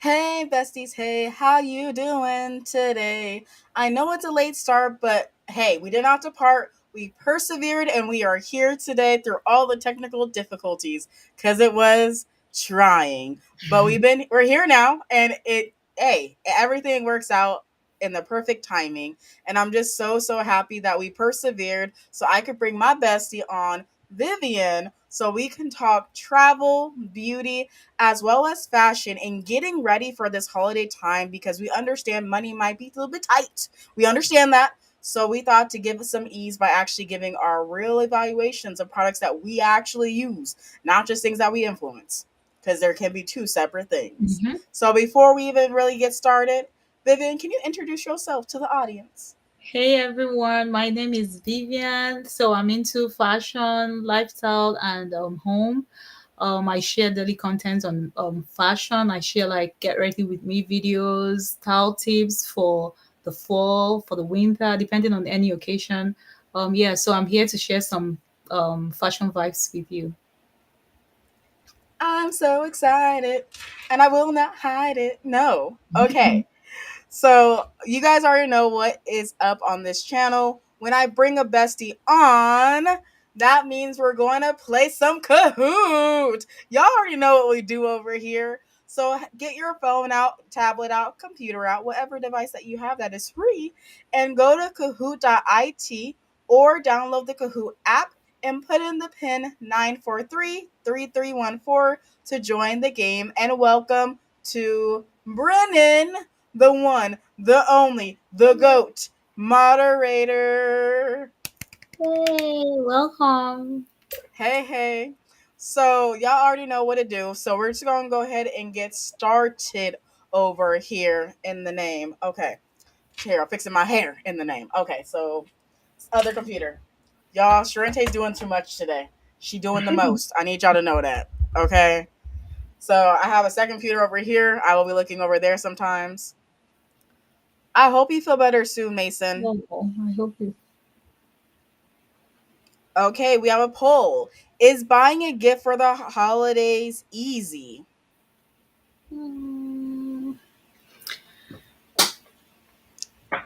Hey besties, hey, how you doing today? I know it's a late start, but hey, we didn't have to part. We persevered and we are here today through all the technical difficulties cuz it was trying. But we're here now and everything works out in the perfect timing and I'm just so happy that we persevered so I could bring my bestie on Vivian so we can talk travel, beauty, as well as fashion and getting ready for this holiday time because we understand money might be a little bit tight. We understand that. So we thought to give us some ease by actually giving our real evaluations of products that we actually use, not just things that we influence, because there can be two separate things. Mhm. So before we even really get started, Vivian, can you introduce yourself to the audience? Hey everyone, my name is Vivian. So I'm into fashion, lifestyle, and home. I share daily content on fashion. I share like get ready with me videos, style tips for the fall, for the winter, depending on any occasion. Yeah, so I'm here to share some fashion vibes with you. I'm so excited and I will not hide it. No. Okay. So you guys already know what is up on this channel. When I bring a bestie on, that means we're going to play some Kahoot. Y'all already know what we do over here. So get your phone out, tablet out, computer out, whatever device that you have that is free, and go to kahoot.it or download the Kahoot app and put in the pin 9433314 to join the game. And welcome to Brennan, the one, the only, the GOAT moderator. Hey, welcome. Hey, hey. So, y'all already know what to do. So, we're just going to go ahead and get started over here in the name. Okay. Here, I'm fixing my hair in the name. Okay, so, other computer. Y'all, Sharente's doing too much today. She doing the most. I need y'all to know that. Okay. So, I have a second computer over here. I will be looking over there sometimes. I hope you feel better soon, Mason. Oh, I hope you. Okay, we have a poll. Is buying a gift for the holidays easy? Mm,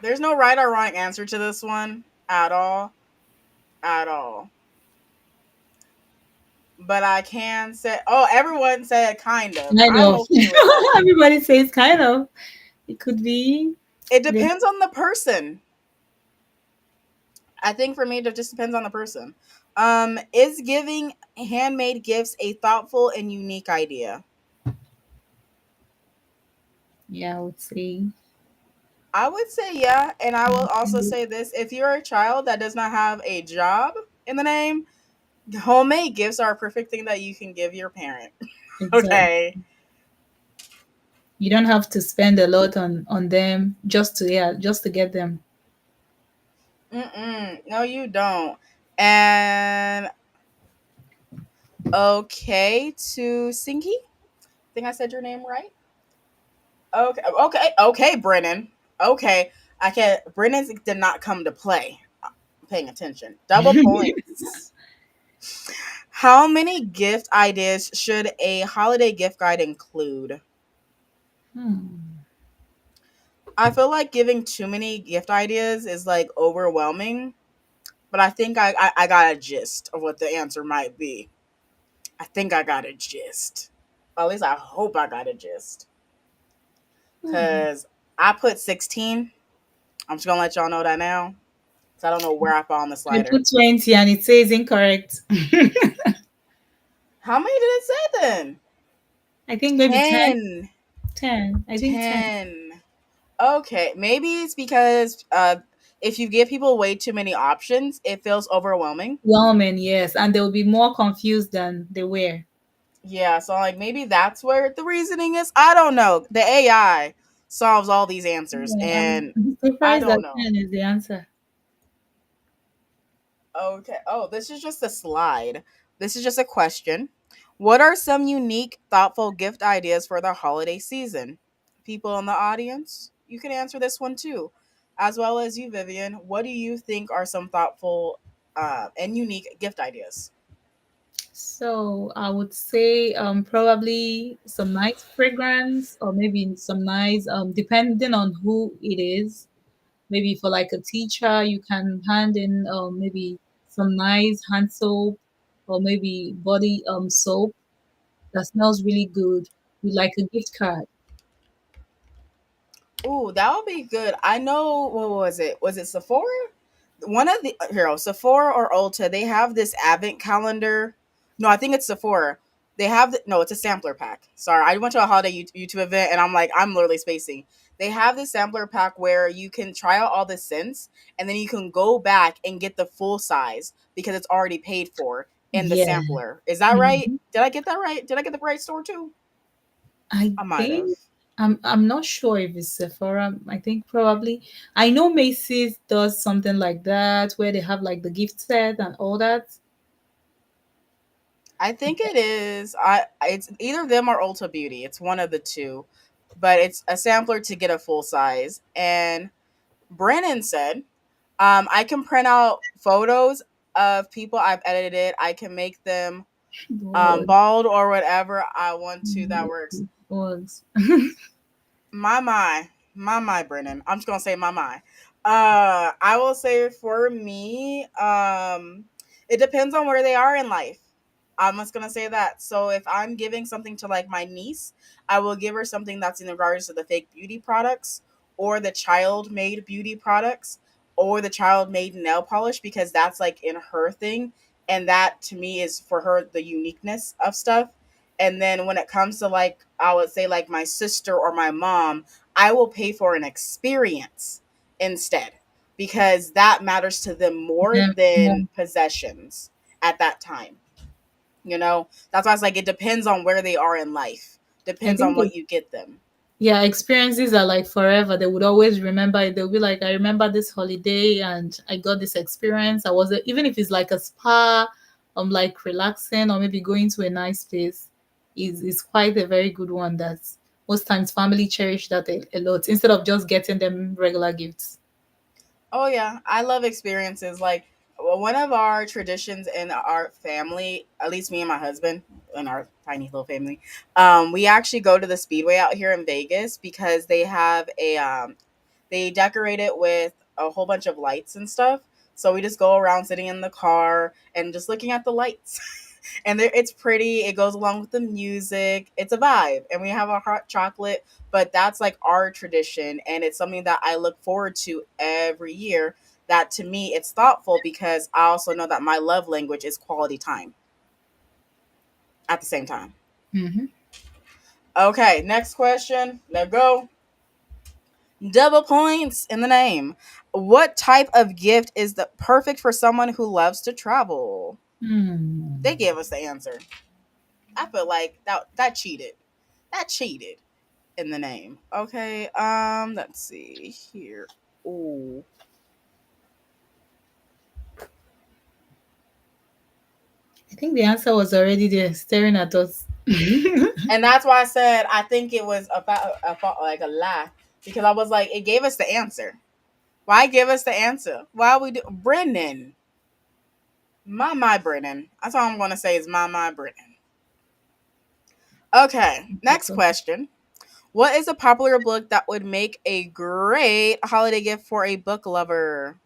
There's no right or wrong answer to this one at all. At all. But I can say, oh, everyone said kind of. Kind I'm of. okay with that. Everybody says kind of. It could be. It They depends on the person. I think for me, it just depends on the person. Is giving handmade gifts a thoughtful and unique idea? Yeah, I would say. I would say yeah, and I will also say this: if you're a child that does not have a job in the name, homemade gifts are a perfect thing that you can give your parent. Exactly. Okay. You don't have to spend a lot on them just to just to get them. No, you don't. And okay, to Sinky. I think I said your name right. Okay, Brennan. Okay, I can't. Brennan did not come to play. I'm paying attention. Double points. How many gift ideas should a holiday gift guide include? Hmm. I feel like giving too many gift ideas is like overwhelming, but I think I got a gist of what the answer might be. I think I got a gist. Or at least I hope I got a gist. Hmm. Because I put 16. I'm just going to let y'all know that now. So I don't know where I fall on the I slider. put 20 and it says incorrect. How many did it say then? I think maybe 10. 10. 10. I think 10. 10. Okay. Maybe it's because if you give people way too many options, it feels overwhelming. Woman, yes. And they'll be more confused than they were. Yeah, so like maybe that's where the reasoning is. I don't know. The AI solves all these answers, Yeah, and I'm I surprised that don't know. 10 is the answer. Okay. Oh, this is just a slide. This is just a question. What are some unique, thoughtful gift ideas for the holiday season? People in the audience, you can answer this one too, as well as you, Vivian. What do you think are some thoughtful and unique gift ideas? So I would say probably some nice fragrance or maybe some nice depending on who it is. Maybe for like a teacher, you can hand in maybe some nice hand soap or maybe body soap that smells really good with like a gift card. Ooh, that would be good. I know. What was it? Was it Sephora? One of the here, Sephora or Ulta, they have this advent calendar. No, I think it's Sephora. They have no, it's a sampler pack. Sorry, I went to a holiday YouTube event and I'm literally spacing. They have this sampler pack where you can try out all the scents and then you can go back and get the full size because it's already paid for in the Yeah. sampler. Is that right? Mhm. Did I get that right? Did I get the right store too? I I might have. think I'm not sure if it's Sephora. I think probably I know Macy's does something like that where they have like the gift set and all that. I think it is. It's either them or Ulta Beauty. It's one of the two, but it's a sampler to get a full size. And Brennan said, I can print out photos of people I've edited. I can make them Lord. bald or whatever I want to. That works. Was. My Brennan. I'm just gonna say my. I will say for me, it depends on where they are in life. I'm just gonna say that. So if I'm giving something to like my niece, I will give her something that's in regards to the fake beauty products or the child made beauty products or the child made nail polish because that's like in her thing. And that to me is for her the uniqueness of stuff. And then when it comes to like, I would say like my sister or my mom, I will pay for an experience instead because that matters to them more Yeah, yeah. than possessions at that time. That's why it's like it depends on where they are in life, I depends on think what you get them. yeah, experiences are like forever. They would always remember it. They'll be like, I remember this holiday and I got this experience. I was even if it's like a spa, like relaxing or maybe going to a nice place, is quite a very good one. That's most times family cherish that a lot instead of just getting them regular gifts. Oh yeah, I love experiences. Like one of our traditions in our family, at least me and my husband in our tiny little family, we actually go to the Speedway out here in Vegas because they have they decorate it with a whole bunch of lights and stuff. So we just go around sitting in the car and just looking at the lights. And it's pretty. It goes along with the music. It's a vibe. And we have a hot chocolate, but that's like our tradition. And it's something that I look forward to every year. That to me, it's thoughtful because I also know that my love language is quality time at the same time. Hmm. Okay, next question. Let's go. Double points in the name. What type of gift is the perfect for someone who loves to travel? They Hmm. gave us the answer. I feel like that cheated. That cheated in the name. Okay, let's see here. Ooh. I think the answer was already there, staring at us. And that's why I said I think it was about like a lie because I was like it gave us the answer. Why give us the answer? Why we do Brennan? My Brennan. That's all I'm gonna say is my Brennan. Okay, next question. What is a popular book that would make a great holiday gift for a book lover?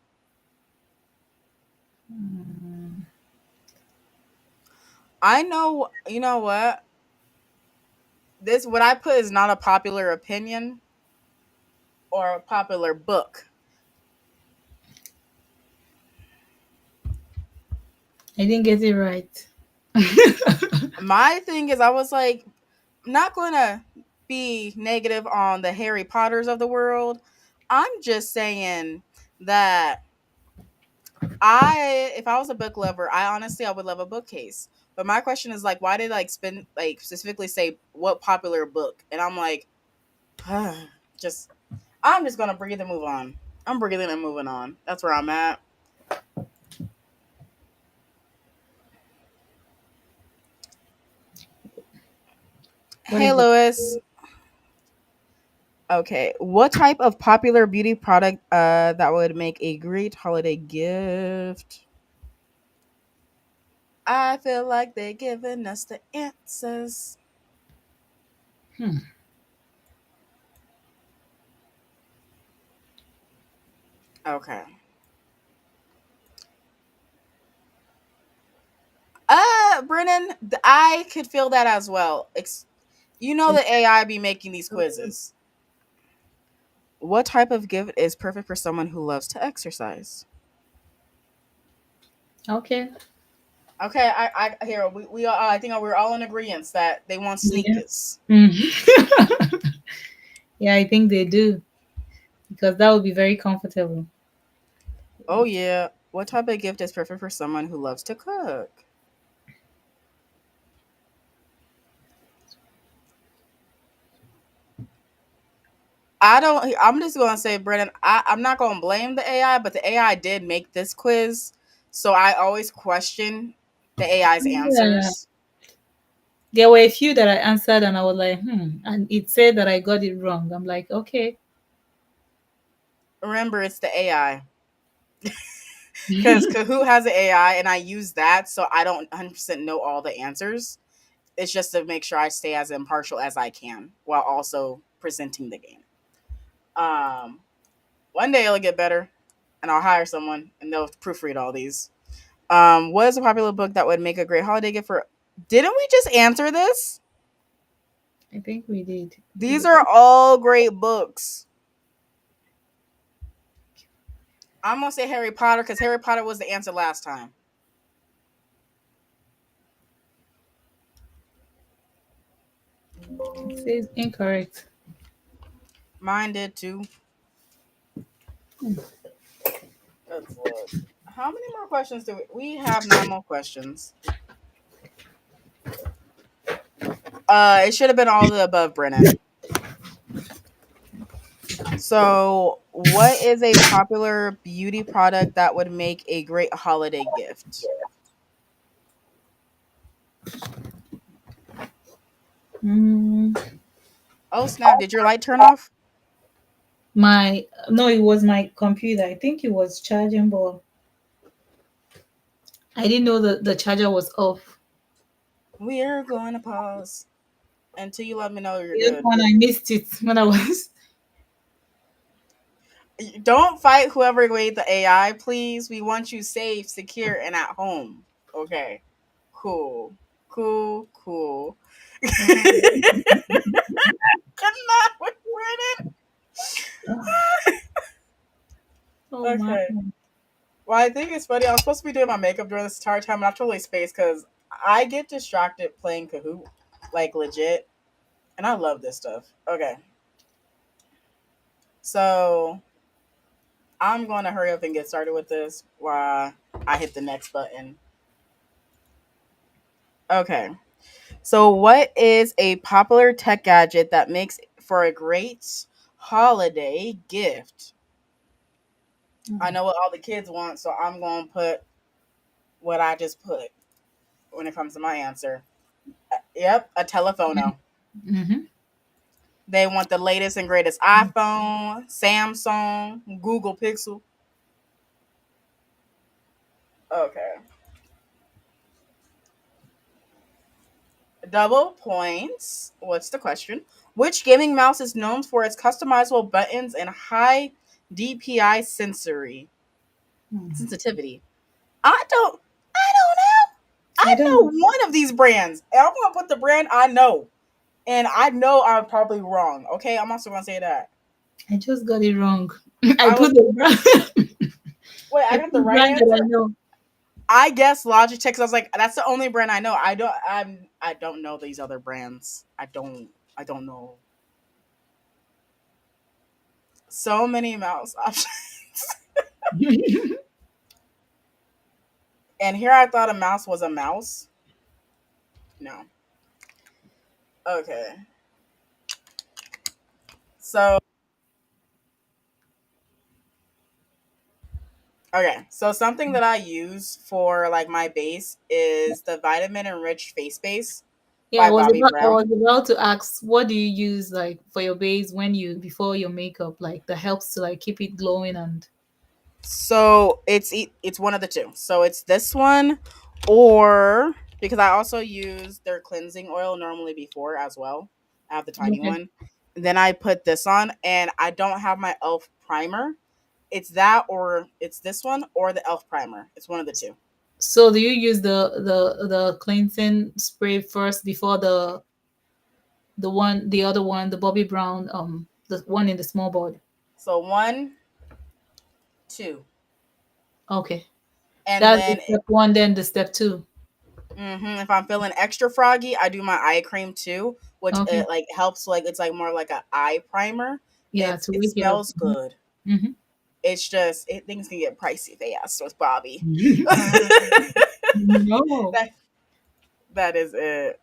Hmm. I know, you know what? This what I put is not a popular opinion or a popular book. I didn't get it right. My thing is I was like I'm not going to be negative on the Harry Potters of the world. I'm just saying that if I was a book lover, I would love a bookcase. But my question is like why did like spend like specifically say what popular book? And I'm like just I'm just going to breathe and move on. I'm breathing and moving on. That's where I'm at. What Hey is it? Lewis. Okay, what type of popular beauty product that would make a great holiday gift? I feel like they're giving us the answers. Hmm. Okay. Brennan, I could feel that as well. You know the AI be making these quizzes. What type of gift is perfect for someone who loves to exercise? Okay. Okay, I here we all, I think we're all in agreement that they want Yeah. sneakers. Mhm. Yeah, I think they do because that would be very comfortable. Oh yeah. What type of gift is perfect for someone who loves to cook? I don't. I'm just gonna say, Brennan. I'm not gonna blame the AI, but the AI did make this quiz, so I always question the AI's Yeah. answers. There were a few that I answered and I was like, hmm. And it said that I got it wrong. I'm like, okay. Remember, it's the AI because Kahoot has an AI, and I use that, so I don't 100% know all the answers. It's just to make sure I stay as impartial as I can while also presenting the game. Um, One day it'll get better, and I'll hire someone, and they'll proofread all these. What is a popular book that would make a great holiday gift for? Didn't we just answer this? I think we did. These are all great books. I'm gonna say Harry Potter because Harry Potter was the answer last time. It says incorrect. Mine did too. Hmm. Let's look. How many more questions do we have? 9 more questions. It should have been all of the above, Brennan. So, what is a popular beauty product that would make a great holiday gift? Mm, Oh snap! Did your light turn off? my no, it was my computer. I think it was charging, but I didn't know that the charger was off. We're going to pause until you let me know you're The other good. one I missed it when I was. Don't fight whoever made the AI, please. We want you safe, secure, and at home. Okay. Cool. Cool. Cool. Good night, Brennan. Oh my! Okay. Well, I think it's funny. I was supposed to be doing my makeup during this entire time, and I totally spaced because I get distracted playing Kahoot, like legit, and I love this stuff. Okay. So I'm going to hurry up and get started with this while I hit the next button. Okay. So, what is a popular tech gadget that makes for a great holiday gift? I know what all the kids want, so I'm going to put what I just put when it comes to my answer. Yep, a telephono. Mm-hmm. They want the latest and greatest iPhone, Samsung, Google Pixel. Okay. Double points. What's the question? Which gaming mouse is known for its customizable buttons and high DPI sensitivity? I don't know. I I don't know know. one of these brands. And I'm gonna put the brand I know. And I know I'm probably wrong. Okay, I'm also gonna say that. I just got it wrong. I I was put the brand. wait, I I put got the the right brand that I answer. know. I guess Logitech. 'Cause I was like, that's the only brand I know. I don't know these other brands. I don't know. So many mouse options. And here I thought a mouse was a mouse. No. Okay. So okay. So something that I use for like my base is the vitamin enriched face base Yeah, by Bobbi I was Brown. about to ask, what do you use like for your base when you before your makeup, like that helps to like keep it glowing and So it's one of the two. So it's this one Or because I also use their cleansing oil normally before as well. I have the tiny Okay. one. Then I put this on, and I don't have my elf primer. It's that, or it's this one, or the elf primer. It's one of the two. So do you use the cleansing spray first before the other one, the Bobby Brown, the one in the small bottle? So one, two, Okay. and That's the then step one, then the step two. if I'm feeling extra froggy, I do my eye cream too, which Okay. like helps. Like it's like more like a eye primer. Yeah, to It wake it up. smells good. Mm-hmm. It's just things can get pricey. They asked with Bobby. No. that that is it.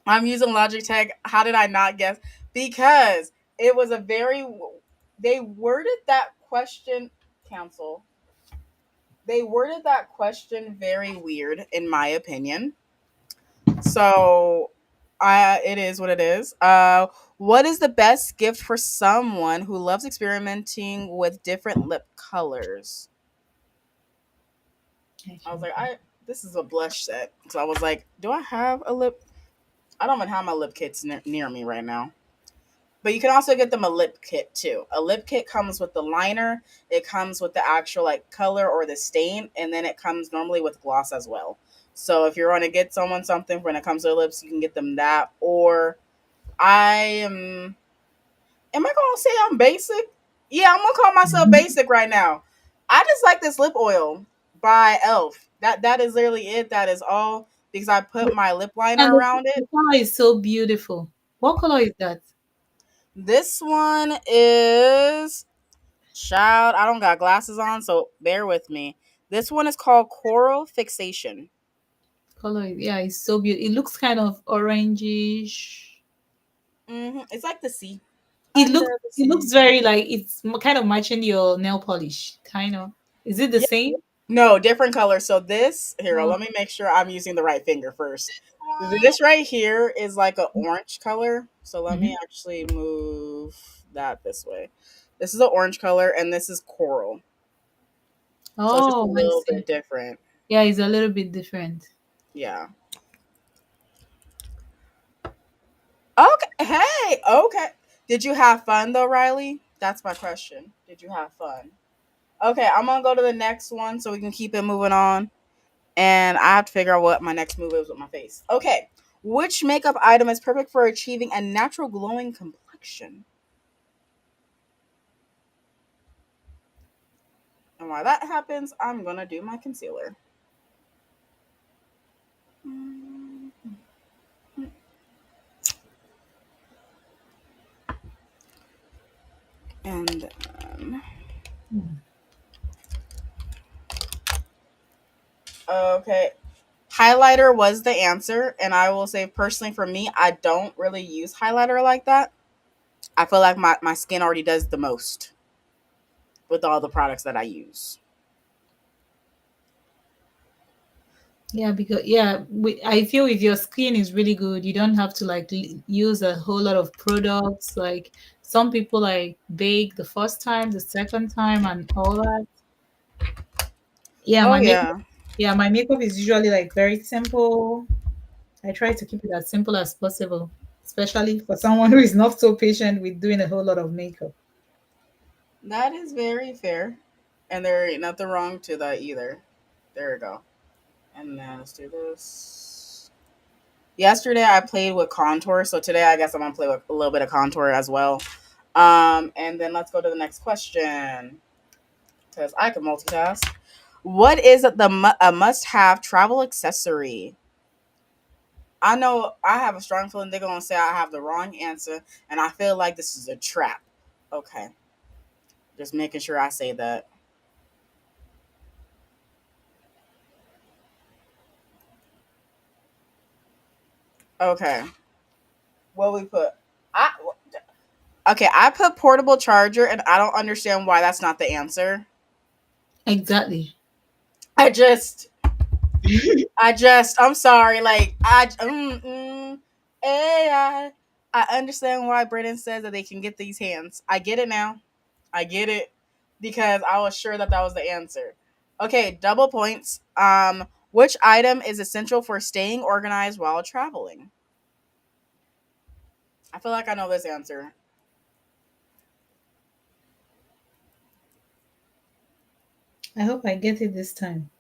I'm using Logitech. How did I not guess? Because it was a very they worded that question council. They worded that question very weird in my opinion. So I it is what it is. What is the best gift for someone who loves experimenting with different lip colors? I was like, I this is a blush set. So I was like, do I have a lip? I don't even have my lip kits near me right now. But you can also get them a lip kit too. A lip kit comes with the liner, it comes with the actual like color or the stain, and then it comes normally with gloss as well. So if you're going to get someone something when it comes to their lips, you can get them that. Or I am I gonna say I'm basic? Yeah, I'm gonna call myself basic right now. I just like this lip oil by Elf. That is literally it. That is all because I put my lip And liner around the it. color is so beautiful. What color is that? This one is child. I don't got glasses on, so bear with me. This one is called Coral Fixation. Color, yeah, it's so beautiful. It looks kind of orangish. It's like the sea. It looks Under the it looks sea. very like it's kind of matching your nail polish, kind of. Is it the Yeah. same? No, different colors. So this here, Oh, let me make sure I'm using the right finger first. This right here is like an orange color. So let mhm. me actually move that this way. This is an orange color, and this is coral. So it's just a Oh, I little see. bit different. Yeah, it's a little bit different. Yeah. Okay. Hey. Okay. Did you have fun though, Riley? That's my question. Did you have fun? Okay, I'm gonna go to the next one so we can keep it moving on. And I have to figure out what my next move is with my face. Okay. Which makeup item is perfect for achieving a natural glowing complexion? And while that happens, I'm gonna do my concealer. And then, okay. Highlighter was the answer, and I will say personally for me, I don't really use highlighter like that. I feel like my skin already does the most with all the products that I use. Yeah, because I feel if your skin is really good, you don't have to like use a whole lot of products. Like some people like bake the first time, the second time, and all that. Yeah, Oh my makeup. yeah. Yeah, my makeup is usually like very simple. I try to keep it as simple as possible, especially for someone who is not so patient with doing a whole lot of makeup. That is very fair. And there ain't nothing wrong to that either. There we go. And then let's do this. Yesterday I played with contour, so today I guess I'm gonna play with a little bit of contour as well. And then let's go to the next question because I can multitask. What is a must-have travel accessory? I know I have a strong feeling they're gonna say I have the wrong answer, and I feel like this is a trap. Okay, just making sure I say that. Okay, what we put? I okay. I put portable charger, and I don't understand why that's not the answer. Exactly. I just, I'm sorry. Like I understand why Brennan says that they can get these hands. I get it now. I get it because I was sure that that was the answer. Okay, double points. Which item is essential for staying organized while traveling? I feel like I know this answer. I hope I get it this time.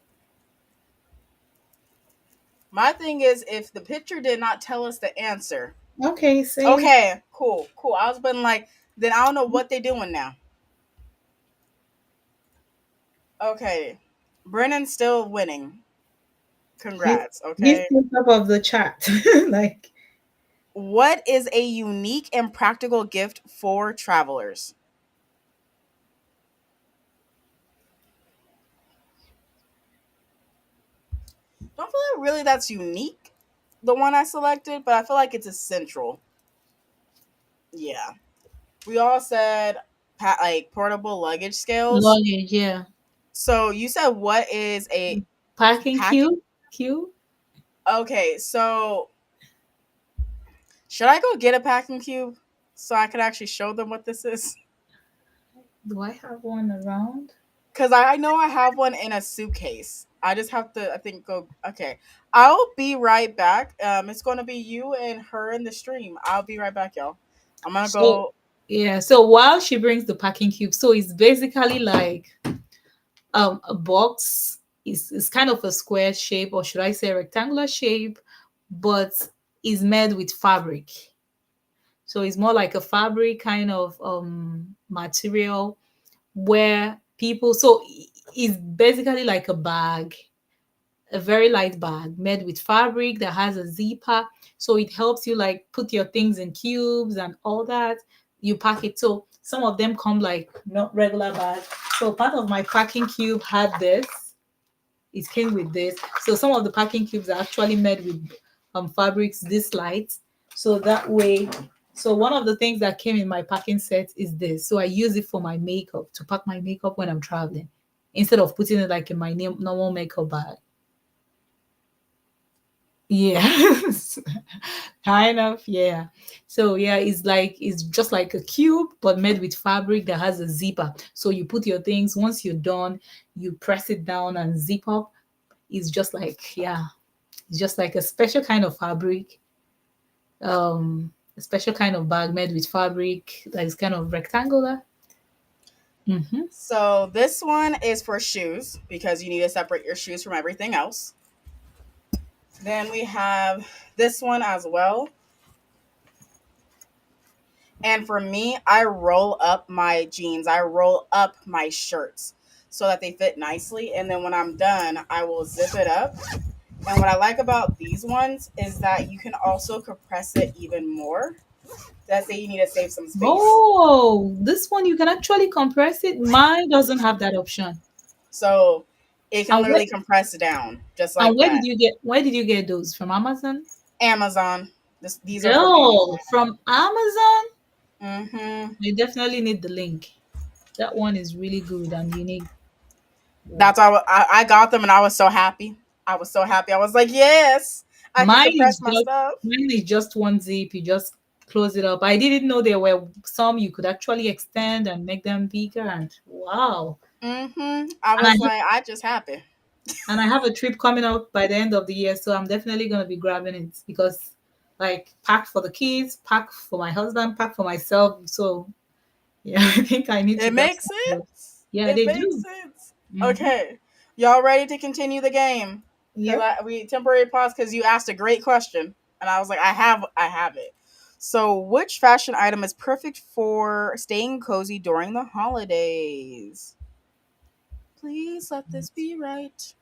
My thing is, if the picture did not tell us the answer, Okay, say it. okay, cool, cool. I was been like, then I don't know what they doing now. Okay, Brennan's still winning. He's Congrats. he's Okay. still top of the chart. Like, What is a unique and practical gift for travelers? Don't feel like really that's unique, the one I selected, but I feel like it's essential. Yeah. We all said like portable luggage scales. luggage, yeah. So you said what is a Packing packing? cube. Okay, so should I go get a packing cube so I could actually show them what this is? Do I have one around? Because I know I have one in a suitcase. I just have to, I think, go. Okay, I'll be right back. It's going to be you and her in the stream. I'll be right back, y'all. I'm gonna So go. yeah, so while she brings the packing cube, so it's basically like a box. Is kind of a square shape, or should I say rectangular shape, but is made with fabric. So it's more like a fabric kind of material where people, so it's basically like a bag, a very light bag made with fabric that has a zipper. So it helps you like put your things in cubes and all that. You pack it. So some of them come like not regular bag. So part of my packing cube had this. It came with this. So some of the packing cubes are actually made with fabrics this light. So that way, so one of the things that came in my packing set is this. So I use it for my makeup to pack my makeup when I'm traveling instead of putting it like in my normal makeup bag. Yes, kind of, yeah. So yeah, it's just like a cube but made with fabric that has a zipper. So you put your things, once you're done, you press it down and zip up. It's just like, yeah, it's just like a special kind of fabric, a special kind of bag made with fabric that is kind of rectangular. Mm-hmm. So this one is for shoes because you need to separate your shoes from everything else. Then we have this one as well. And for me, I roll up my jeans. I roll up my shirts so that they fit nicely. And then when I'm done, I will zip it up. And what I like about these ones is that you can also compress it even more. That's say you need to save some space. Oh, this one you can actually compress it. Mine doesn't have that option. So it can And where, literally compress down just and like that. where did you get those from? Amazon? Amazon. These are from Girl, from Amazon? Amazon. I definitely need the link. That one is really good and unique. That's why I got them and I was so happy. I was so happy. I was like, yes, I can Mine compress is my just stuff. mine is just one zip. You just close it up. I didn't know there were some you could actually extend and make them bigger. And wow! I And I was like, I just happy. and I have a trip coming up by the end of the year, so I'm definitely gonna be grabbing it because, like, pack for the kids, pack for my husband, pack for myself. So yeah, I think I need to It grab makes some. sense. Yeah, It they makes do. sense. Hmm. Okay, y'all ready to continue the game? Because Yep. we temporary pause because you asked a great question, and I was like, I have it. So, which fashion item is perfect for staying cozy during the holidays? Please let this be right.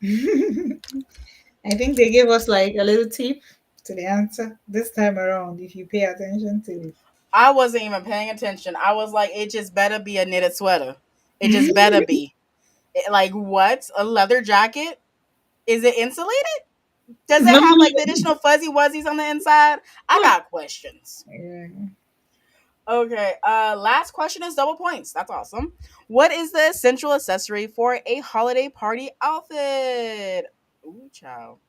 I think they gave us like a little tip to the answer this time around if you pay attention to I wasn't even paying attention. I was like, it just better be a knitted sweater. It just better it. be. Like what? A leather jacket? Is it insulated? Does it No, have like the additional fuzzy wuzzies on the inside? I got questions. yeah. Okay. Last question is double points. That's awesome. What is the essential accessory for a holiday party outfit? Ooh, child.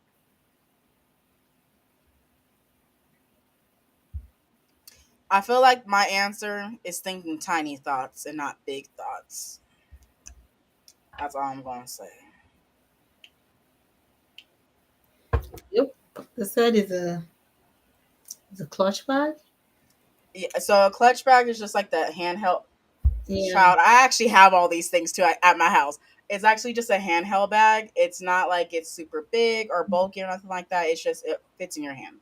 I feel like my answer is thinking tiny thoughts and not big thoughts. That's all I'm gonna say. Yep. The third is a clutch bag. Yeah, so a clutch bag is just like the handheld. Yeah. Child, I actually have all these things too at my house. It's actually just a handheld bag. It's not like it's super big or bulky or nothing like that. It's just it fits in your hand.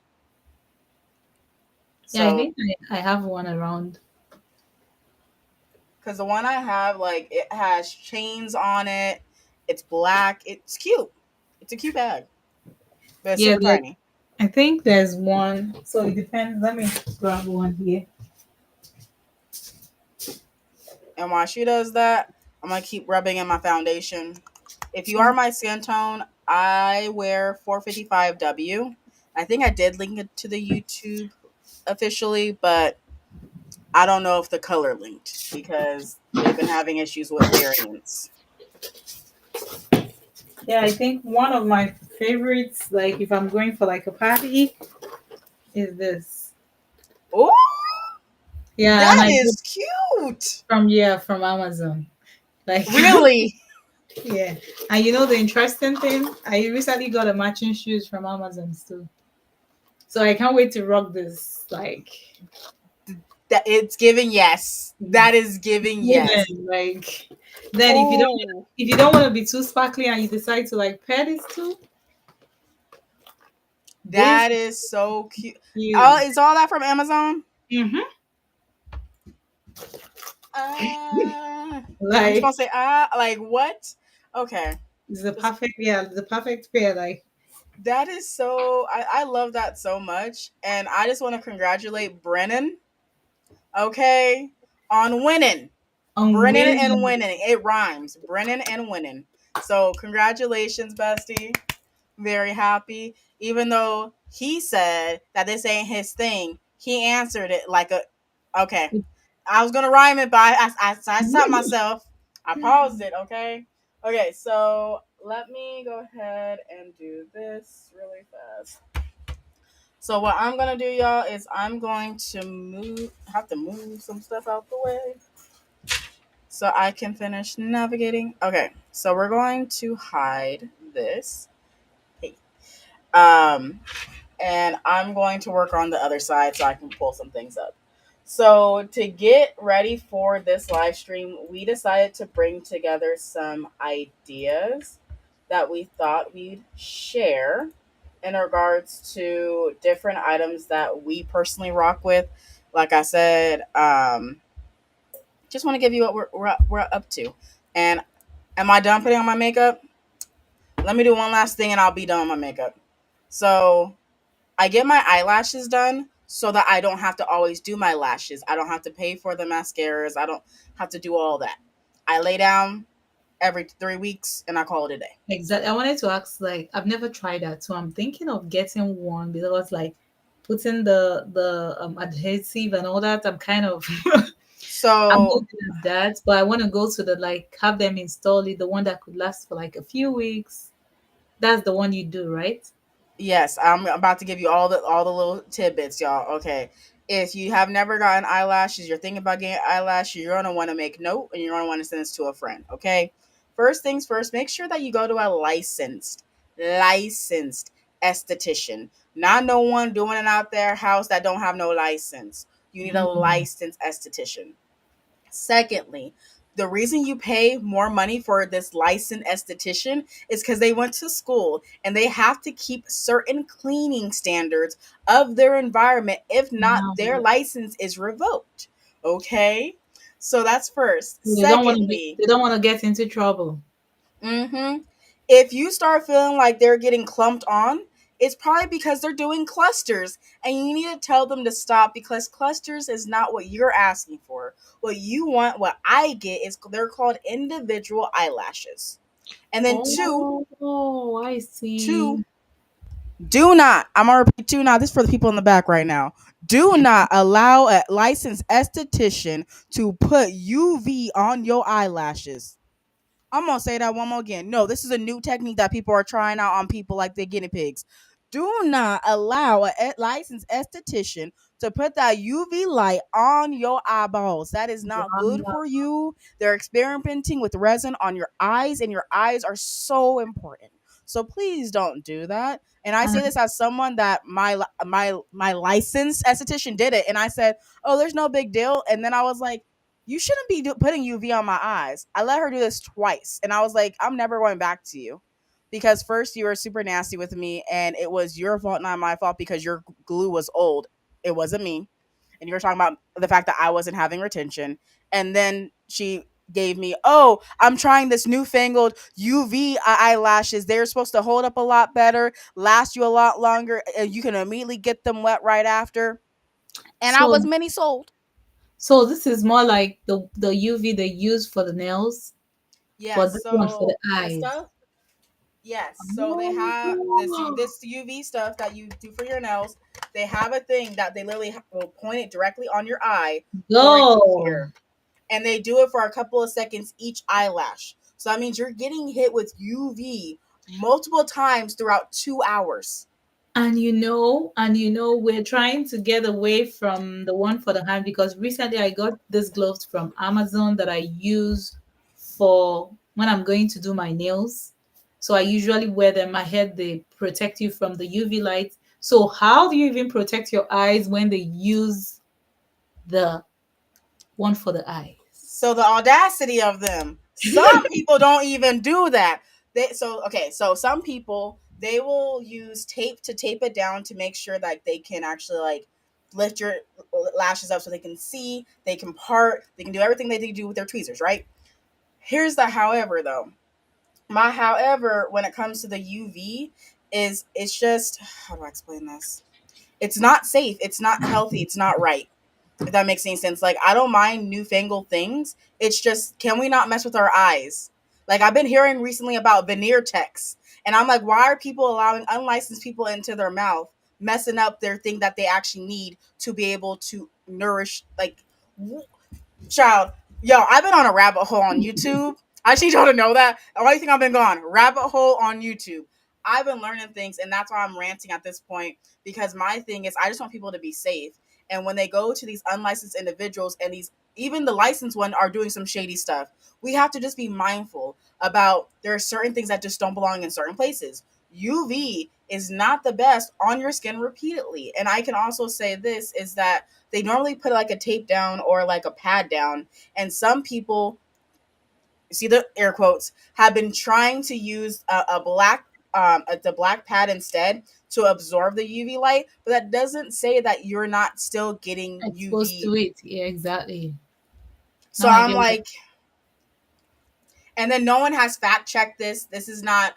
Yeah, I So, think I have one around. because the one I have, like, it has chains on it. It's black. It's cute. It's a cute bag, but it's Yeah, super tiny. I think there's one. So it depends. Let me grab one here. And while she does that, I'm gonna keep rubbing in my foundation. If you are my skin tone, I wear 455W. I think I did link it to the YouTube officially, but I don't know if the color linked because they've been having issues with variants. Yeah, I think one of my favorites, like if I'm going for like a party, is this. Oh, Yeah, and that I got is cute. from Amazon. Like Really? yeah. And you know the interesting thing? I recently got a matching shoes from Amazon too. So I can't wait to rock this. Like That it's giving yes. That is giving yes. even like then Oh, if you don't want to be too sparkly and you decide to like pair this too, this that is so cute. Oh, cute. is all that from Amazon? Mm-hmm. I'm just Like gonna say like what? Okay. it's the perfect yeah, the perfect pair. Like That is so I love that so much. And I just want to congratulate Brennan, okay, on winning. on Brennan winning. and winning. It rhymes. Brennan and winning. So congratulations, bestie. Very happy. Even though he said that this ain't his thing, he answered it like a okay. I was gonna rhyme it, but I stopped myself. I paused it. Okay. Okay. So let me go ahead and do this really fast. So what I'm gonna do, y'all, is I'm going to have to move some stuff out the way so I can finish navigating. Okay, so we're going to hide this. Hey. Um, and I'm going to work on the other side so I can pull some things up. So, to get ready for this live stream, we decided to bring together some ideas that we thought we'd share in regards to different items that we personally rock with. Like I said, just want to give you what we're up to. And am I done putting on my makeup? Let me do one last thing and I'll be done with my makeup. So, I get my eyelashes done so that I don't have to always do my lashes. I don't have to pay for the mascaras. I don't have to do all that. I lay down every 3 weeks and I call it a day. Exactly. I wanted to ask, like, I've never tried that, so I'm thinking of getting one because, like, putting the adhesive and all that. I'm kind of I'm not So, good at that, but I want to go to the like have them install it, the one that could last for like a few weeks. That's the one you do, right? yes, I'm about to give you all the little tidbits, y'all. Okay. If you have never gotten eyelashes, you're thinking about getting eyelashes, you're gonna want to make note and you're gonna want to send this to a friend. Okay. First things first, make sure that you go to a licensed esthetician. Not no one doing it out there house that don't have no license. You need a Mm. licensed esthetician. Secondly, the reason you pay more money for this licensed esthetician is because they went to school and they have to keep certain cleaning standards of their environment. If not, their Wow. license is revoked. Okay? So that's first. They Secondly, don't want to get into trouble. if you start feeling like they're getting clumped on, it's probably because they're doing clusters and you need to tell them to stop because clusters is not what you're asking for. What you want, what I get is they're called individual eyelashes. And then Oh, I two, see. do not, I'm gonna repeat two now. This is for the people in the back right now. Do not allow a licensed esthetician to put UV on your eyelashes. I'm gonna say that one more again. No, this is a new technique that people are trying out on people like they're guinea pigs. Do not allow a licensed esthetician to put that UV light on your eyeballs. That is not good Wow. for you. They're experimenting with resin on your eyes, and your eyes are so important. So please don't do that. And I say And this as someone that my licensed esthetician did it, and I said, "Oh, there's no big deal." And then I was like, "You shouldn't be putting UV on my eyes." I let her do this twice, and I was like, "I'm never going back to you." Because first you were super nasty with me and it was your fault, not my fault, because your glue was old. It wasn't me. And you were talking about the fact that I wasn't having retention. And then she gave me, "Oh, I'm trying this newfangled UV eyelashes. They're supposed to hold up a lot better, last you a lot longer, and you can immediately get them wet right after." And I so was mini sold. so this is more like the UV they use for the nails, but Yes. this one for the So the eyes. stuff. Yes. So they have Oh, this UV stuff that you do for your nails. They have a thing that they literally will point it directly on your eye for it to go. appear, and they do it for a couple of seconds each eyelash. So that means you're getting hit with UV multiple times throughout 2 hours. We're trying to get away from the one for the hand because recently I got these gloves from Amazon that I use for when I'm going to do my nails. So I usually wear them. I heard they protect you from the UV light. So how do you even protect your eyes when they use the one for the eyes? So the audacity of them. Some people don't even do that. So some people they will use tape to tape it down to make sure that they can actually like lift your lashes up so they can see, they can part, they can do everything they do with their tweezers, right? Here's the however though. My however when it comes to the UV is it's just how do I explain this? It's not safe, it's not healthy, it's not right, if that makes any sense. Like, I don't mind newfangled things. It's just, can we not mess with our eyes? Like, I've been hearing recently about veneer techs, and I'm like, why are people allowing unlicensed people into their mouth, messing up their thing that they actually need to be able to nourish, like, child, yo, I've been on a rabbit hole on YouTube. I just need y'all to know that. Why do you think I've been gone? Rabbit hole on YouTube. I've been learning things, and that's why I'm ranting at this point. Because my thing is, I just want people to be safe. And when they go to these unlicensed individuals, and these even the licensed one are doing some shady stuff, we have to just be mindful about there are certain things that just don't belong in certain places. UV is not the best on your skin repeatedly. And I can also say this is that they normally put like a tape down or like a pad down. And some people, see the air quotes, have been trying to use a black the black pad instead to absorb the UV light, but that doesn't say that you're not still getting Exposed UV. to it. Yeah, exactly. So Now I I'm get it. like, and then no one has fact checked this. This is not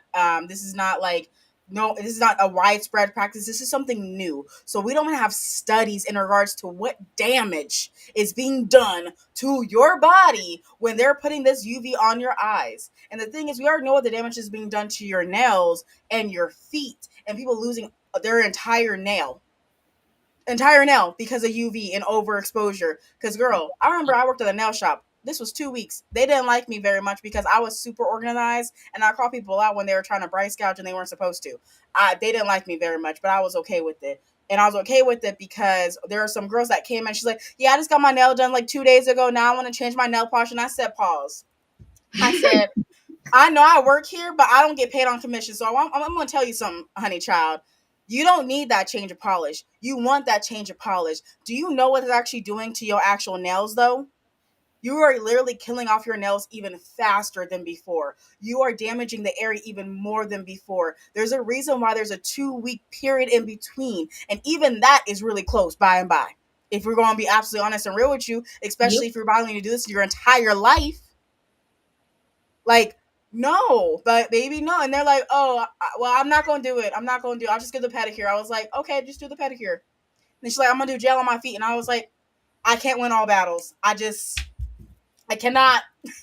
like no, this is not a widespread practice. This is something new. So we don't have studies in regards to what damage is being done to your body when they're putting this UV on your eyes. And the thing is, we already know what the damage is being done to your nails and your feet, and people losing their entire nail because of UV and overexposure. Because, girl, I remember I worked at a nail shop. This was 2 weeks. They didn't like me very much because I was super organized and I called people out when they were trying to price gouge and they weren't supposed to. They didn't like me very much, but I was okay with it. And I was okay with it because there are some girls that came and she's like, "Yeah, I just got my nail done like 2 days ago. Now I want to change my nail polish." And I said, "Pause." I said, "I know I work here, but I don't get paid on commission. So I'm going to tell you something, honey child. You don't need that change of polish. You want that change of polish. Do you know what it's actually doing to your actual nails, though? You are literally killing off your nails even faster than before. You are damaging the area even more than before. There's a reason why there's a 2 week period in between. And even that is really close by and by. If we're going to be absolutely honest and real with you, Yep. especially if you're bothering to do this your entire life, like, no, but baby, no. And they're like, "Oh, well, I'm not going to do it. I'm not going to do it. I'll just get the pedicure." I was like, "Okay, just do the pedicure." And she's like, "I'm going to do gel on my feet." And I was like, "I can't win all battles. I cannot.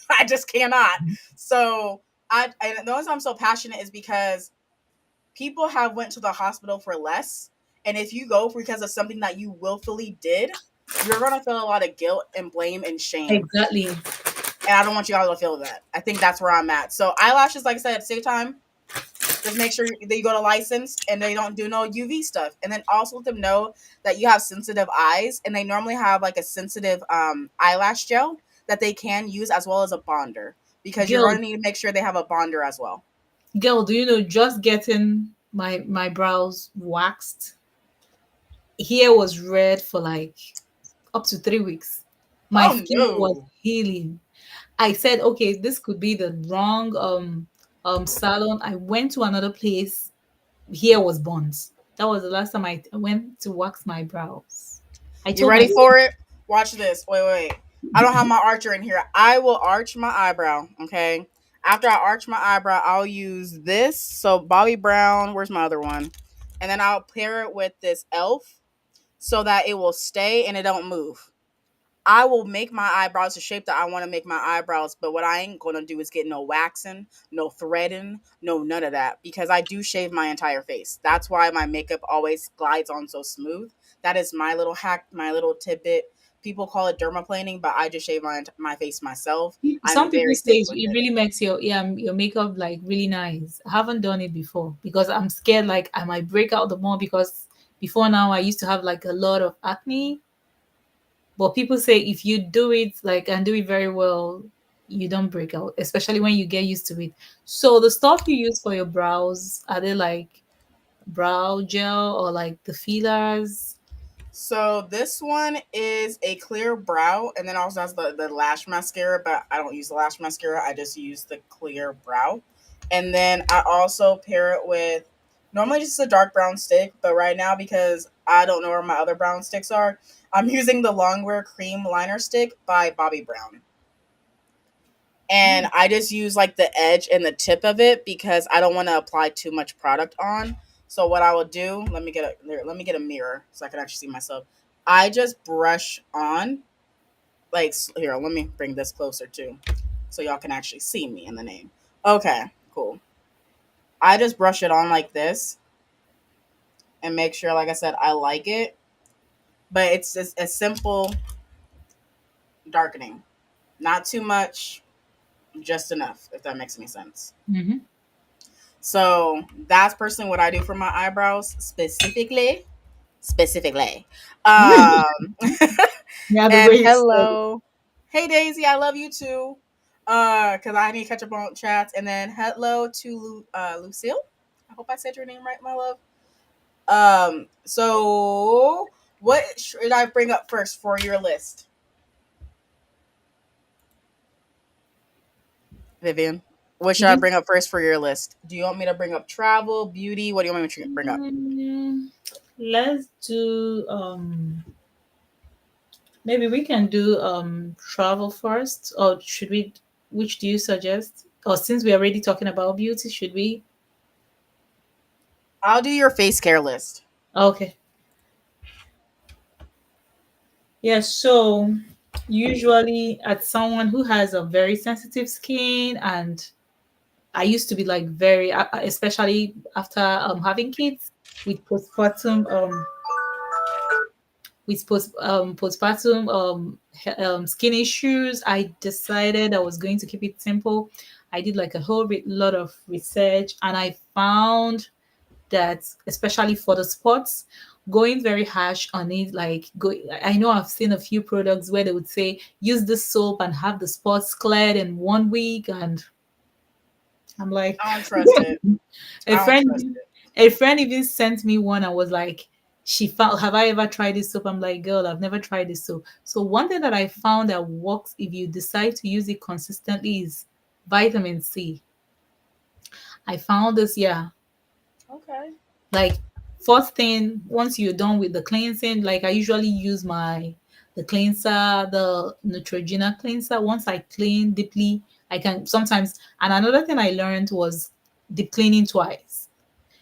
I just cannot." So, and the reason I'm so passionate is because people have went to the hospital for less. And if you go because of something that you willfully did, you're going to feel a lot of guilt and blame and shame. Exactly. And I don't want you all to feel that. I think that's where I'm at. So eyelashes, like I said, save time. Just make sure that you go to licensed and they don't do no UV stuff. And then also let them know that you have sensitive eyes, and they normally have like a sensitive eyelash gel that they can use as well as a bonder, because you're going Girl, to need to make sure they have a bonder as well. girl, do you know just getting my brows waxed, hair was red for like up to 3 weeks. My Oh skin was no. healing. I said, okay, this could be the wrong salon. I went to another place. Hair was buns. That was the last time I went to wax my brows. I You told my ready for it? Watch this. Wait. I don't have my archer in here. I will arch my eyebrow, okay? After I arch my eyebrow, I'll use this. So Bobby Brown, where's my other one? And then I'll pair it with this elf so that it will stay and it don't move. I will make my eyebrows the shape that I want to make my eyebrows, but what I ain't gonna do is get no waxing, no threading, no none of that, because I do shave my entire face. That's why my makeup always glides on so smooth. That is my little hack, my little tidbit. People call it dermaplaning, but I just shave my face myself. some I'm people very say safe it with it it. really makes your makeup like really nice. I haven't done it before because I'm scared like I might break out the more because before now I used to have like a lot of acne. But people say if you do it like and do it very well, you don't break out, especially when you get used to it. So the stuff you use for your brows, are they like brow gel or like the fillers? So this one is a clear brow, and then also has the lash mascara, but I don't use the lash mascara. I just use the clear brow. And then I also pair it with normally just a dark brown stick, but right now because I don't know where my other brown sticks are, I'm using the Longwear Cream Liner Stick by Bobby Brown. And Mm. I just use like the edge and the tip of it because I don't want to apply too much product on. So what I will do, let me get a mirror so I can actually see myself. I just brush on like here, let me bring this closer too so y'all can actually see me in the name. Okay, cool. I just brush it on like this and make sure, like I said, I like it, but it's just a simple darkening. Not too much, just enough, if that makes any sense. Mm-hmm. So that's personally what I do for my eyebrows specifically. Specifically. Um, Yeah, the way and you said it. hello. Hey Daisy, I love you too. Cause I need to catch up on chats. And then hello to Lucille. I hope I said your name right, my love. So what should I bring up first for your list, Vivian? What should I Did bring up first for your list? Do you want me to bring up travel, beauty? What do you want me to bring up? let's do maybe we can do travel first, or should we, which do you suggest? Or since we're already talking about beauty, should we? I'll do your face care list. Okay. Yeah, so usually at someone who has a very sensitive skin, and I used to be like very especially after having kids with postpartum postpartum skin issues, I decided I was going to keep it simple. I did like a whole lot of research, and I found that especially for the spots, going very harsh on it, like go, I know I've seen a few products where they would say use this soap and have the spots cleared in 1 week, and I'm like, I don't trust it. a I don't trust friend it. a friend even sent me one and was like, she found, have I ever tried this soap? I'm like, girl, I've never tried this soap. So one thing that I found that works if you decide to use it consistently is vitamin C. I found this, yeah. Okay. Like first thing, once you're done with the cleansing, like I usually use the cleanser, the Neutrogena cleanser. Once I clean deeply, I can sometimes. And another thing I learned was deep cleaning twice,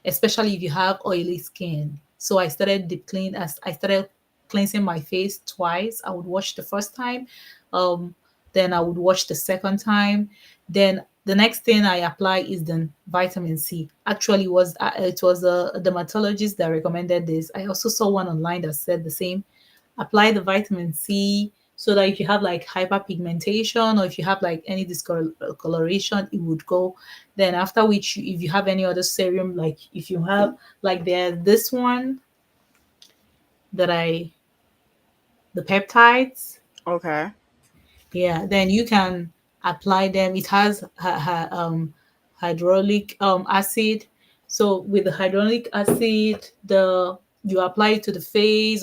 especially if you have oily skin. So I started deep clean as I started cleansing my face twice. I would wash the first time, um, then I would wash the second time. Then the next thing I apply is the vitamin C. Actually, it was a dermatologist that recommended this. I also saw one online that said the same. Apply the vitamin C so that if you have like hyperpigmentation or if you have like any discoloration, it would go. Then after which, if you have any other serum, like if you have like there's this one that I the peptides, Okay. yeah, then you can apply them. It has hydraulic acid. So with the hydraulic acid, the you apply it to the face,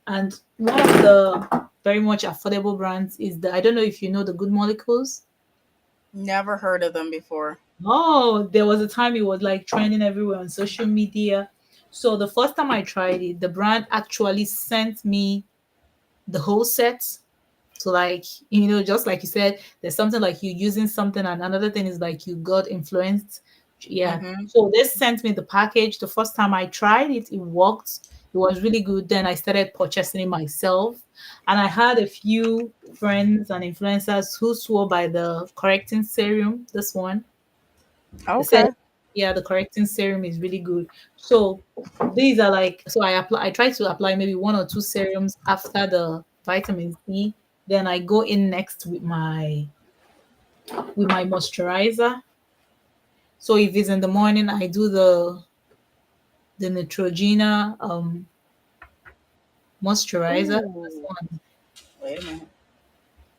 and one of the very much affordable brands is the, I don't know if you know, the Good Molecules. Never heard of them before. Oh, there was a time it was like trending everywhere on social media. So the first time I tried it, the brand actually sent me the whole set. So like, just like you said, there's something like you using something, and another thing is like you got influenced. Yeah. Mm-hmm. So they sent me the package. The first time I tried it, it worked. It was really good. Then I started purchasing it myself. And I had a few friends and influencers who swore by the correcting serum, this one. They said, Okay. yeah, the correcting serum is really good. So these are like, so I try to apply maybe one or two serums after the vitamin C. Then I go in next with my moisturizer. So if it's in the morning, I do the Neutrogena moisturizer. That's Ooh. one. Wait a minute.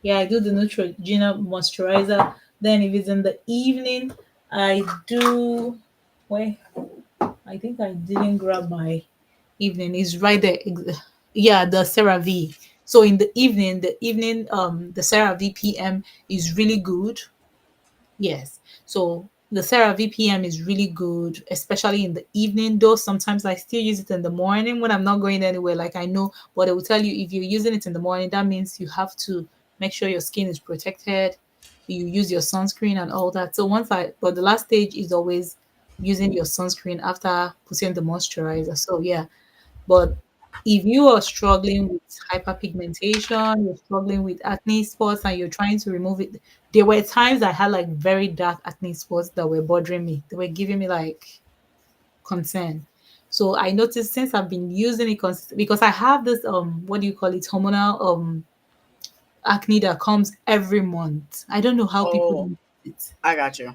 Yeah, I do the Neutrogena moisturizer. Then if it's in the evening, I do, wait, I think I didn't grab my evening. Is right there. Yeah, the CeraVe. So in the CeraVe PM is really good. Yes. So the CeraVe PM is really good, especially in the evening. Though sometimes I still use it in the morning when I'm not going anywhere. Like I know, but they will tell you if you're using it in the morning, that means you have to make sure your skin is protected. You use your sunscreen and all that. So but the last stage is always using your sunscreen after putting the moisturizer. So yeah, but if you are struggling with hyperpigmentation, you're struggling with acne spots, and you're trying to remove it, there were times I had like very dark acne spots that were bothering me. They were giving me like concern. So I noticed since I've been using it because I have this what do you call it, hormonal acne that comes every month. I don't know how people Oh, do it. I got you.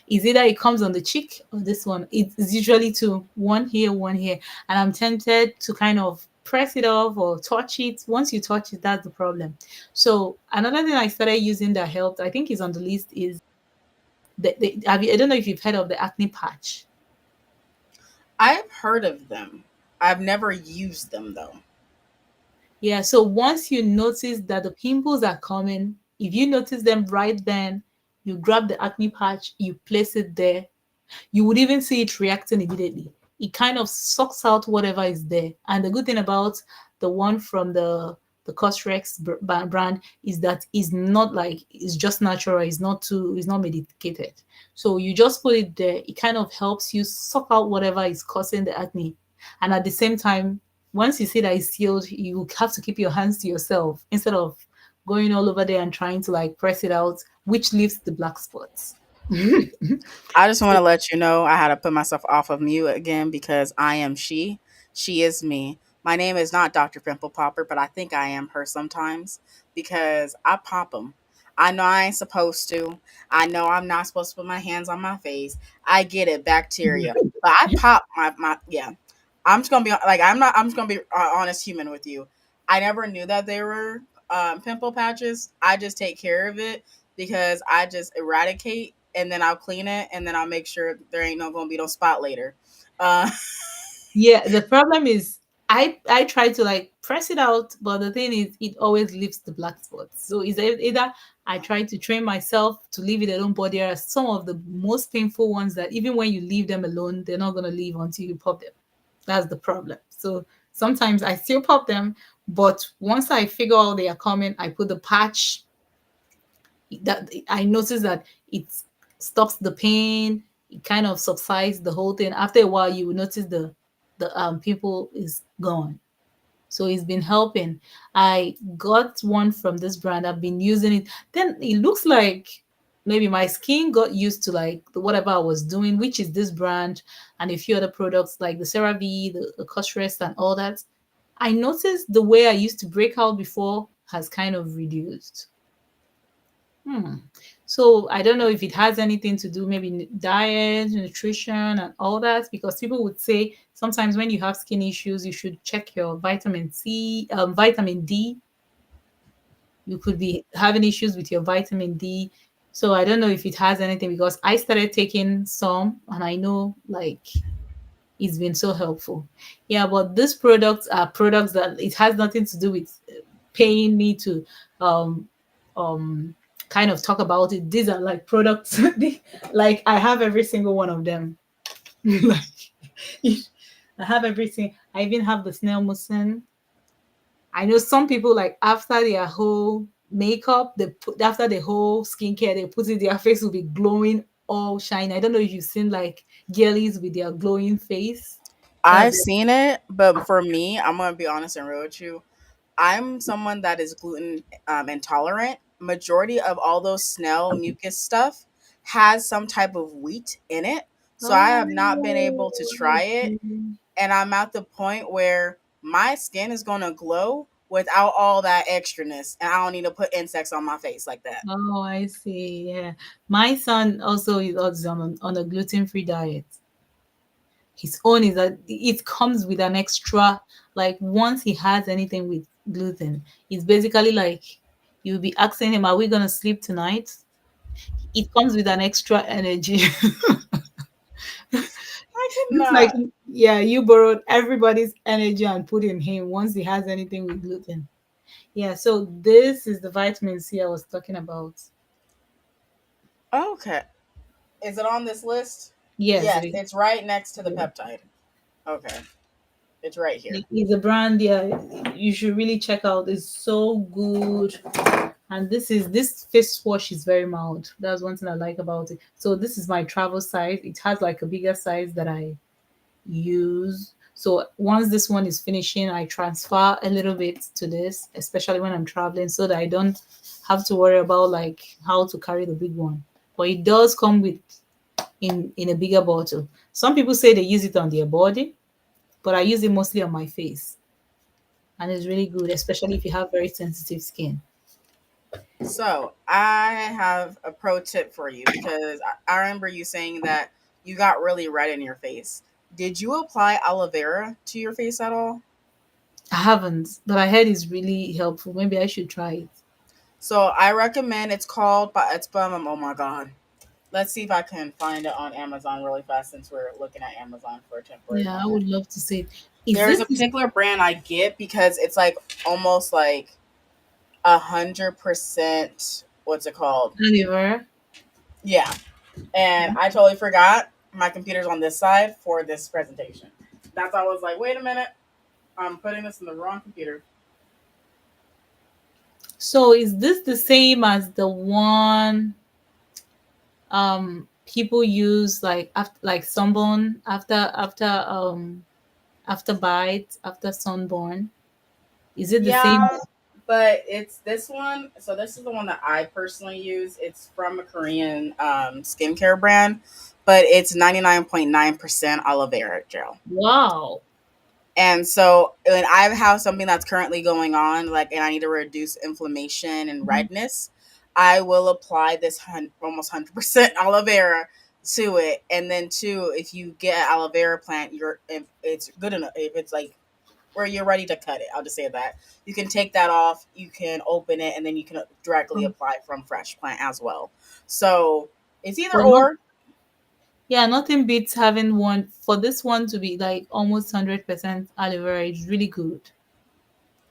Is either it comes on the cheek or this one. It's usually two, one here, and I'm tempted to kind of press it off or touch it. Once you touch it, that's the problem. So another thing I started using that helped, I think is on the list, is I don't know if you've heard of the acne patch. I've heard of them. I've never used them though. Yeah, so once you notice that the pimples are coming, if you notice them right then, you grab the acne patch, you place it there. You would even see it reacting immediately. It kind of sucks out whatever is there. And the good thing about the one from the Cosrex brand is that it's not like it's just natural. It's not medicated. So you just put it there. It kind of helps you suck out whatever is causing the acne. And at the same time, once you see that it's sealed, you have to keep your hands to yourself instead of going all over there and trying to like press it out, which leaves the black spots. I just want to let you know I had to put myself off of mute again because I am she. She is me. My name is not Dr. Pimple Popper, but I think I am her sometimes because I pop them. I know I ain't supposed to. I know I'm not supposed to put my hands on my face. I get it, bacteria. But I pop my yeah. I'm just gonna be like I'm just gonna be honest human with you. I never knew that they were pimple patches. I just take care of it because I just eradicate and then I'll clean it and then I'll make sure there ain't no gonna be no spot later. Uh, Yeah, the problem is I try to like press it out, but the thing is it always leaves the black spots. So is either I try to train myself to leave it alone, but there are some of the most painful ones that even when you leave them alone, they're not gonna leave until you pop them. That's the problem. So sometimes I still pop them, but once I figure out they are coming, I put the patch that I notice that it stops the pain. It kind of subsides the whole thing. After a while, you will notice the pimple is gone. So it's been helping. I got one from this brand. I've been using it. Then it looks like maybe my skin got used to like whatever I was doing, which is this brand and a few other products like the CeraVe, the Cosrest, and all that. I noticed the way I used to break out before has kind of reduced. Hmm. So I don't know if it has anything to do maybe diet, nutrition, and all that, because people would say sometimes when you have skin issues, you should check your vitamin C, vitamin D. You could be having issues with your vitamin D. So I don't know if it has anything, because I started taking some and I know like it's been so helpful. Yeah, but these products are products that it has nothing to do with paying me to um um kind of talk about it. These are like products like I have every single one of them. Like I have everything. I even have the snail mucin. I know some people like after their whole makeup, they put after the whole skincare, they put it, their face will be glowing all shiny. I don't know if you've seen like girlies with their glowing face. That's I've it. seen it, but for me, I'm gonna be honest and real with you. I'm someone that is gluten intolerant. Majority of all those snail mucus stuff has some type of wheat in it, so I have not been able to Oh, I try it, see. and I'm at the point where my skin is gonna glow without all that extraness, and I don't need to put insects on my face like that. Oh, I see. Yeah. My son also is also on a gluten-free diet. His own is that it comes with an extra, like once he has anything with gluten, it's basically like you'll be asking him, are we gonna sleep tonight? It comes with an extra energy. I It's like, cannot. yeah, you borrowed everybody's energy and put in him once he has anything with gluten. Yeah, so this is the vitamin C I was talking about. Okay, is it on this list? Yes, it Yes, is. it's right next to the Yeah. peptide. Okay, it's right here. It's a brand, yeah, you should really check out. It's so good. And this face wash is very mild. That's one thing I like about it. So this is my travel size. It has like a bigger size that I use. So once this one is finishing, I transfer a little bit to this, especially when I'm traveling, so that I don't have to worry about like how to carry the big one. But it does come with in a bigger bottle. Some people say they use it on their body, but I use it mostly on my face, and it's really good, especially if you have very sensitive skin. So I have a pro tip for you because I remember you saying that you got really red in your face. Did you apply aloe vera to your face at all? I haven't, but I heard it's really helpful. Maybe I should try it. So I recommend it's called, but it's oh my god. Let's see if I can find it on Amazon really fast since we're looking at Amazon for a temporary Yeah, I moment. would love to see it. Is There's this a particular brand I get because it's like almost like 100%. What's it called? aloe vera? Yeah, and I totally forgot my computer's on this side for this presentation. That's why I was like, wait a minute, I'm putting this in the wrong computer. So is this the same as the one people use like after like sunburn after bites after sunburn? Is it the same? Yeah, but it's this one. So this is the one that I personally use. It's from a Korean skincare brand, but it's 99.9% aloe vera gel. Wow. And so when I have something that's currently going on, like, and I need to reduce inflammation and Mhm. redness, I will apply this almost 100% aloe vera to it. And then too, if you get an aloe vera plant, if it's good enough. If it's like where you're ready to cut it, I'll just say that you can take that off. You can open it, and then you can directly Um, apply from fresh plant as well. So it's either but not, or. yeah, nothing beats having one for this one to be like almost 100% aloe vera. It's really good.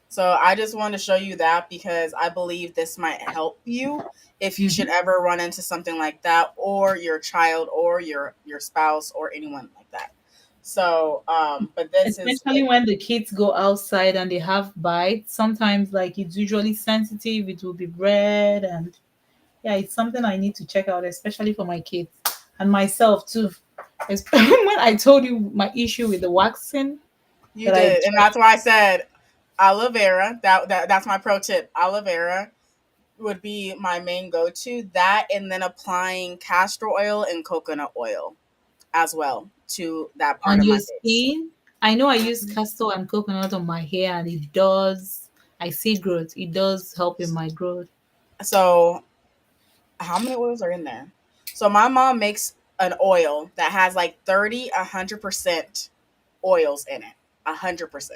So I just wanted to show you that because I believe this might help you if you should Mhm. ever run into something like that, or your child, or your spouse, or anyone like that. So, but this is Especially when the kids go outside and they have bites. Sometimes, like it's usually sensitive, it will be red, and yeah, it's something I need to check out, especially for my kids and myself too. When I told you my issue with the waxing you that I did, and tried, that's why I said aloe vera. That's my pro tip. Aloe vera would be my main go to. That, and then applying castor oil and coconut oil as well to that part on of your my face. skin. I know I use castor and coconut on my hair, and it does. I see growth. It does help in my growth. So how many oils are in there? So my mom makes an oil that has like 30, 100% oils in it. 100%.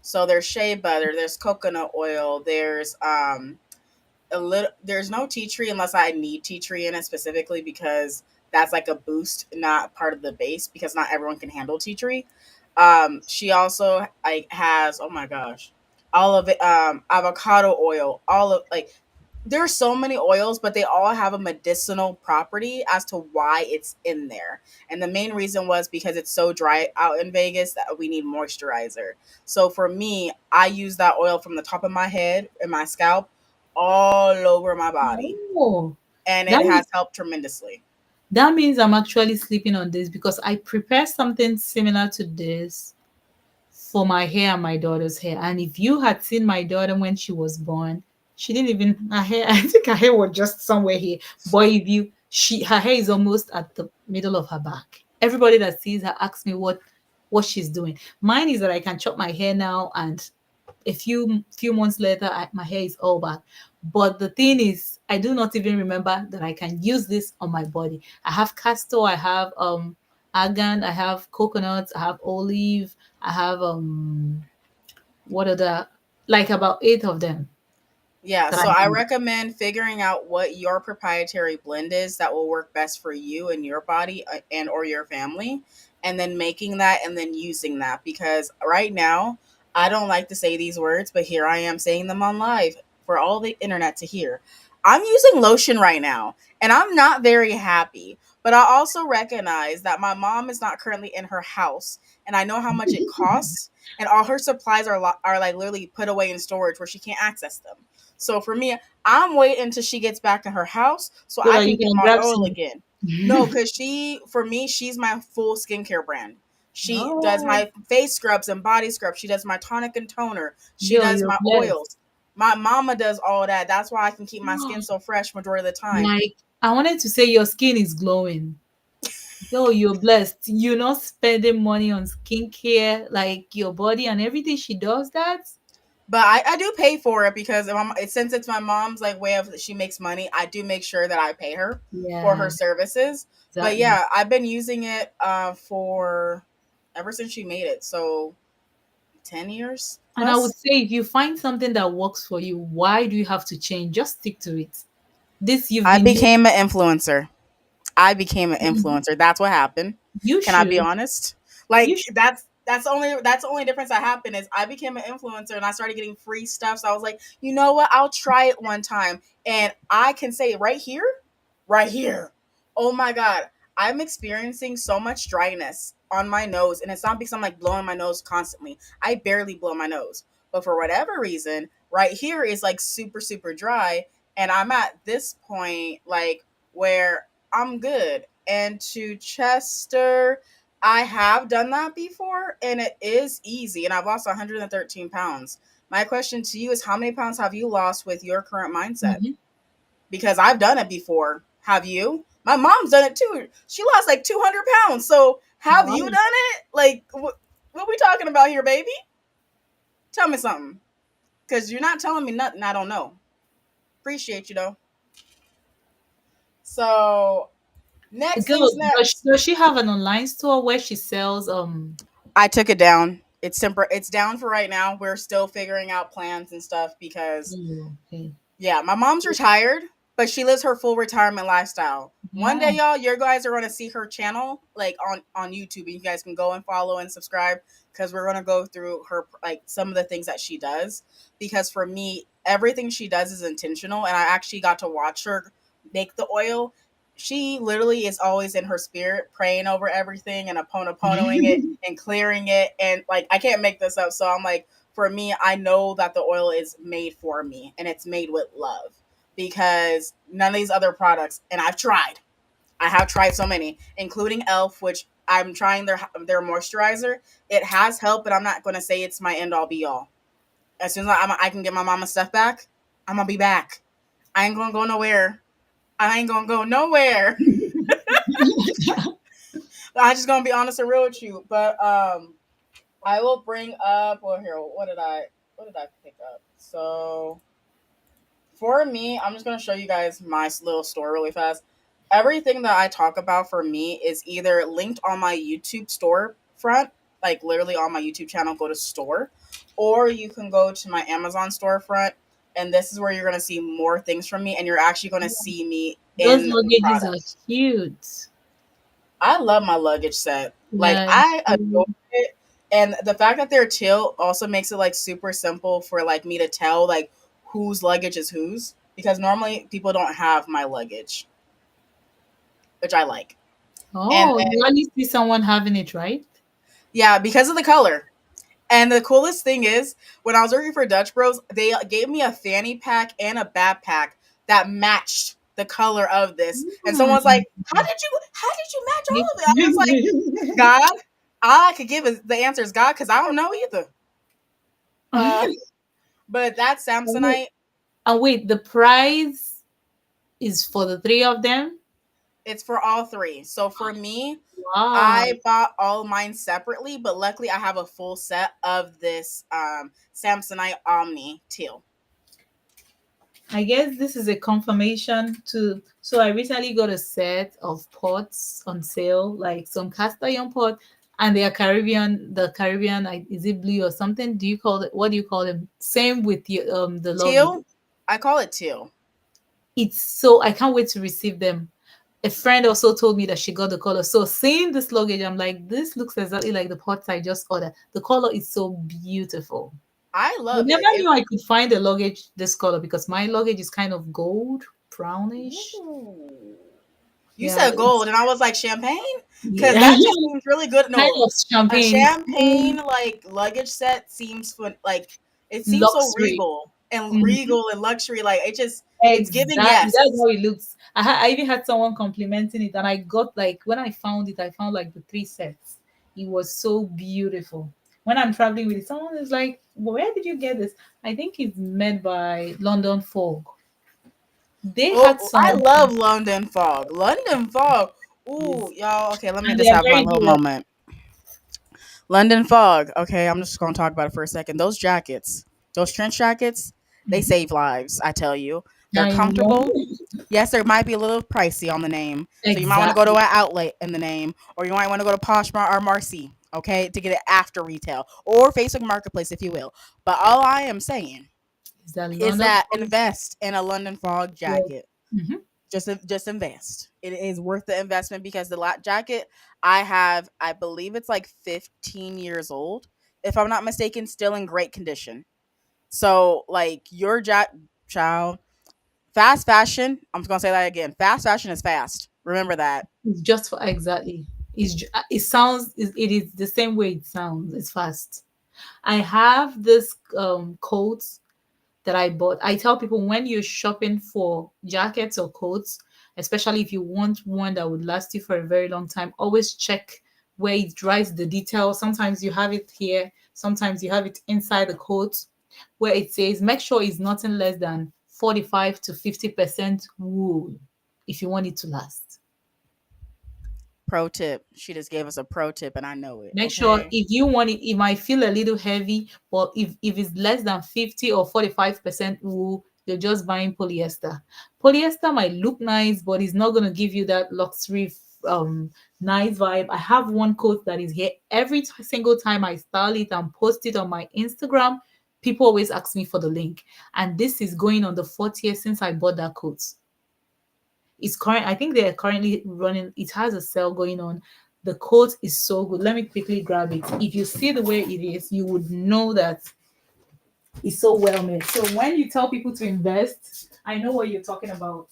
So there's shea butter, there's coconut oil, there's a little, there's no tea tree unless I need tea tree in it specifically because that's like a boost, not part of the base because not everyone can handle tea tree. She also like has, oh my gosh, all of it, avocado oil, all of like there's so many oils, but they all have a medicinal property as to why it's in there. And the main reason was because it's so dry out in Vegas that we need moisturizer. So for me, I use that oil from the top of my head and my scalp all over my body, Oh, and it that has means helped tremendously. that means I'm actually sleeping on this because I prepare something similar to this for my hair and my daughter's hair. And if you had seen my daughter when she was born, she didn't even her hair. I think her hair was just somewhere here. But if you she her hair is almost at the middle of her back. Everybody that sees her asks me what she's doing. Mine is that I can chop my hair now, and a few months later my hair is all back. But the thing is, I do not even remember that I can use this on my body. I have castor, I have argan, I have coconuts, I have olive, I have what other, like about 8 of them Yeah, that I so I use. recommend figuring out what your proprietary blend is that will work best for you and your body and or your family, and then making that and then using that because right now I don't like to say these words, but here I am saying them on live for all the internet to hear. I'm using lotion right now and I'm not very happy, but I also recognize that my mom is not currently in her house and I know how much it costs and all her supplies are like literally put away in storage where she can't access them. So for me, I'm waiting until she gets back in her house so So I that can you get can my grab oil some. again. No, because for me, she's my full skincare brand. She does Oh, my face scrubs and body scrubs. She does my tonic and toner. She yo, does you're my blessed. oils. My mama does all that. That's why I can keep my skin so fresh majority of the time. Like, I wanted to say your skin is glowing. Yo, you're blessed. You're not spending money on skincare, like your body and everything. She does that. But I do pay for it because since it's my mom's like way of she makes money, I do make sure that I pay her for her Yeah, services. But exactly. yeah, I've been using it for ever since she made it. So 10 years And I would plus. say if you find something that works for you, why do you have to change? Just stick to it. This you've I been using. became an influencer. I became an influencer. That's what happened. You Can I be should. honest? You Like should. that's the only difference that happened is I became an influencer and I started getting free stuff. So I was like, you know what? I'll try it one time, and I can say right here, right here. Oh my god, I'm experiencing so much dryness on my nose, and it's not because I'm like blowing my nose constantly. I barely blow my nose, but for whatever reason, right here is like super super dry, and I'm at this point like where I'm good. And to Chester, I have done that before and it is easy. And I've lost 113 pounds. My question to you is how many pounds have you lost with your current mindset? Mhm. Because I've done it before. Have you? My mom's done it too. She lost like 200 pounds. So have you Wow. done it? Like, what we talking about here, baby? Tell me something. Because you're not telling me nothing I don't know. Appreciate you, though. So, next Girl, things next. does she have an online store where she sells I took it down. It's down for right now. We're still figuring out plans and stuff because okay. yeah, my mom's retired, but she lives her full retirement lifestyle. One day, Yeah. y'all, your guys are gonna see her channel like on YouTube, and you guys can go and follow and subscribe because we're gonna go through her like some of the things that she does. Because for me, everything she does is intentional, and I actually got to watch her make the oil. She literally is always in her spirit, praying over everything and oponoponoing it and clearing it, and like I can't make this up. So I'm like, for me, I know that the oil is made for me and it's made with love because none of these other products, and I have tried so many, including Elf, which I'm trying their moisturizer. It has helped, but I'm not going to say it's my end all be all. As soon as I can get my mama stuff back, I'm going to be back. I ain't going to go nowhere. I ain't going to go nowhere. I just going to be honest and real with you. But I will bring up, well, here, what did I? what did I pick up? So for me, I'm just gonna show you guys my little store really fast. Everything that I talk about for me is either linked on my YouTube store front, like literally on my YouTube channel, go to store, or you can go to my Amazon storefront, and this is where you're gonna see more things from me, and you're actually gonna see me Those in the luggages are products. cute. I love my luggage set. Like Yeah. I adore it. And the fact that they're teal also makes it like super simple for like me to tell like whose luggage is whose. Because normally people don't have my luggage, which I like. And Oh, then, you only see someone having it, right? yeah, because of the color. And the coolest thing is, when I was working for Dutch Bros, they gave me a fanny pack and a backpack that matched the color of this. And someone was Hmm. like, how did you match all of it? I was like, God, all I could give is the answer is God because I don't know either. Uh, but that Samsonite, And wait, the prize is for the three of them? it's for all three. So for me, Wow. I bought all mine separately, but luckily I have a full set of this Samsonite Omni teal. I guess this is a confirmation to. So I recently got a set of pots on sale, like some cast iron pot, and they are Caribbean. The Caribbean, like, is it blue or something? Do you call it? What do you call them? Same with the luggage. Teal? I call it teal. It's so I can't wait to receive them. A friend also told me that she got the color. So seeing this luggage, I'm like, this looks exactly like the pots I just ordered. The color is so beautiful. I I love never it. knew I could find a luggage this color because my luggage is kind of gold, brownish. Ooh. You Yeah, said gold, it's and I was like champagne, because yeah, that just seems really good. kind No, of a champagne, champagne like luggage set seems fun. Like it seems so luxury. Mhm. regal and luxury. Like it's giving Exactly. That's yes. how it looks. I even had someone complimenting it, and I got like when I found it, I found like the three sets. It was so beautiful. When I'm traveling with it, someone is like, "Where did you get this?" I think it's made by London Fog. They had Oh, I some, love London fog. London fog. Ooh, and y'all. Okay, let me they just are have my very little durable. moment. London fog. Okay, I'm just gonna talk about it for a second. Those jackets, those trench jackets, they Mhm. save lives. I tell you, they're I know. comfortable. Yes, there might be a little pricey on the name, so you might want to go to Exactly. an outlet in the name, or you might want to go to Poshmark or Marcy, okay, to get it after retail or Facebook Marketplace, if you will. But all I am saying Is that is London that Fog? invest in a London fog Yeah. jacket. Mhm. Just invest. It is worth the investment because the jacket I have, I believe it's like 15 years old, if I'm not mistaken, still in great condition. So like your child, fast fashion. I'm just gonna say that again. Fast fashion is fast. Remember that. It's just for exactly. It sounds it is the same way it sounds. It's fast. I have this coat that I bought. I tell people when you're shopping for jackets or coats, especially if you want one that would last you for a very long time, always check where it writes the details. Sometimes you have it here, sometimes you have it inside the coat where it says make sure it's nothing less than 45 to 50% wool if you want it to last. Pro tip. She just gave us a pro tip, and I know it. Make sure Okay. if you want it, it might feel a little heavy, but if it's less than 50 or 45% wool, you're just buying polyester. Polyester might look nice, but it's not going to give you that luxury, nice vibe. I have one coat that is here every single time I style it and post it on my Instagram. People always ask me for the link, and this is going on the 4th year since I bought that coat. It's current. I think they're currently running. It has a sale going on. The coat is so good. Let me quickly grab it. If you see the way it is, you would know that it's so well made. So when you tell people to invest, I know what you're talking about.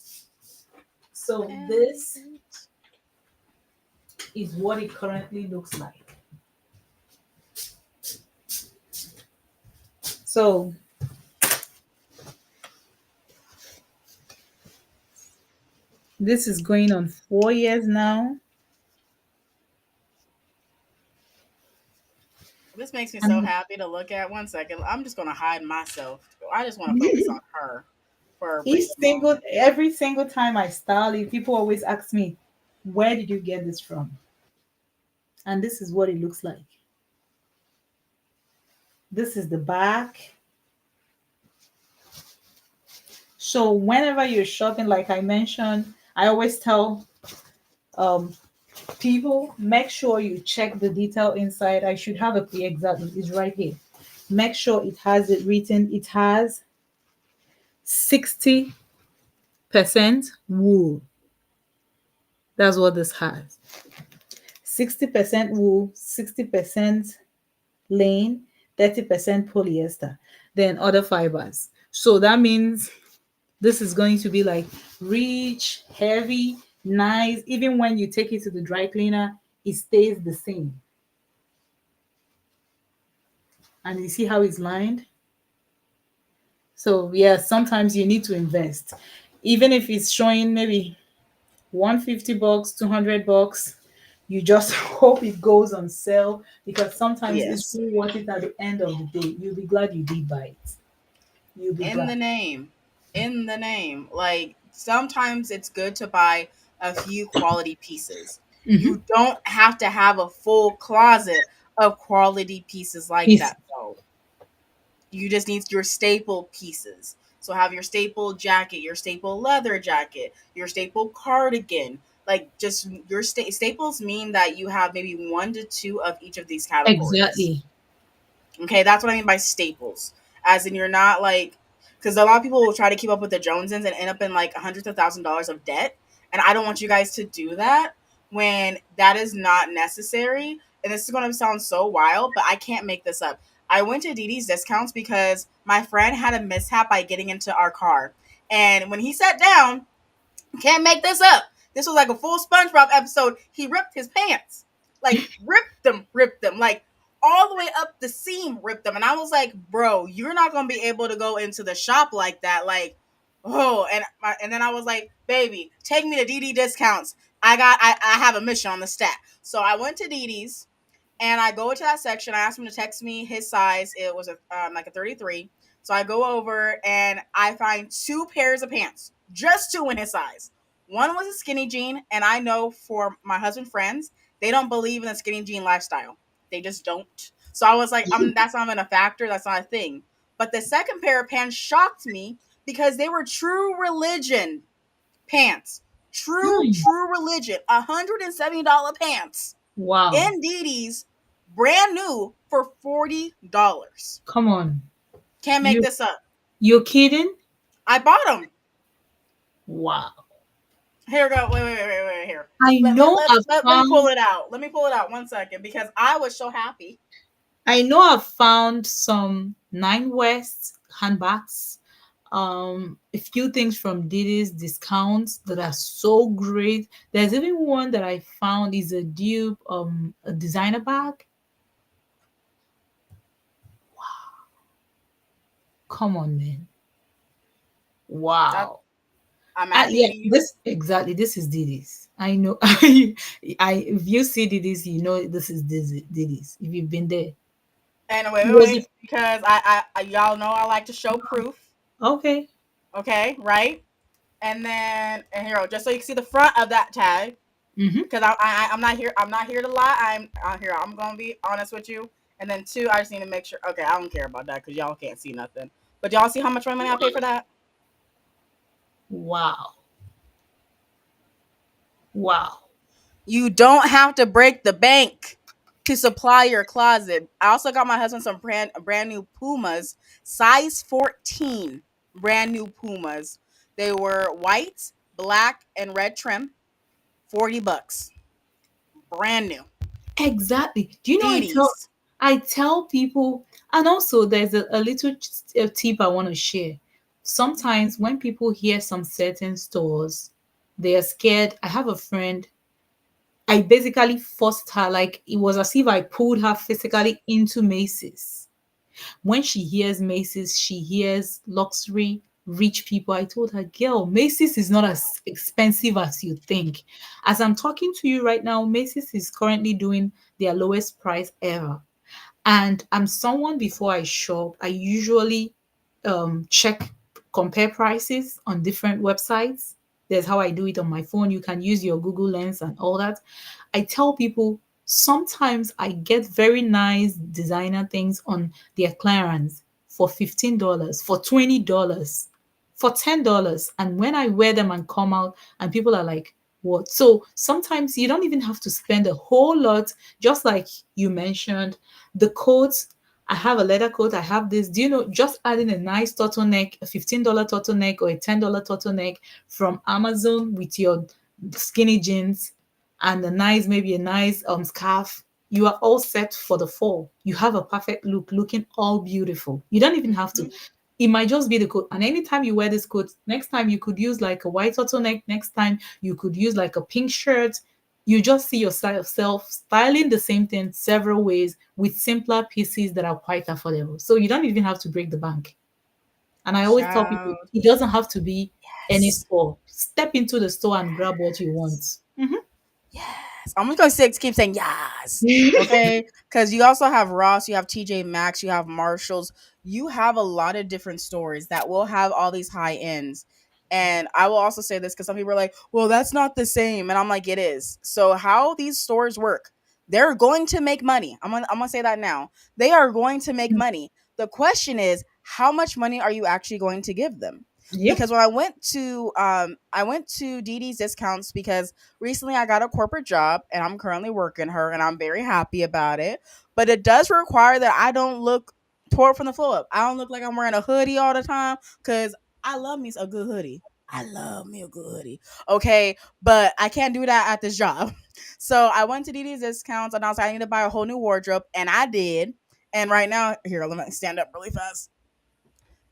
So this is what it currently looks like. So this is going on 4 years now. This makes me so And happy to look at. One second. I'm just gonna hide myself. I just want to focus on her for a brief moment. every single time I style it, people always ask me, where did you get this from? And this is what it looks like. This is the back. So whenever you're shopping, like I mentioned, I always tell um people, make sure you check the detail inside. I should have a exactly, it's right here. Make sure it has it written. It has 60% wool. That's what this has. 60% wool, 60% lane, 30% polyester, then other fibers. So that means this is going to be like rich, heavy, nice. Even when you take it to the dry cleaner, it stays the same. And you see how it's lined? So yeah, sometimes you need to invest. Even if it's showing maybe 150 bucks, 200 bucks, you just hope it goes on sale, because sometimes it's Yes. really worth it at the end of the day. You'll be glad you did buy it. You'll be In glad. the name. In the name. Like sometimes it's good to buy a few quality pieces. Mm-hmm. You don't have to have a full closet of quality pieces like Peace. that though. You just need your staple pieces. So have your staple jacket, your staple leather jacket, your staple cardigan. Like just your staples mean that you have maybe one to two of each of these categories. Exactly. Okay, that's what I mean by staples. As in, you're not like, because a lot of people will try to keep up with the Joneses and end up in like hundreds of $1,000s of debt. And I don't want you guys to do that when that is not necessary. And this is going to sound so wild, but I can't make this up. I went to Didi's discounts because my friend had a mishap by getting into our car. And when he sat down, can't make this up. This was like a full SpongeBob episode. He ripped his pants. Like, ripped them. Like, all the way up the seam, ripped them. And I was like, bro, you're not going to be able to go into the shop like that. Like, oh, and then I was like, baby, take me to DD discounts. I have a mission on the stat. So I went to DD's and I go into that section. I asked him to text me his size. It was like a 33. So I go over and I find two pairs of pants, just two in his size. One was a skinny jean, and I know for my husband friends, they don't believe in the skinny jean lifestyle. They just don't. So I was like, that's not even a factor. That's not a thing. But the second pair of pants shocked me because they were True Religion pants. Hmm. True Religion. $170 pants Wow. in Didi's, brand new for $40. Come on. Can't make You this up. you're kidding? I bought them. Wow. Here we go. Wait. Here. I know I've Let me pull found it out. Let me pull it out 1 second because I was so happy. I know I've found some Nine West handbags, a few things from Diddy's discounts that are so great. There's even one that I found is a dupe, a designer bag. Come on, man. That Wow. I'm at Yeah, Didi's. this exactly. This is Diddy's. I know. If you see Diddy's, you know this is Diddy's. If you've been there, And was it because y'all know I like to show proof. okay? Okay, right? And then and here, just so you can see the front of that tag, Mm-hmm. because I'm not here. I'm not here to lie. I'm here. I'm gonna be honest with you. And then two, I just need to make sure. Okay, I don't care about that because y'all can't see nothing. But y'all see how much money I paid for that? Wow. Wow. You don't have to break the bank to supply your closet. I also got my husband some brand new Pumas, size 14, brand new Pumas. They were white, black, and red trim. $40, brand new. Exactly. Do you know D's. I tell people, and also there's a little tip I want to share. Sometimes when people hear some certain stores, they are scared. I have a friend. I basically forced her, like it was as if I pulled her physically into Macy's. When she hears Macy's, she hears luxury, rich people. I told her, girl, Macy's is not as expensive as you think. As I'm talking to you right now, Macy's is currently doing their lowest price ever. And I'm someone, before I shop, I usually check, compare prices on different websites. There's how I do it on my phone. You can use your Google Lens and all that. I tell people sometimes I get very nice designer things on their clearance for $15, for $20. for $10. And when I wear them and come out, and people are like, what? So sometimes you don't even have to spend a whole lot, just like you mentioned. The coats, I have a leather coat, I have this. Do you know, just adding a nice turtleneck, a $15 turtleneck or a $10 turtleneck from Amazon with your skinny jeans and maybe a nice scarf, you are all set for the fall. You have a perfect look, looking all beautiful. You don't even have to. Mhm. It might just be the coat. And anytime you wear this coat, next time you could use like a white turtleneck. Next time you could use like a pink shirt. You just see yourself styling the same thing several ways with simpler pieces that are quite affordable. So you don't even have to break the bank. And I always tell people Child. it doesn't have to be any Yes. store. Step into the store and grab what you want. Yes. I'm just gonna keep saying yes. Okay. Because you also have Ross, you have TJ Maxx, you have Marshalls. You have a lot of different stores that will have all these high ends. And I will also say this because some people are like, well, that's not the same. And I'm like, it is. So how these stores work, they're going to make money. I'm gonna say that now. They are going to make money. The question is, how much money are you actually going to give them? Yep. Because when I went to Dee Dee's discounts because recently I got a corporate job and I'm currently working her and I'm very happy about it. But it does require that I don't look tore from the floor up. I don't look like I'm wearing a hoodie all the time because I love me a good hoodie. I love me a good hoodie. Okay. But I can't do that at this job. So I went to Dee Dee's discounts and I was like, I need to buy a whole new wardrobe. And I did. And right now, here, let me stand up really fast.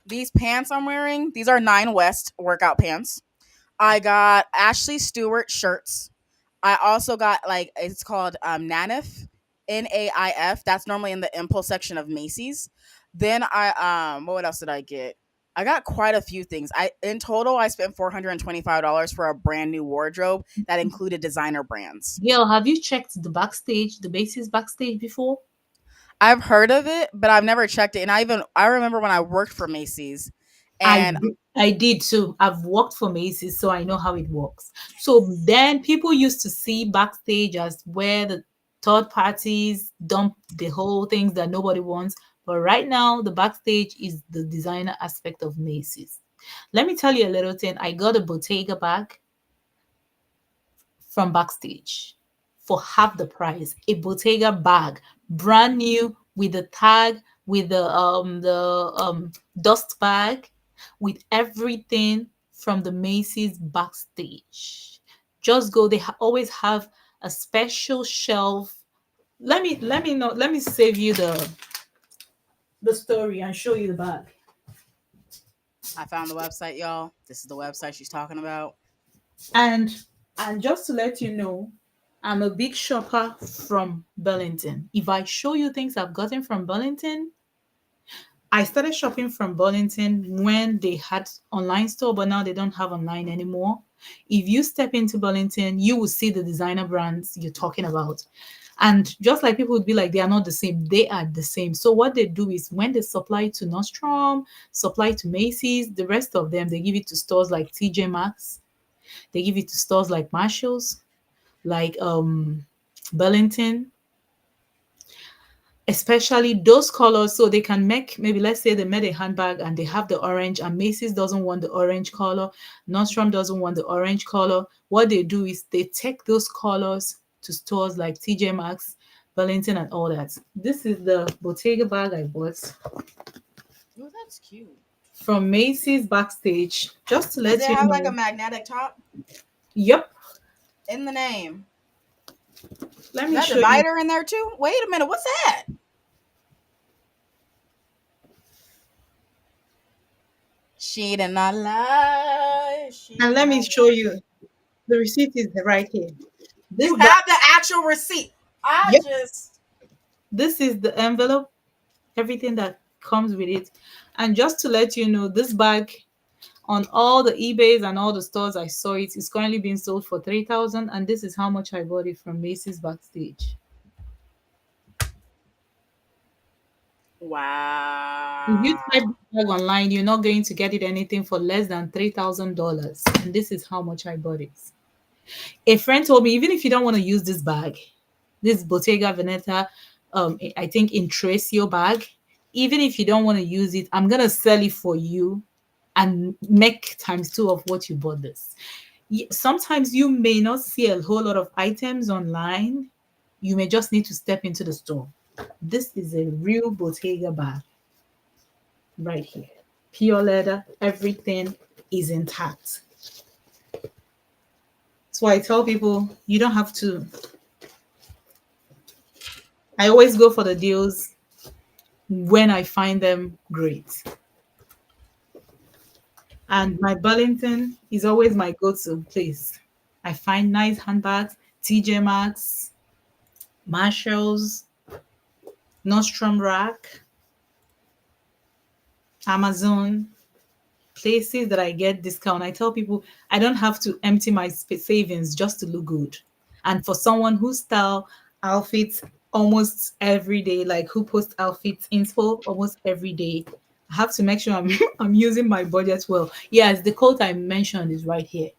These pants I'm wearing, these are Nine West workout pants. I got Ashley Stewart shirts. I also got like it's called Nanif, Naif. That's normally in the impulse section of Macy's. Then what else did I get? I got quite a few things. I in total I spent $425 for a brand new wardrobe that included designer brands. Gail, have you checked the backstage, the Macy's backstage before? I've heard of it, but I've never checked it. And I remember when I worked for Macy's, I and I did too. I've worked for Macy's, so I know how it works. So then people used to see backstage as where the third parties dump the whole things that nobody wants. But right now, the backstage is the designer aspect of Macy's. Let me tell you a little thing. I got a Bottega bag from backstage for half the price. A Bottega bag, brand new with the tag, with the dust bag, with everything from the Macy's backstage. Just go. They always have a special shelf. Let me save you the story and show you the bag. I found the website, y'all. This is the website she's talking about. And just to let you know, I'm a big shopper from Burlington. If I show you things I've gotten from Burlington, I started shopping from Burlington when they had online store, but now they don't have online anymore. If you step into Burlington, you will see the designer brands you're talking about. And just like people would be like, they are not the same, they are the same. So what they do is when they supply to Nordstrom, supply to Macy's, the rest of them, they give it to stores like TJ Maxx, they give it to stores like Marshalls, like Burlington, especially those colors. So they can make, maybe let's say they made a handbag and they have the orange, and Macy's doesn't want the orange color, Nordstrom doesn't want the orange color. What they do is they take those colors to stores like TJ Maxx, Burlington, and all that. This is the Bottega bag I bought Oh, that's cute. from Macy's backstage, just to Does let it you have like a know. magnetic top Yep. in the name? Let Is me that show you. divider in there too? Wait a minute, what's that? She did not lie. She And did let me not show lie. you. The receipt is right here. You This bag, have the actual receipt. I yep, just this is the envelope, everything that comes with it. And just to let you know, this bag on all the eBays and all the stores I saw it is currently being sold for 3,000, and this is how much I bought it from Macy's backstage. If you type wow. this bag online, you're not going to get it anything for less than $3,000, and this is how much I bought it. A friend told me, even if you don't want to use this bag, this Bottega Veneta, I think in Tracio bag, even if you don't want to use it, I'm gonna sell it for you and make times two of what you bought this. Sometimes you may not see a whole lot of items online. You may just need to step into the store. This is a real Bottega bag right here. Pure leather, everything is intact. So I tell people you don't have to. I always go for the deals when I find them great. And my Burlington is always my go-to place. I find nice handbags, TJ Maxx, Marshalls, Nordstrom Rack, Amazon, places that I get discount. I tell people I don't have to empty my savings just to look good. And for someone who style outfits almost every day, like who posts outfits info almost every day, I have to make sure I'm I'm using my budget well. Yes, the quote I mentioned is right here.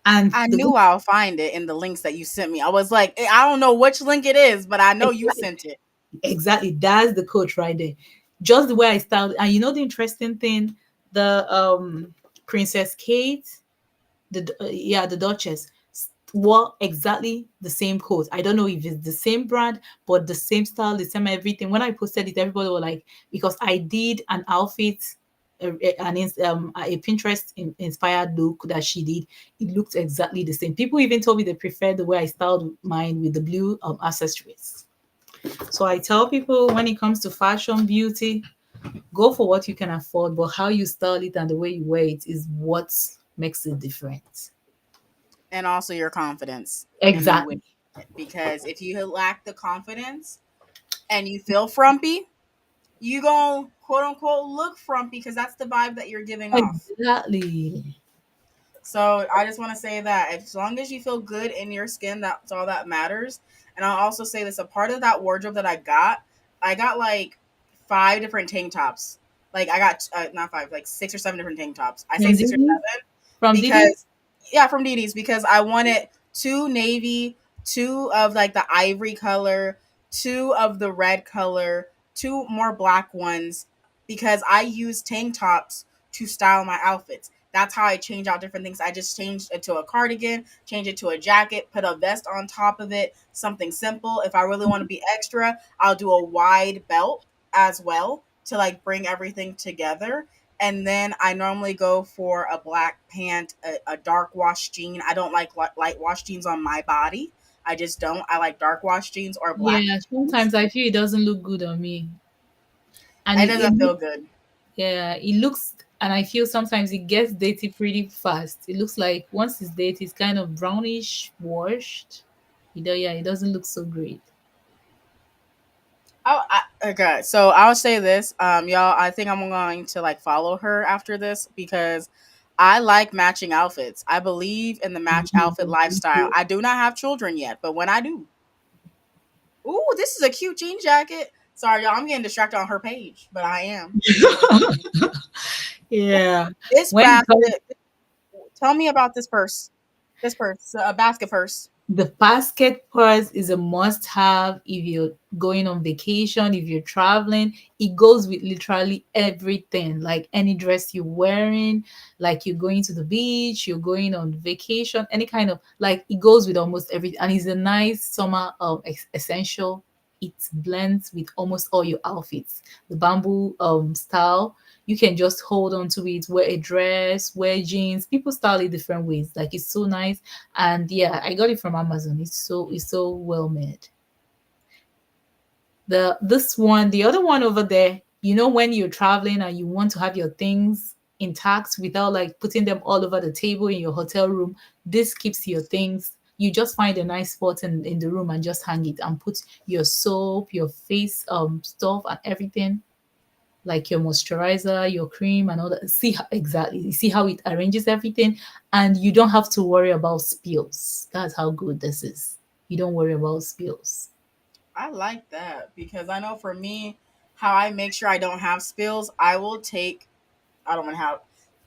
And I the good knew I'll find it in the links that you sent me. I was like, I don't know which link it is, but I know you exactly, sent it. exactly, that's the coach right there. Just the way I styled. And you know the interesting thing, the Princess Kate, the Duchess wore exactly the same coat. I don't know if it's the same brand, but the same style, the same everything. When I posted it, everybody was like, because I did an outfit, a Pinterest inspired look that she did. It looked exactly the same. People even told me they preferred the way I styled mine with the blue accessories. So I tell people when it comes to fashion, beauty, go for what you can afford, but how you style it and the way you wear it is what makes it different. And also your confidence in you with Exactly. it. Because if you lack the confidence and you feel frumpy, you gonna quote unquote look frumpy because that's the vibe that you're giving off. Exactly. So I just want to say that as long as you feel good in your skin, that's all that matters. And I'll also say this: a part of that wardrobe that I got like five different tank tops. Like I got not five, like six or seven different tank tops. I say From six or Didi? seven From Didi? because yeah, from Didi's because I wanted two navy, two of like the ivory color, two of the red color, two more black ones because I use tank tops to style my outfits. That's how I change out different things. I just changed it to a cardigan, change it to a jacket, put a vest on top of it, something simple. If I really want to be extra, I'll do a wide belt as well to like bring everything together. And then I normally go for a black pant, a dark wash jean. I don't like light wash jeans on my body. I just don't. I like dark wash jeans or black Yeah, jeans. sometimes I feel it doesn't look good on me. And It it doesn't feel looks, good. yeah, it looks, and I feel sometimes it gets dirty pretty fast. It looks like once it's dirty, it's kind of brownish washed. You know, yeah, it doesn't look so great. Oh, okay. So I'll say this, y'all. I think I'm going to like follow her after this because I like matching outfits. I believe in the match outfit lifestyle. I do not have children yet, but when I do, ooh, this is a cute jean jacket. Sorry, y'all. I'm getting distracted on her page, but I am. Yeah. This When it comes, basket. Tell me about this purse. This purse, a basket purse. the basket purse is a must have if you're going on vacation, if you're traveling. It goes with literally everything, like any dress you're wearing, like you're going to the beach, you're going on vacation, any kind of, like, it goes with almost everything. And it's a nice summer essential. It blends with almost all your outfits. The bamboo style, you can just hold on to it, wear a dress, wear jeans. People style it different ways. Like, it's so nice. And yeah, I got it from Amazon. It's so well made. The other one over there, when you're traveling and you want to have your things intact without like putting them all over the table in your hotel room, this keeps your things. You just find a nice spot in the room and just hang it and put your soap, your face stuff and everything, like your moisturizer, your cream, and all that. See how, exactly. You see how it arranges everything, and you don't have to worry about spills. That's how good this is. You don't worry about spills. I like that because I know for me, how I make sure I don't have spills, I will take, I don't want to have,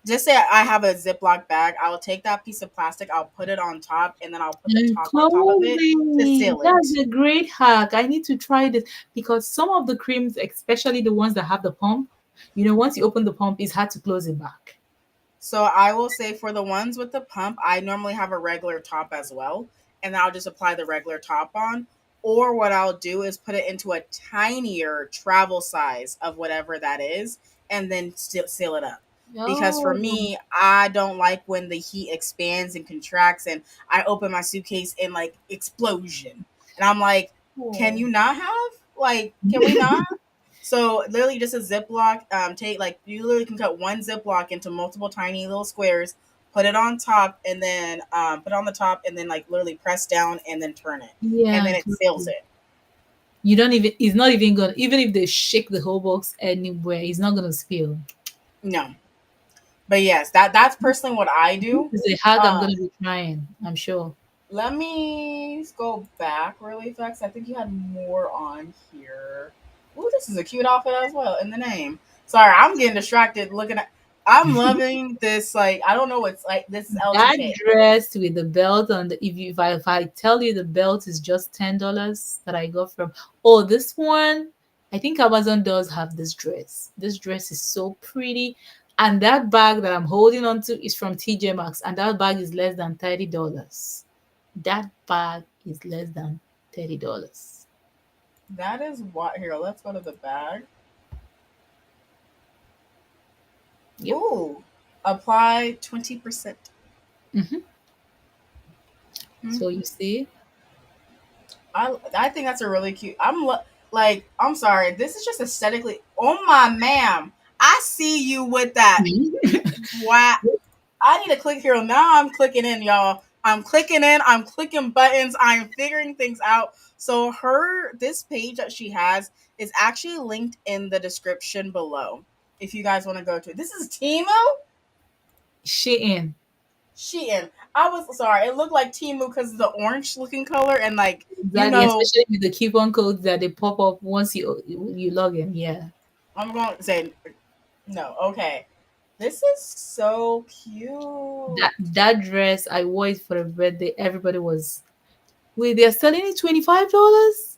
just say I have a Ziploc bag. I will take that piece of plastic, I'll put it on top, and then I'll put the And top on top of it to clothing. seal That's it. a great hack. I need to try this because some of the creams, especially the ones that have the pump, Once you open the pump, it's hard to close it back. So I will say for the ones with the pump, I normally have a regular top as well, and I'll just apply the regular top on. Or what I'll do is put it into a tinier travel size of whatever that is, and then seal it up. Because for Oh, me, I don't like when the heat expands and contracts, and I open my suitcase and like explosion, and I'm like, can oh. you not have like, can we not? So literally just a Ziploc. Take like you literally can cut one Ziploc into multiple tiny little squares, put it on top, and then put it on the top, and then like literally press down and then turn it, and Yeah, then it seals it. you don't even. It's not even gonna. Even if they shake the whole box anywhere, it's not gonna spill. No, but yes, that's personally what I This do. is a hack I'm Uh, gonna be trying. I'm sure. Let me go back really fast. I think you had more on here. Ooh, this is a cute outfit as well in the name. Sorry, I'm getting distracted looking at. I'm loving this. Like, I don't know what's like. This is That L2K. dress with the belt on the if I tell you the belt is just $10 that I got from this one, I think Amazon does have this dress. This dress is so pretty. And that bag that I'm holding on to is from TJ Maxx, and that bag is less than $30. That bag is less than $30. That is what. Here, let's go to the bag. Yep. Ooh, apply 20%. Hmm. So you Mhm. see, I think that's a really cute. Like I'm sorry. This is just aesthetically. Oh my ma'am, I see you with that. Wow. I need to click here. Now I'm clicking in, y'all. I'm clicking in. I'm clicking buttons. I'm figuring things out. So this page that she has is actually linked in the description below. If you guys want to go to it. This is Timu. Shein. Shein. I was sorry. It looked like Timu because of the orange looking color and like you Exactly, know. especially with the coupon codes that they pop up once you log in. Yeah. I'm going to say no. Okay. This is so cute. That dress I wore it for a birthday. Everybody was wait, they're selling it $25.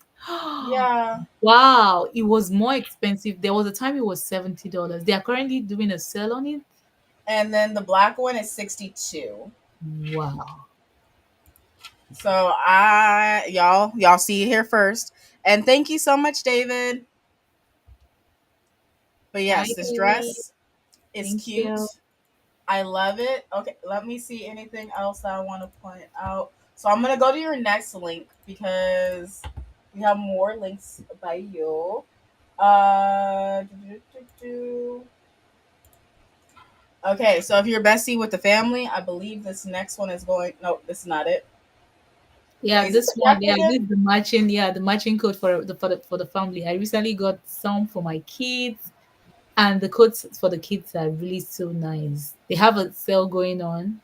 Yeah. Wow, it was more expensive. There was a time it was $70. They are currently doing a sale on it. And then the black one is 62. Wow. So y'all see it here first. And thank you so much, David. But Hi, yes, this Haley. dress is Thank you. cute. I love it. Okay, let me see anything else that I want to point out. So I'm gonna go to your next link because we have more links by you. Do, do, do, do. Okay, so if you're bestie with the family, I believe this next one is going. No, this is not it. Yeah, Is this this the one, yeah, decorative? this the matching, the matching code for the family. I recently got some for my kids, and the coats for the kids are really so nice. They have a sale going on.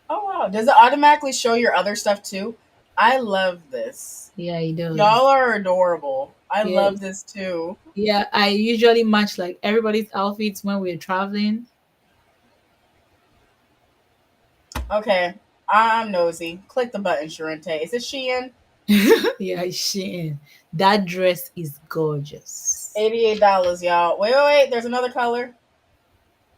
Oh wow! Does it automatically show your other stuff too? I love this. Yeah, it Y'all does. are adorable. I Yeah, love this too. yeah. I usually match like everybody's outfits when we're traveling. Okay, I'm nosy. Click the button, Charente. Is it Shein? Yeah, Shein. That dress is gorgeous. $88, y'all. Wait. There's another color.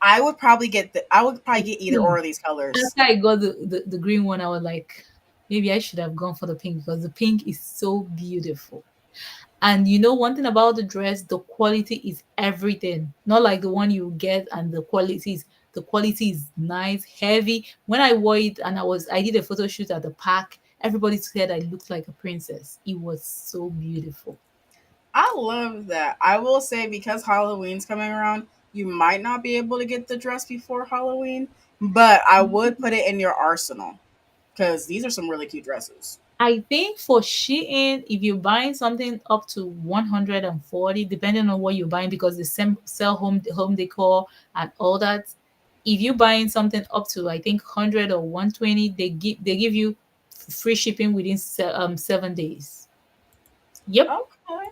I would probably get either or Pink. of these colors. After I got the green one, I was like, maybe I should have gone for the pink because the pink is so beautiful. And one thing about the dress, the quality is everything. Not like the one you get and the quality is nice, heavy. When I wore it and I did a photo shoot at the park, everybody said I looked like a princess. It was so beautiful. I love that. I will say because Halloween's coming around, you might not be able to get the dress before Halloween, but I would put it in your arsenal because these are some really cute dresses. I think for Shein, if you're buying something up to 140, depending on what you're buying, because they sell home decor and all that. If you're buying something up to I think 100 or 120, they give you free shipping within 7 days. Yep. Okay.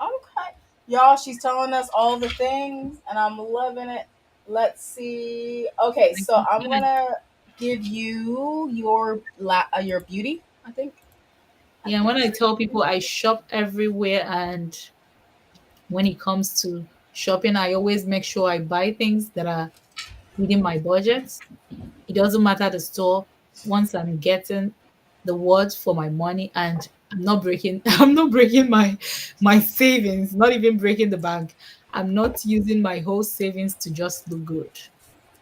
Okay. Y'all, she's telling us all the things and I'm loving it. Let's see. Okay, Like, so I'm going to give you your beauty, I think. I yeah, think when this I is your tell beauty. people I shop everywhere, and When it comes to shopping, I always make sure I buy things that are within my budget. It doesn't matter the store, once I'm getting the words for my money, and I'm not breaking I'm not breaking my savings, not even breaking the bank. I'm not using my whole savings to just look good.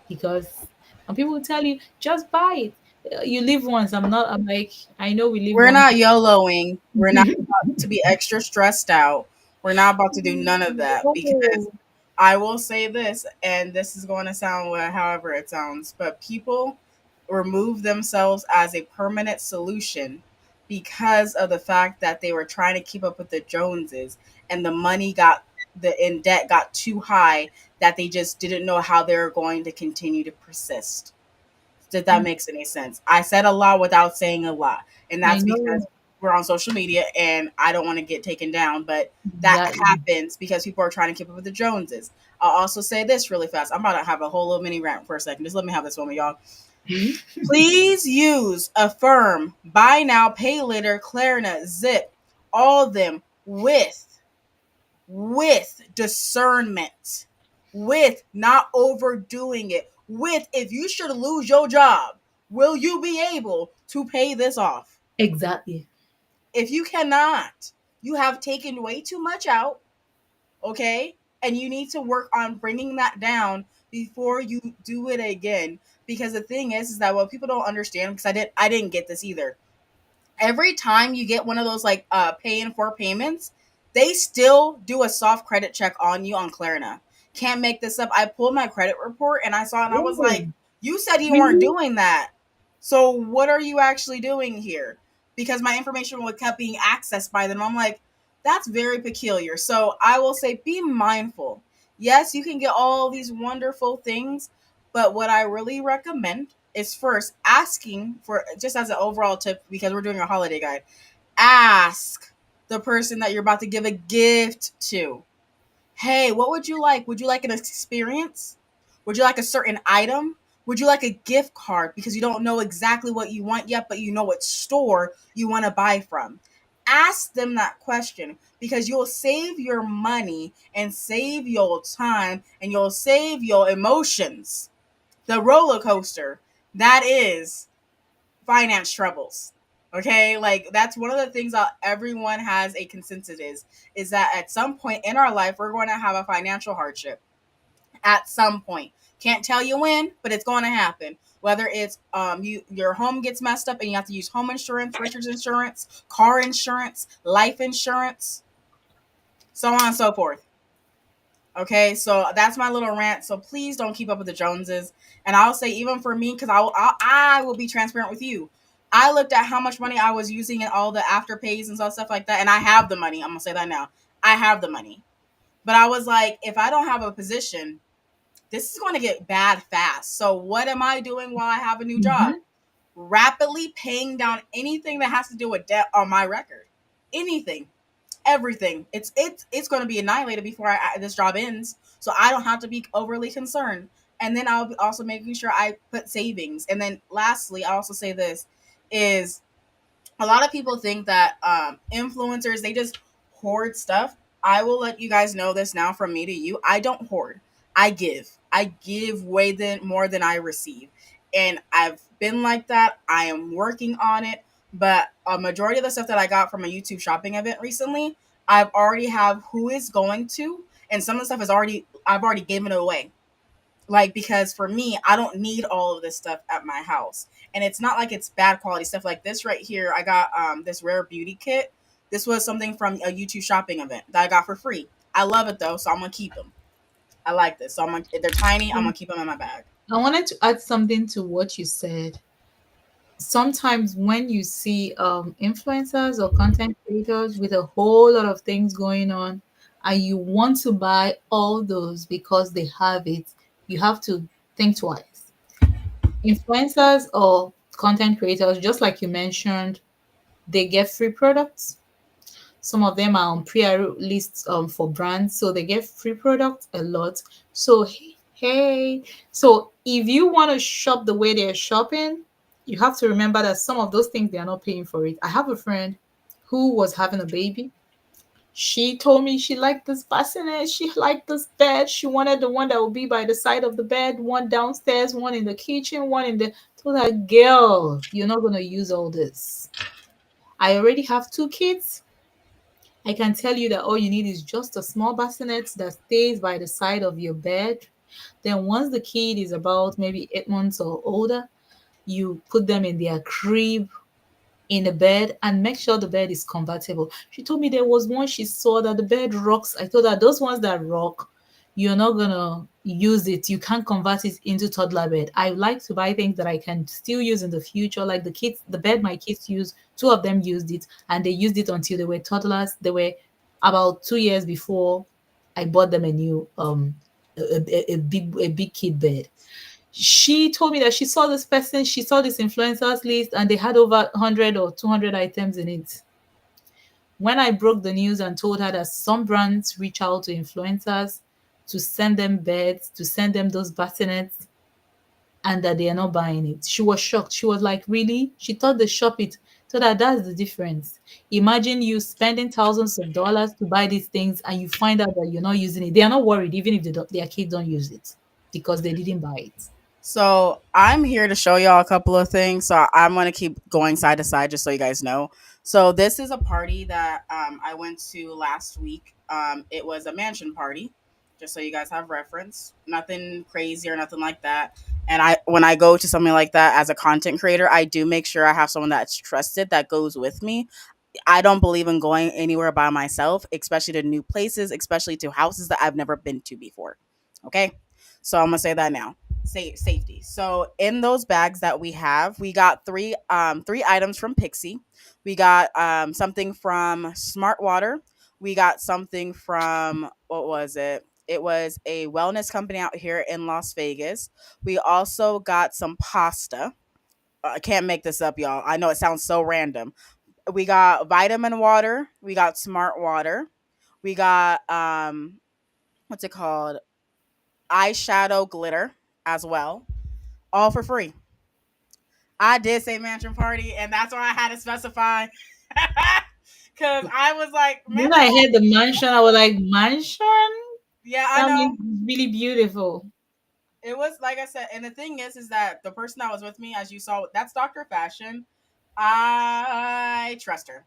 Because and people will tell you, just buy it. You live once. I'm like, I know we live We're once. not YOLOing. We're not about to be extra stressed out. We're not about to do none of that because Oh, I will say this, and this is going to sound however it sounds, but people remove themselves as a permanent solution because of the fact that they were trying to keep up with the Joneses and the money got the in debt got too high that they just didn't know how they were going to continue to persist. Did that makes any sense? I said a lot without saying a lot, and I that's because know we're on social media, and I don't want to get taken down, but that exactly. happens because people are trying to keep up with the Joneses. I'll also say this really fast. I'm about to have a whole little mini rant for a second. Just let me have this moment, y'all. Please use Affirm, Buy Now, Pay Later, Klarna, Zip, all of them with discernment, with not overdoing it, with if you should lose your job, will you be able to pay this off? Exactly. If you cannot, you have taken way too much out, okay? And you need to work on bringing that down before you do it again. Because the thing is that what people don't understand, because I didn't get this either, every time you get one of those like pay in four payments, they still do a soft credit check on you on Klarna. Can't make this up. I pulled my credit report and I saw it and I was Oh, like, you said you weren't really? doing that. So what are you actually doing here? Because my information was kept being accessed by them. I'm like, that's very peculiar. So I will say be mindful. Yes, you can get all these wonderful things, but what I really recommend is first asking for, just as an overall tip, because we're doing a holiday guide, ask the person that you're about to give a gift to, hey, what would you like? Would you like an experience? Would you like a certain item? Would you like a gift card because you don't know exactly what you want yet, but you know what store you want to buy from? Ask them that question because you'll save your money and save your time and you'll save your emotions. The roller coaster that is finance troubles. Okay, like that's one of the things that everyone has a consensus is that at some point in our life we're going to have a financial hardship. At some point, can't tell you when, but it's going to happen. Whether it's your home gets messed up and you have to use home insurance, renter's insurance, car insurance, life insurance, so on and so forth. Okay, so that's my little rant. So please don't keep up with the Joneses. And I'll say, even for me, because I will be transparent with you. I looked at how much money I was using in all the afterpays and stuff like that, and I have the money. I'm gonna say that now. I have the money, but I was like, if I don't have a position, this is going to get bad fast. So what am I doing while I have a new job? Mm-hmm. Rapidly paying down anything that has to do with debt on my record. Anything, everything. It's going to be annihilated before this job ends, so I don't have to be overly concerned. And then I'll be also making sure I put savings. And then lastly, I also say this is a lot of people think that influencers they just hoard stuff. I will let you guys know this now from me to you. I don't hoard. I give. I give way more than I receive, and I've been like that. I am working on it, but a majority of the stuff that I got from a YouTube shopping event recently, I've already have who is going to, and some of the stuff is already I've already given it away, like because for me I don't need all of this stuff at my house, and it's not like it's bad quality stuff. Like this right here, I got this rare beauty kit. This was something from a YouTube shopping event that I got for free. I love it though, so I'm gonna keep them. I like this, so I'm gonna, they're tiny, I'm gonna keep them in my bag. I wanted to add something to what you said. Sometimes when you see influencers or content creators with a whole lot of things going on, and you want to buy all those because they have it, you have to think twice. Influencers or content creators, just like you mentioned, they get free products. Some of them are on pre lists for brands, so they get free products a lot. So hey, so if you want to shop the way they're shopping, you have to remember that some of those things they are not paying for it. I have a friend who was having a baby. She told me she liked this bassinet, she liked this bed, she wanted the one that would be by the side of the bed, one downstairs, one in the kitchen, one in the. Told her, girl, you're not gonna use all this. I already have two kids. I can tell you that all you need is just a small bassinet that stays by the side of your bed. Then once the kid is about maybe 8 months or older, you put them in their crib in the bed and make sure the bed is convertible. She told me there was one she saw that the bed rocks. I told her those ones that rock, you're not gonna use it. You can't convert it into toddler bed. I like to buy things that I can still use in the future. Like the bed my kids use, two of them used it and they used it until they were toddlers. They were about 2 years before I bought them a new a big kid bed. She told me that she saw this person, she saw this influencers list, and they had over 100 or 200 items in it. When I broke the news and told her that some brands reach out to influencers to send them beds, to send them those bassinets, and that they are not buying it, she was shocked. She was like, really? She thought they shop it. So that's the difference. Imagine you spending thousands of dollars to buy these things and you find out that you're not using it. They are not worried, even if their kids don't use it because they didn't buy it. So I'm here to show y'all a couple of things. So I'm gonna keep going side to side just so you guys know. So this is a party that I went to last week. It was a mansion party, just so you guys have reference. Nothing crazy or nothing like that. And I when I go to something like that as a content creator, I do make sure I have someone that's trusted that goes with me. I don't believe in going anywhere by myself, especially to new places, especially to houses that I've never been to before. Okay. So I'm gonna say that now. Safety. So in those bags that we got three items from Pixie. We got something from Smart Water. We got something from what was it? It was a wellness company out here in Las Vegas. We also got some pasta. I can't make this up, y'all. I know it sounds so random. We got vitamin water, we got smart water, we got what's it called? Eyeshadow glitter as well. All for free. I did say mansion party, and that's why I had to specify. Cause I was like, When mansion I party. heard the mansion, I was like, mansion? Yeah, I That know. means it's really beautiful. It was like I said, and the thing is that the person that was with me, as you saw, that's Dr. Fashion. I trust her.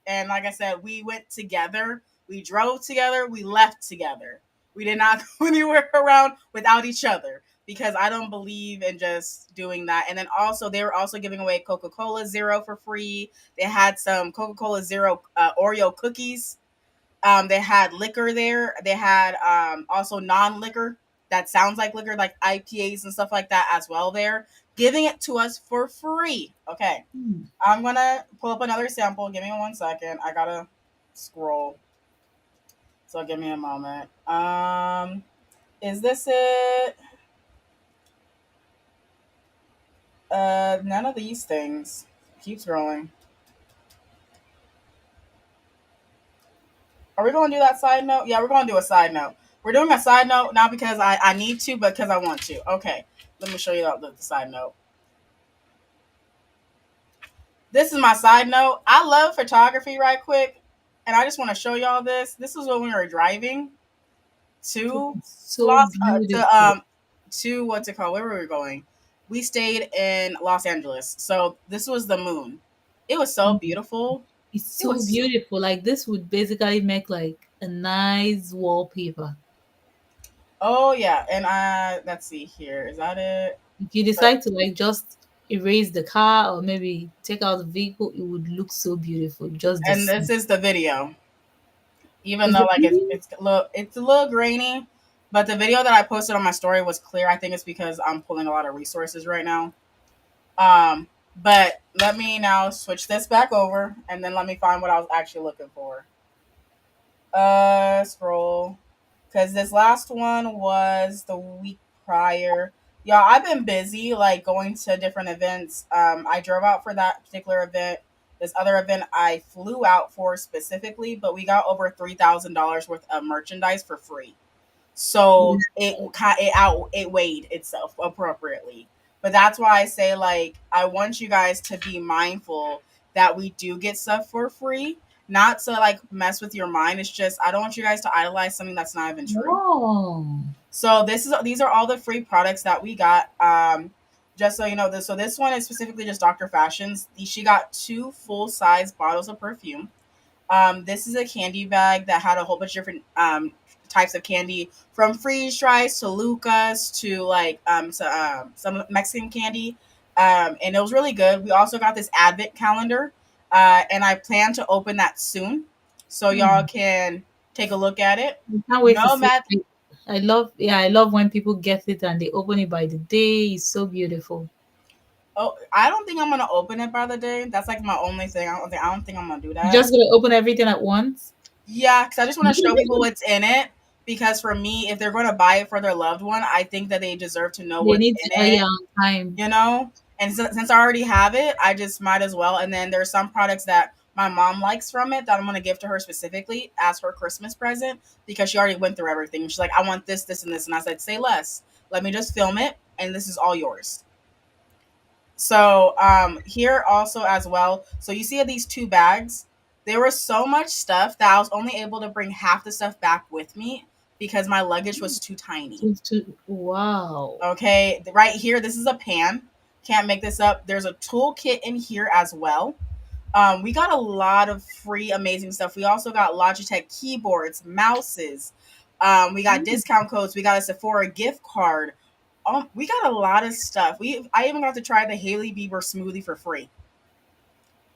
And like I said, we went together. We drove together. We left together. We did not go anywhere around without each other because I don't believe in just doing that. And then also, they were also giving away Coca Cola Zero for free. They had some Coca Cola Zero Oreo cookies. They had liquor there. They had also non liquor that sounds like liquor, like IPAs and stuff like that as well. There, giving it to us for free. Okay, Hmm. I'm gonna pull up another sample. Give me 1 second. I gotta scroll. So give me a moment. Is this it? None of these things. Keep scrolling. Are we gonna do that side note? Yeah, we're gonna do a side note. We're doing a side note not because I need to, but because I want to. Okay, let me show you the side note. This is my side note. I love photography right quick, and I just want to show y'all this. This is when we were driving to So Los beautiful. to what's it called? Where were we going? We stayed in Los Angeles. So this was the moon. It was so Mm. beautiful. It's It so was beautiful. Like this would basically make like a nice wallpaper. oh yeah, and let's see here. Is that it? If you But decide to like just erase the car or maybe take out the vehicle, it would look so beautiful. Just the and this scene. is the video. Even Is though the like beauty? it's a little grainy, but the video that I posted on my story was clear. I think it's because I'm pulling a lot of resources right now. Um, but let me now switch this back over, and then let me find what I was actually looking for. Scroll, because this last one was the week prior. Y'all, I've been busy, like going to different events. I drove out for that particular event. This other event I flew out for specifically, but we got over $3,000 worth of merchandise for free. So it weighed itself appropriately. But that's why I say like I want you guys to be mindful that we do get stuff for free. not to like mess with your mind. It's just I don't want you guys to idolize something that's not even true. Oh. So these are all the free products that we got. Just so you know, this one is specifically just Dr. Fashions. She got two full size bottles of perfume. This is a candy bag that had a whole bunch of different types of candy, from freeze dries to Lucas to like some Mexican candy, and it was really good. We also got this advent calendar, and I plan to open that soon, so y'all Hmm. can take a look at it. I can't wait to No see. matter. I love, yeah, I love when people get it and they open it by the day. It's so beautiful. Oh, I don't think I'm gonna open it by the day. That's like my only thing. I don't think I'm gonna do You that. just gonna open everything at once. Yeah, because I just want to show people what's in it. Because for me, if they're going to buy it for their loved one, I think that they deserve to know They what's need in to, it. yeah, on time. You know, and since I already have it, I just might as well. And then there's some products that my mom likes from it that I'm going to give to her specifically as her Christmas present because she already went through everything. She's like, I want this, this, and this, and I said, say less. Let me just film it, and this is all yours. So here also as well. So you see these two bags. There was so much stuff that I was only able to bring half the stuff back with me because my luggage was too tiny. Wow. Okay, right here, this is a pan. Can't make this up. There's a toolkit in here as well. We got a lot of free amazing stuff. We also got Logitech keyboards, mouses. We got Mm. discount codes. We got a Sephora gift card. We got a lot of stuff. I even got to try the Haley Bieber smoothie for free.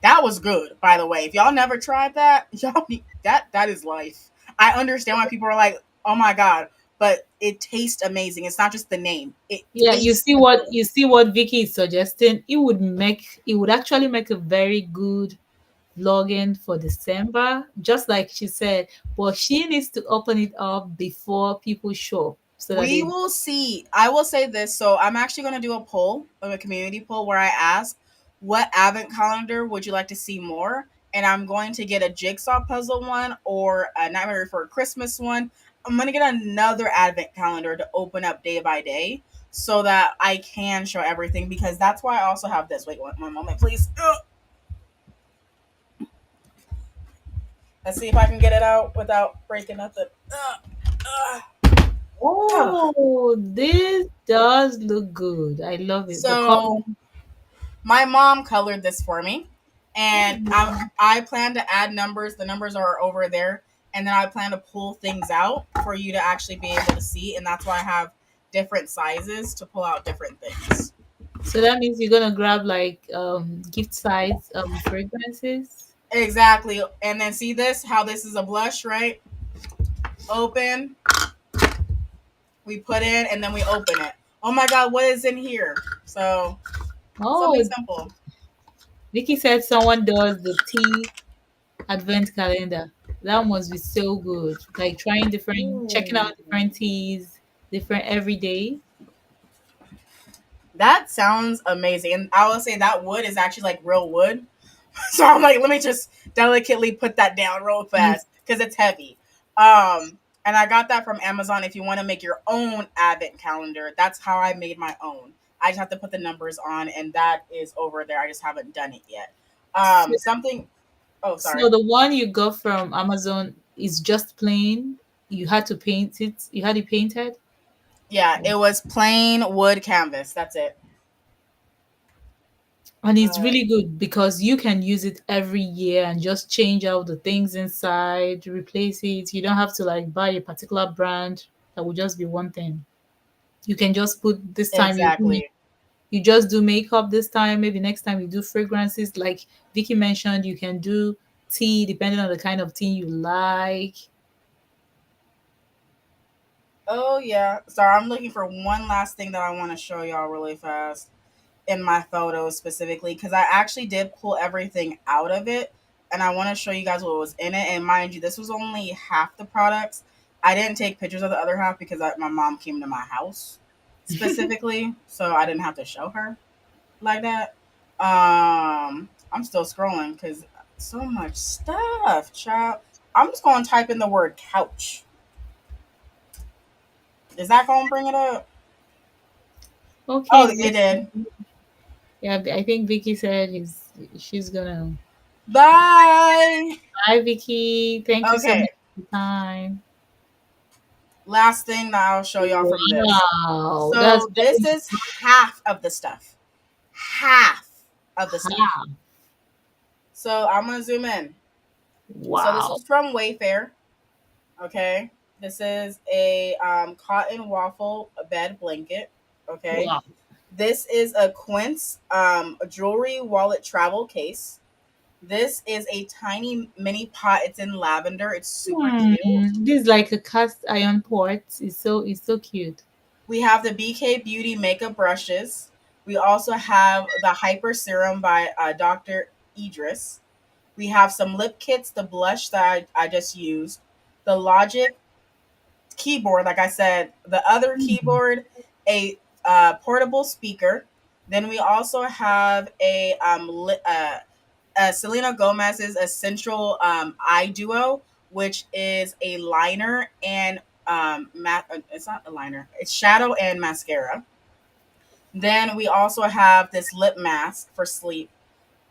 That was good, by the way. If y'all never tried that, y'all need, that is life. I understand why people are like, "Oh my god," but it tastes amazing. It's not just the name; it Yeah, tastes good. you see what Vicky is suggesting. It would actually make a very good vlogging for December, just like she said. But she needs to open it up before people show up so that We they. will see. I will say this. So I'm actually going to do a poll, a community poll, where I ask, "What advent calendar would you like to see more?" And I'm going to get a jigsaw puzzle one or a Nightmare Before Christmas one. I'm going to get another advent calendar to open up day by day so that I can show everything because that's why I also have this. Wait one moment, please. Ugh. Let's see if I can get it out without breaking nothing. Ugh. Oh, this does look good. I love it. The color. So my mom colored this for me, and I plan to add numbers. The numbers are over there, and then I plan to pull things out for you to actually be able to see, and that's why I have different sizes to pull out different things. So that means you're gonna grab like gift size fragrances. Exactly, and then see this? How this is a blush, right? Open, we put in, and then we open it. Oh my God, what is in here? So something Oh, simple. Vicky said someone does the tea advent calendar. That must be so good. Like trying different, checking Ooh. out different teas, different every day. That sounds amazing. And I will say that wood is actually like real wood. So I'm like, let me just delicately put that down real You, fast because it's heavy. And I got that from Amazon. If you want to make your own advent calendar, that's how I made my own. I just have to put the numbers on, and that is over there. I just haven't done it yet. so, Something. Oh, so sorry. the one you got from Amazon is just plain. You had to paint it. You had it painted. Yeah, it was plain wood canvas. That's it. And it's Uh, really good because you can use it every year and just change out the things inside, replace it. You don't have to like buy a particular brand that will just be one thing. You can just put this time exactly. you just do makeup this time, maybe next time you do fragrances. Like Vicky mentioned, you can do tea depending on the kind of tea you like. Oh yeah. Sorry, I'm looking for one last thing that I want to show y'all really fast in my photos specifically because I actually did pull everything out of it and I want to show you guys what was in it. And mind you, this was only half the products. I didn't take pictures of the other half because my mom came to my house specifically, so I didn't have to show her like that. I'm still scrolling because so much stuff, child. I'm just going to type in the word couch. Is that going to bring it up? Okay, Oh, it did. Yeah, I think Vicky said she's gonna. Bye. Bye, Vicky. Thank you so Okay. much for your time. Last thing that I'll show y'all from this. Wow, that's So this is half of the stuff. Half of the stuff. hot. So I'm gonna zoom in. So this Wow. is from Wayfair. Okay. This is a cotton waffle bed blanket. Okay. Wow. This is a quince jewelry wallet travel case. This is a tiny mini pot. It's in lavender. It's super cute. This is like a cast iron pot. It's so cute. We have the BK Beauty makeup brushes. We also have the Hyper Serum by Dr. Idris. We have some lip kits, the blush that I just used, the Logic keyboard, like I said, the other Mm. keyboard, a portable speaker. Then we also have Selena Gomez's Essential Eye Duo, which is a liner and it's not a liner, it's shadow and mascara. Then we also have this lip mask for sleep.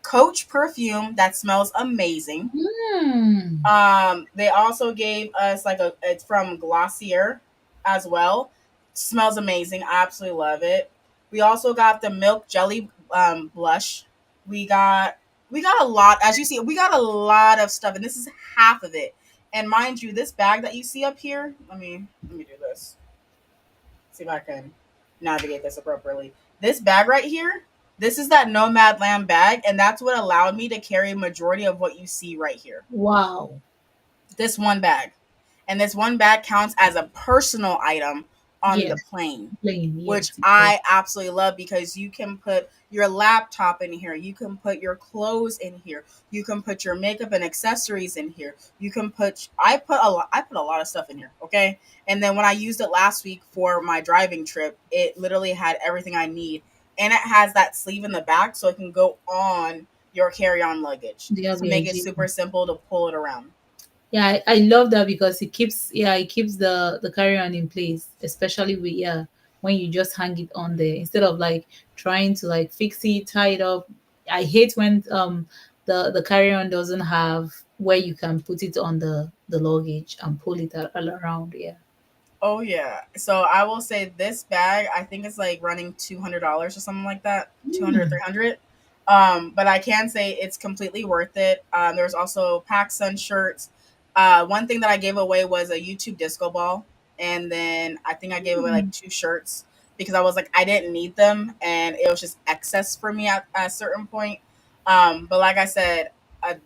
Coach perfume that smells amazing. Mm. They also gave us like it's from Glossier as well. Smells amazing. I absolutely love it. We also got the milk jelly blush. We got we got a lot. As you see, we got a lot of stuff, and this is half of it. And mind you, this bag that you see up here, let me do this. See if I can navigate this appropriately. This bag right here, this is that Nomad Land bag, and that's what allowed me to carry a majority of what you see right here. Wow. This one bag. And this one bag counts as a personal item on the Yes. plane, Plain. which Yes. It does. I absolutely love because you can put your laptop in here, you can put your clothes in here, you can put your makeup and accessories in here. You can put I put a lot of stuff in here, okay? And then when I used it last week for my driving trip, it literally had everything I need. And it has that sleeve in the back so it can go on your carry-on luggage The to make average. it super simple to pull it around. Yeah, I love that because it keeps the carry on in place, especially with when you just hang it on there instead of like trying to like fix it, tie it up. I hate when the carry on doesn't have where you can put it on the luggage and pull it all around. Yeah. Oh yeah. So I will say this bag, I think it's like running $200 or something like that, 200 Mm. 300. But I can say it's completely worth it. There's also PacSun shirts. One thing that I gave away was a YouTube disco ball, and then I think I gave away like Mm. two shirts because I was like I didn't need them, and it was just excess for me at a certain point. But like I said,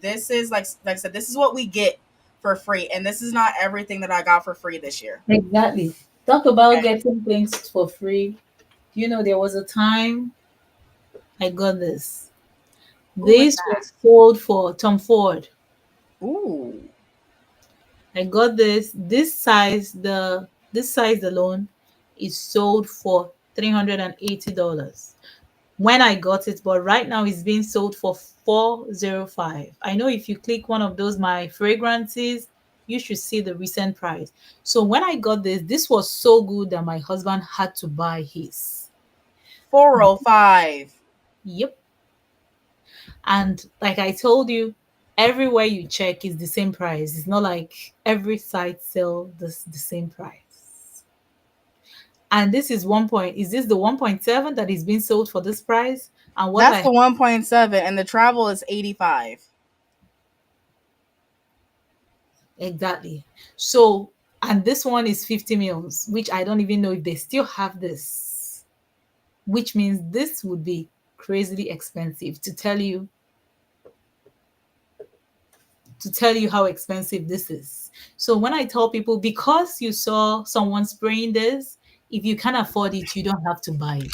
this is like I said, this is what we get for free, and this is not everything that I got for free this year. Exactly. Talk about Okay. getting things for free. There was a time I got this. Ooh, what's This that? was sold for Tom Ford. Ooh. I got this. This size alone is sold for $380 when I got it, but right now it's being sold for 405. I know if you click one of those my fragrances, you should see the recent price. So when I got this was so good that my husband had to buy his. 405. Yep. And like I told you, everywhere you check is the same price. It's not like every site sell the same price. And this is is this the 1.7 that is being sold for this price? And what That's I the 1.7, and the travel is 85. exactly. So, and this one is 50 mils, which I don't even know if they still have this, which means this would be crazily expensive to tell you how expensive this is. So when I tell people, because you saw someone spraying this, if you can afford it, you don't have to buy it.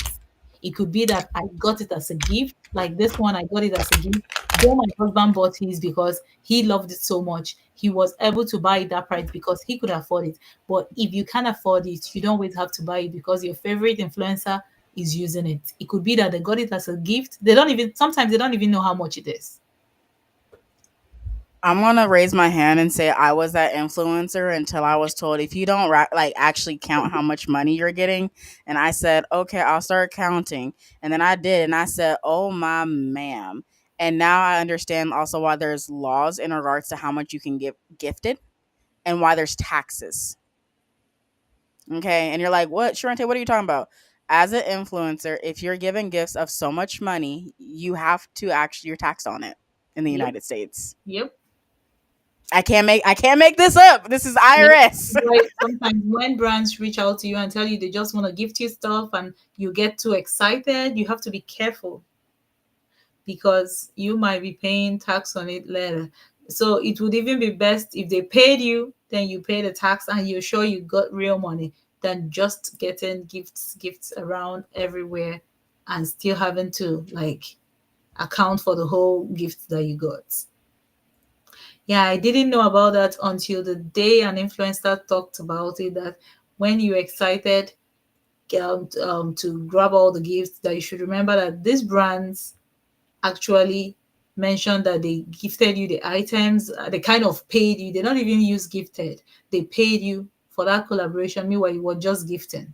It could be that I got it as a gift, like this one, I got it as a gift. Though my husband bought his because he loved it so much, he was able to buy it that price because he could afford it. But if you can afford it, you don't always have to buy it because your favorite influencer is using it. It could be that they got it as a gift. Sometimes they don't even know how much it is. I'm gonna raise my hand and say I was that influencer until I was told if you don't like actually count how much money you're getting, and I said okay, I'll start counting, and then I did, and I said oh my ma'am, And now I understand also why there's laws in regards to how much you can give gifted and why there's taxes. Okay. And you're like, what, Charente, what are you talking about? As an influencer, if you're giving gifts of so much money, you have to actually, you're taxed on it in the Yep. United States. Yep. I can't make this up. This is Yep. IRS. Like sometimes when brands reach out to you and tell you they just want to gift you stuff and you get too excited, you have to be careful because you might be paying tax on it later. So it would even be best if they paid you, then you pay the tax and you're sure you got real money than just getting gifts around everywhere and still having to like account for the whole gift that you got. Yeah, I didn't know about that until the day an influencer talked about it, that when you're excited to grab all the gifts, that you should remember that these brands actually mentioned that they gifted you the items, they kind of paid you. They don't even use gifted. They paid you for that collaboration. Meanwhile, you were just gifting.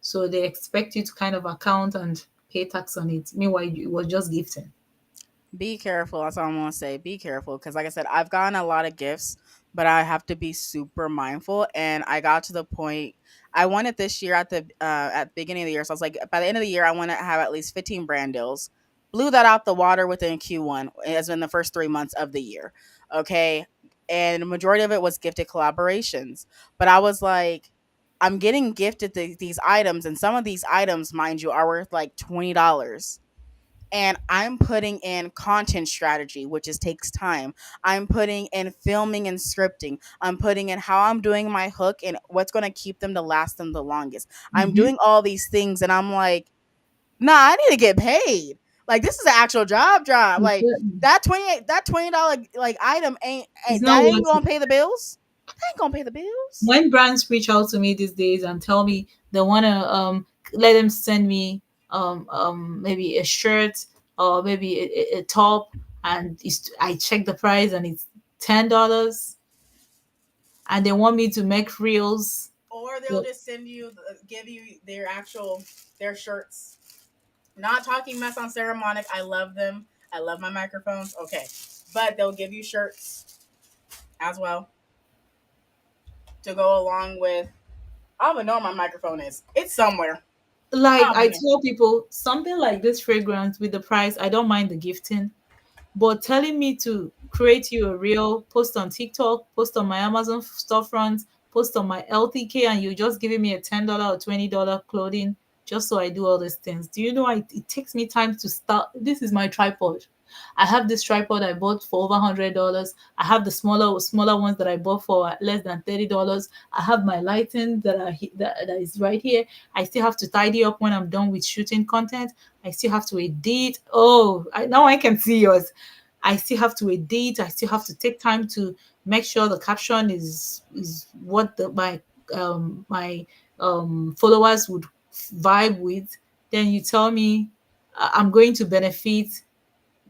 So they expect you to kind of account and pay tax on it. Meanwhile, you were just gifting. Be careful. That's all I'm gonna say. Be careful, because, like I said, I've gotten a lot of gifts, but I have to be super mindful. And I got to the point I wanted this year at the beginning of the year. So I was like, by the end of the year, I want to have at least 15 brand deals. Blew that out the water within Q1, as in the first 3 months of the year. Okay, and the majority of it was gifted collaborations. But I was like, I'm getting gifted these items, and some of these items, mind you, are worth like $20, and I'm putting in content strategy, which is takes time. I'm putting in filming and scripting. I'm putting in how I'm doing my hook and what's going to keep them to last them the longest. I'm Mm-hmm. doing all these things, and I'm like, nah, I need to get paid. Like, this is an actual job. Like, that $20 like item It's ain't not that ain't worth gonna it. pay the bills. That ain't gonna pay the bills. When brands reach out to me these days and tell me they want to let them send me maybe a shirt or maybe a top, and I check the price and it's $10, and they want me to make reels. Or they'll Well, just give you their shirts. Not talking mess on Ceremonic. I love them. I love my microphones. Okay. But they'll give you shirts as well to go along with. I don't even know where my microphone is. It's somewhere. I like don't I even know. tell people something like this fragrance with the price, I don't mind the gifting. But telling me to create you a reel, post on TikTok, post on my Amazon storefront, post on my LTK, and you're just giving me a $10 or $20 clothing just so I do all these things. Do you know it takes me time to start? This is my tripod. I have this tripod I bought for over $100. I have the smaller ones that I bought for less than $30. I have my lighting that is right here. I still have to tidy up when I'm done with shooting content. I still have to edit. Oh, now I can see yours. I still have to edit. I still have to take time to make sure the caption is what my followers would vibe with. Then you tell me I'm going to benefit.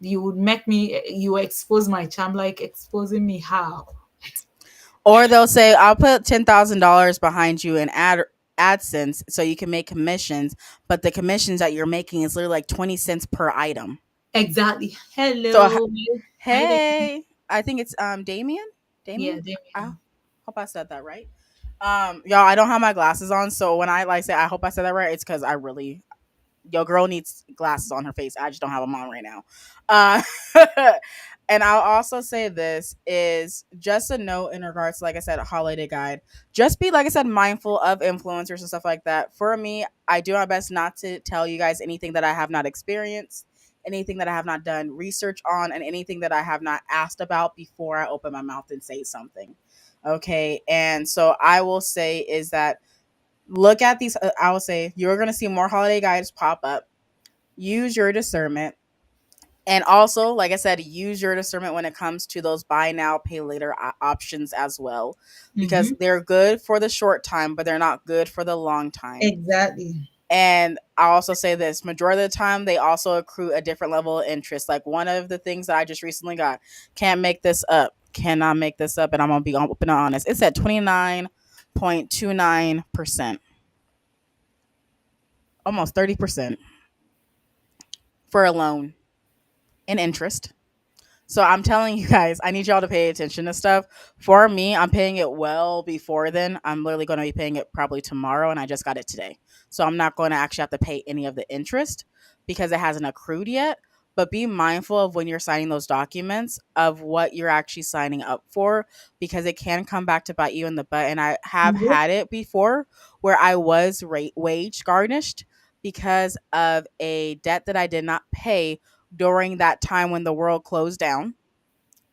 You would make me. You expose my charm, like exposing me how? Or they'll say, I'll put $10,000 behind you in AdSense so you can make commissions, but the commissions that you're making is literally like 20 cents per item. Exactly. So, Hello. Hi there. hey, I think it's Damien. Yeah, Damien. I Damien. hope I said that right. Y'all, I don't have my glasses on, so when I like say I hope I said that right, it's because I really your girl needs glasses on her face. I just don't have them on right now. Uh, and I'll also say this is just a note in regards to, like I said, a holiday guide. Just be, like I said, mindful of influencers and stuff like that. For me, I do my best not to tell you guys anything that I have not experienced, anything that I have not done research on, and anything that I have not asked about before I open my mouth and say something. Okay. And so I will say is that look at these. I will say you're going to see more holiday guides pop up. Use your discernment. And also, like I said, use your discernment when it comes to those buy now, pay later options as well, because Mm-hmm. they're good for the short time, but they're not good for the long time. Exactly. And I also say this majority of the time, they also accrue a different level of interest. Like one of the things that I just recently got, can't make this up, cannot make this up. And I'm going to be open and honest. It's at 29.29%, almost 30% for a loan. and interest. So I'm telling you guys, I need y'all to pay attention to stuff. For me, I'm paying it well before then. I'm literally going to be paying it probably tomorrow, and I just got it today. So I'm not going to actually have to pay any of the interest because it hasn't accrued yet. But be mindful of when you're signing those documents of what you're actually signing up for because it can come back to bite you in the butt. And I have Yep. had it before where I was wage garnished because of a debt that I did not pay during that time when the world closed down.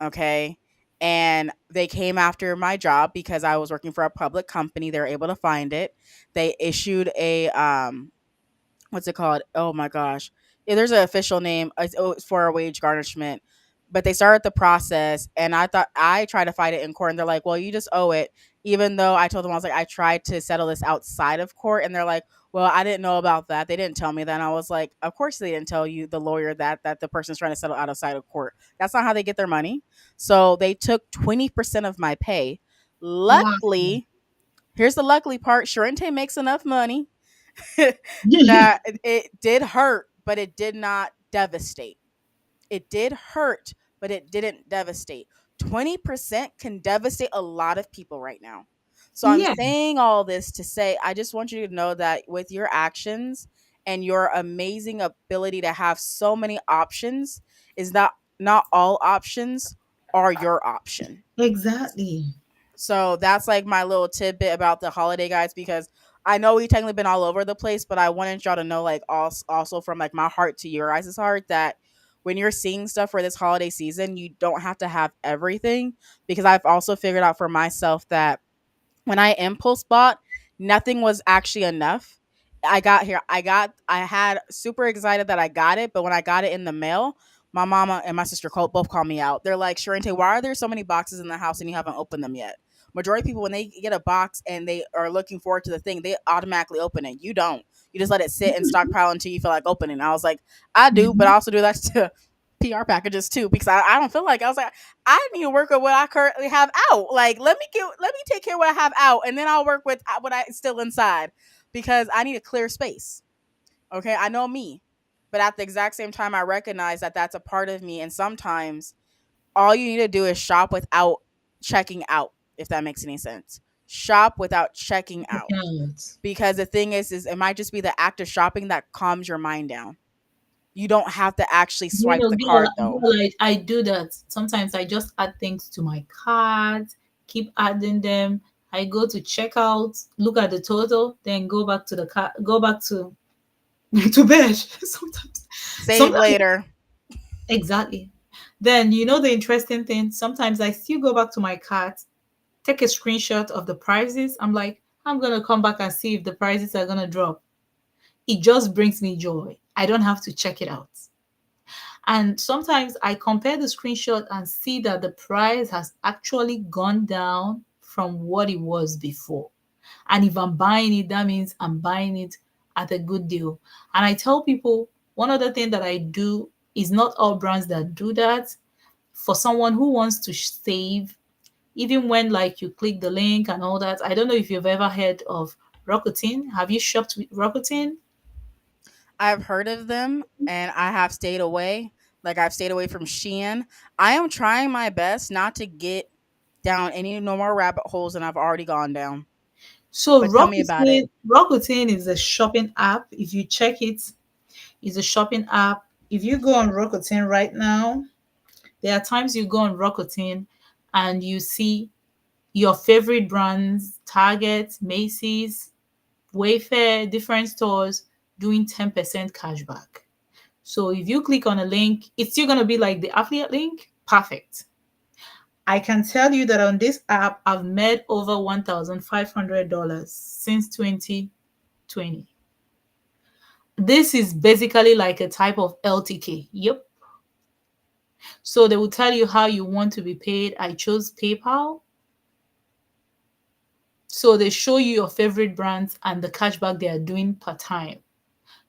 Okay. And they came after my job because I was working for a public company. They were able to find it. They issued a what's it called? Oh my gosh. Yeah, there's an official name for a wage garnishment. But they started the process and I tried to fight it in court and they're like, well, you just owe it. Even though I told them I was like, I tried to settle this outside of court and they're like, well, I didn't know about that. They didn't tell me that. And I was like, of course they didn't tell you the lawyer that the person's trying to settle outside of court. That's not how they get their money. So they took 20% of my pay. Wow. Luckily, here's the luckily part. Charente makes enough money that it did hurt, but it did not devastate. It did hurt, but it didn't devastate. 20% can devastate a lot of people right now. So I'm Yeah, saying all this to say, I just want you to know that with your actions and your amazing ability to have so many options, is that not all options are your option. exactly. So that's like my little tidbit about the holiday guys because I know we've technically been all over the place, but I wanted y'all to know like also from like my heart to your guys' heart that when you're seeing stuff for this holiday season, you don't have to have everything because I've also figured out for myself that when I impulse bought, nothing was actually enough. I had super excited that I got it, but when I got it in the mail, my mama and my sister both called me out. They're like, Sharente, why are there so many boxes in the house and you haven't opened them yet? Majority of people, when they get a box and they are looking forward to the thing, they automatically open it. You don't. You just let it sit and stockpile until you feel like opening. I was like, I do, but I Mhm. also do that to PR packages too because I don't feel like I was like I need to work with what I currently have out. Like let me take care of what I have out, and then I'll work with what I still inside because I need a clear space. Okay, I know me, but at the exact same time, I recognize that that's a part of me, and sometimes all you need to do is shop without checking out. If that makes any sense, shop without checking out Yes. because the thing is it might just be the act of shopping that calms your mind down. You don't have to actually swipe the card though. Girl, I do that. Sometimes I just add things to my cart, keep adding them. I go to checkout, look at the total, then go back to the car, go back to to bed. sometimes, Save sometimes later. exactly. Then you know the interesting thing. Sometimes I still go back to my cart, take a screenshot of the prices. I'm like, I'm gonna come back and see if the prices are gonna drop. It just brings me joy. I don't have to check it out. And sometimes I compare the screenshot and see that the price has actually gone down from what it was before. And if I'm buying it, that means I'm buying it at a good deal. And I tell people one other thing that I do is not all brands that do that. For someone who wants to save, even when like you click the link and all that, I don't know if you've ever heard of Rakuten. Have you shopped with Rakuten? I've heard of them and I have stayed away. Like I've stayed away from Shein. I am trying my best not to get down any no more rabbit holes than I've already gone down. So But tell me about it. Rakuten is a shopping app. If you check it, it's a shopping app. If you go on Rakuten right now, there are times you go on Rakuten and you see your favorite brands, Target, Macy's, Wayfair, different stores doing 10% cashback. So if you click on a link, it's still gonna be like the affiliate link. Perfect. I can tell you that on this app, I've made over $1,500 since 2020. This is basically like a type of LTK. Yep. So they will tell you how you want to be paid. I chose PayPal. So they show you your favorite brands and the cashback they are doing per time.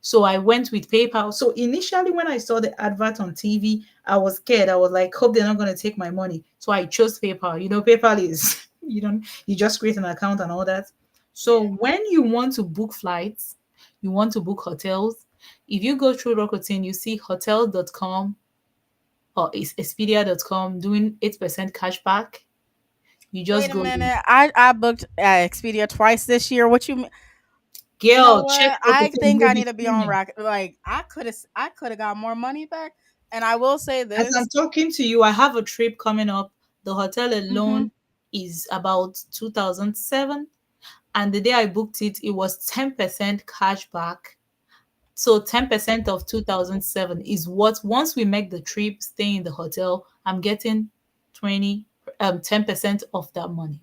So I went with PayPal. So initially, when I saw the advert on TV, I was scared. I was like, hope they're not going to take my money. So I chose PayPal. You know, PayPal is you just create an account and all that. So Yeah. when you want to book flights, you want to book hotels, if you go through Rakuten, you see hotels.com or is Expedia.com doing 8% cashback. You Wait just a go there. minute. I booked at Expedia twice this year. What you know Girl, check what? I Rakuten, think you'll I be need to be on fine. rack. Like I could have got more money back. And I will say As I'm this. talking to you, I have a trip coming up. The hotel Hmm. alone is about 2007. And the day I booked it, it was 10% cashback. So 10% of 2007 is what, once we make the trip, stay in the hotel, I'm getting 20 10% of that money.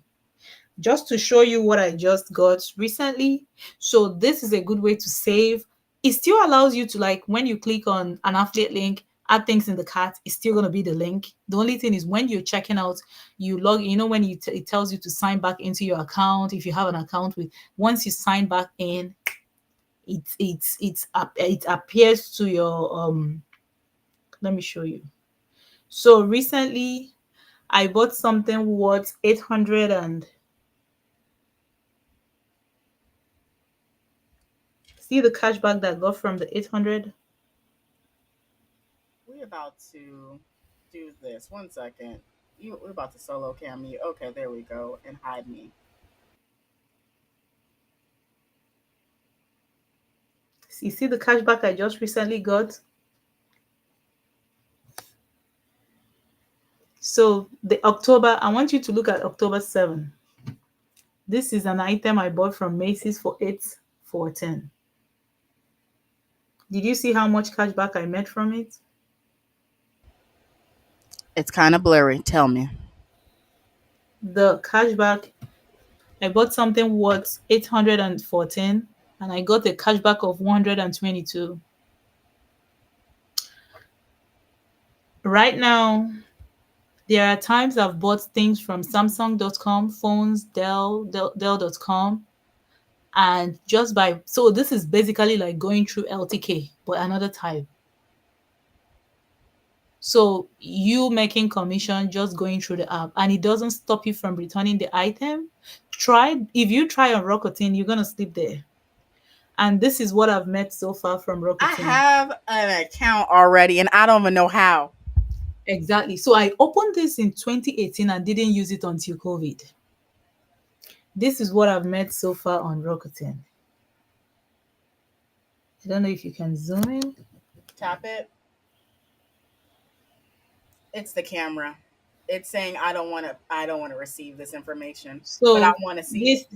Just to show you what I just got recently. So this is a good way to save. It still allows you to, like, when you click on an affiliate link, add things in the cart, it's still going to be the link. The only thing is when you're checking out, you log, when it tells you to sign back into your account. If you have an account with, once you sign back in, it appears to your let me show you. So recently I bought something worth 800, and see the cashback that I got from the 800. We about to do this. 1 second. We're about to solo cam you. Okay, there we go. And hide me. You see the cashback I just recently got. So the October, I want you to look at October 7. This is an item I bought from Macy's for 8 for 10. Did you see how much cashback I made from it? It's kind of blurry. Tell me. The cashback, I bought something worth 814, and I got a cashback of 122. Right now, there are times I've bought things from Samsung.com, phones, Dell.com, and just by, so this is basically like going through LTK, but another type. So you making commission just going through the app, and it doesn't stop you from returning the item. If you try on Rakuten, you're gonna sleep there. And this is what I've met so far from I Rakuten. have an account already, and I don't even know how. Exactly. So I opened this in 2018 and didn't use it until COVID. This is what I've met so far on Rakuten. I don't know if you can zoom in. Tap it. It's the camera. It's saying I don't want to. I don't want to receive this information, but I So want to see it.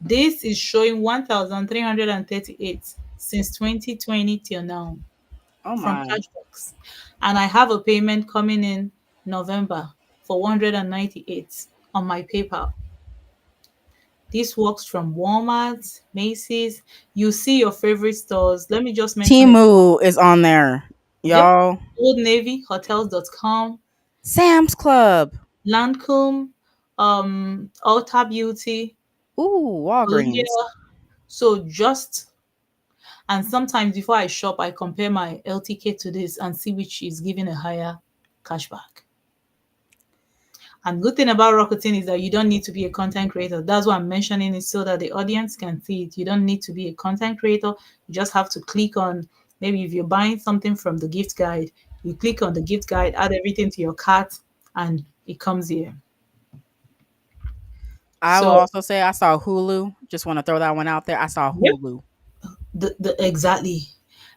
this is showing 1,338 since 2020 till now Oh from my. cashbacks. And I have a payment coming in November for 198 on my PayPal. This works from Walmart, Macy's. You see your favorite stores. Let me just mention it. Timu is on there, Yep. y'all. Old Navy, hotels.com, Sam's Club. Lancome, Ulta Beauty, Ooh, Columbia. Walgreens. So just, and sometimes before I shop, I compare my LTK to this and see which is giving a higher cashback. And good thing about Rakuten is that you don't need to be a content creator. That's why I'm mentioning it, so that the audience can see it. You don't need to be a content creator. You just have to click on, maybe if you're buying something from the gift guide, you click on the gift guide, add everything to your cart, and it comes here. I will So also say I saw Hulu. Just want to throw that one out there. I saw yep, Hulu. the exactly.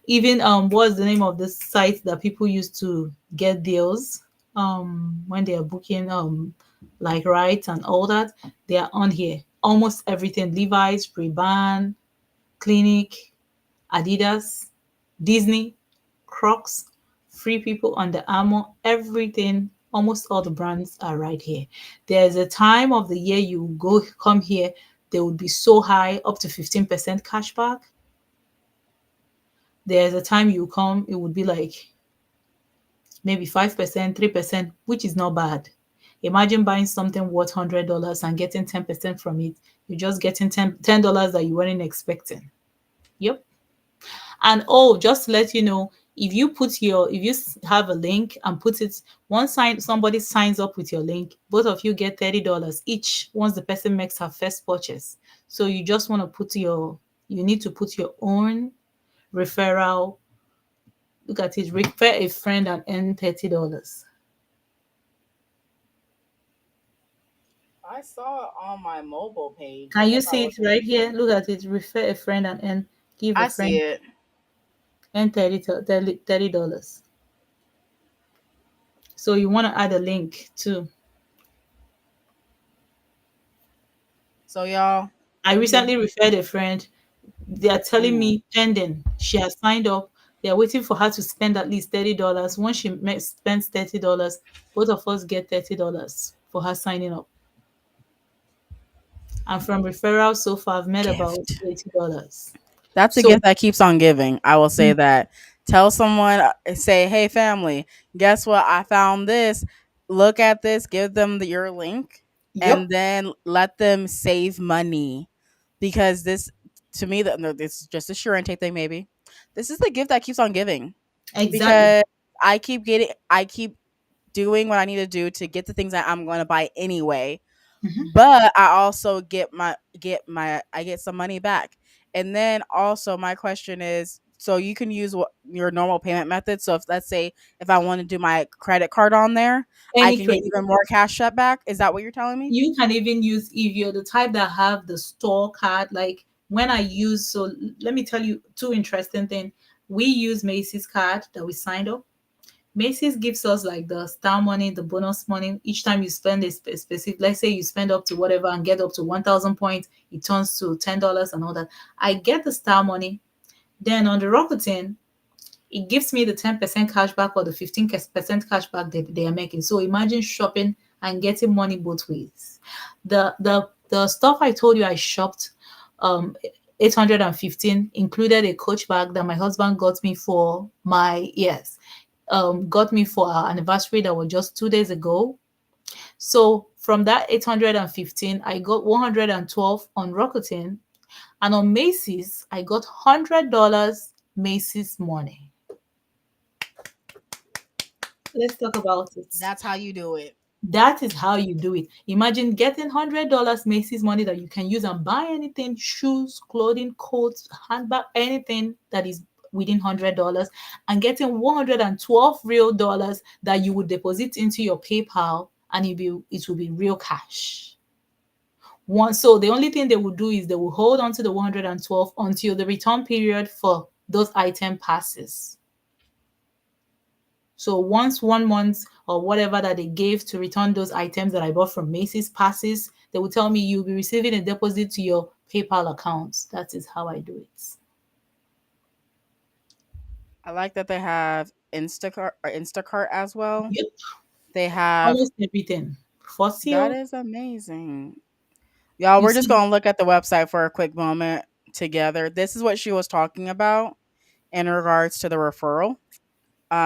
Even what's the name of this site that people use to get deals when they are booking like rides and all that? They are on here. Almost everything: Levi's, Ray-Ban, Clinique, Adidas, Disney, Crocs, Free People, Under Armour, everything. Almost all the brands are right here. There's a time of the year you come here, they would be so high, up to 15% cashback. There's a time you come, it would be like maybe 5%, 3%, which is not bad. Imagine buying something worth $100 and getting 10% from it. You're just getting $10 that you weren't expecting. Yep. And oh, just to let you know, if you have a link and put it, somebody signs up with your link, both of you get $30 each once the person makes her first purchase. So you just want to you need to put your own referral Look at it. Refer a friend and earn $30. I saw it on my mobile page. I Can you guess I see it wasn't. right here? Look at it. Refer a friend and earn, give a I see friend it. and $30. So you want to add a link too. So y'all, I you recently referred a friend. They are telling mm, me pending. She has signed up. They are waiting for her to spend at least $30. Once she spends $30, both of us get $30 for her signing up. And from referrals so far, I've made about gift. $80. That's a So gift that keeps on giving. I will say mm, that. Tell someone, say, hey, family, guess what? I found this. Look at this. Give them your link and yep, then let them save money because this, to me, no, this is just a Charente thing, maybe. This is the gift that keeps on giving exactly. because I keep doing what I need to do to get the things that I'm going to buy anyway, Mhm. but I also I get some money back. And then also my question is, so you can use your normal payment method. So if let's say if I want to do my credit card on there, I Any can get credit. even more cash back. Is that what you're telling me? You can even use, if you're the type that have the store card, like when I use, so let me tell you two interesting things. We use Macy's card that we signed up. Macy's gives us like the star money, the bonus money. Each time you spend a specific, let's say you spend up to whatever and get up to 1,000 points, it turns to $10 and all that. I get the star money. Then on the Rakuten, it gives me the 10% cash back or the 15% cash back they are making. So imagine shopping and getting money both ways. The stuff I told you I shopped, 815 included a Coach bag that my husband got me for my, yes, got me for our anniversary that was just 2 days ago. So from that 815, I got 112 on Rakuten, and on Macy's, I got $100 Macy's money. Let's talk about it. That's how you do it. That is how you do it. Imagine getting $100 Macy's money that you can use and buy anything, shoes, clothing, coats, handbag, anything that is within $100, and getting 112 real dollars that you would deposit into your PayPal, and it will be real cash. So the only thing they will do is they will hold on to the 112 until the return period for those item passes. So once 1 month or whatever that they gave to return those items that I bought from Macy's passes, they will tell me you'll be receiving a deposit to your PayPal account. That is how I do it. I like that they have Instacart as well. Yep, They have almost everything. For that sale, is amazing. Y'all, you we're just see. going to look at the website for a quick moment together. This is what she was talking about in regards to the referral.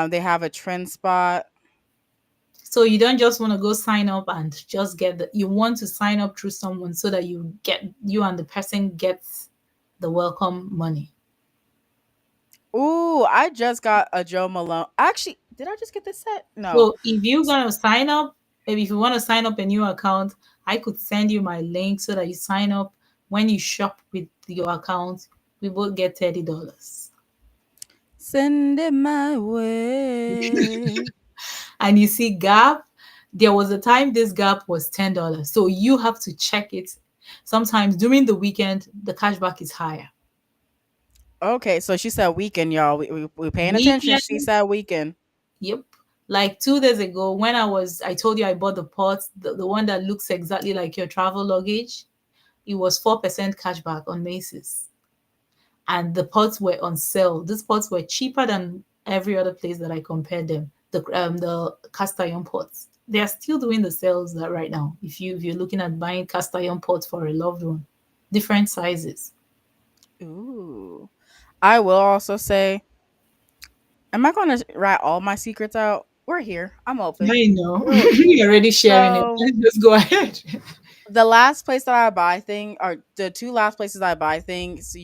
They have a trend spot. So you don't just want to go sign up and just get you want to sign up through someone so that you and the person gets the welcome money. Ooh, I just got a Joe Malone. Actually, did I just get this set? No. So if you're gonna sign up, maybe if you want to sign up a new account, I could send you my link so that you sign up. When you shop with your account, we both get $30. Send it my way. And you see Gap, there was a time this Gap was $10. So you have to check it. Sometimes during the weekend, the cashback is higher. Okay, so she said weekend, y'all. We paying attention. She Weekend, said weekend. yep. Like 2 days ago, when I told you I bought the pots, the one that looks exactly like your travel luggage, it was 4% cashback on Macy's. And the pots were on sale. These pots were cheaper than every other place that I compared them. The cast iron pots. They are still doing the sales that right now. If you're looking at buying cast iron pots for a loved one, different sizes. Ooh. I will also say, am I going to write all my secrets out? We're here. I'm open. I know. We're, You're already sharing it. so Let's just go ahead. the last place that I buy thing, or the two last places I buy things,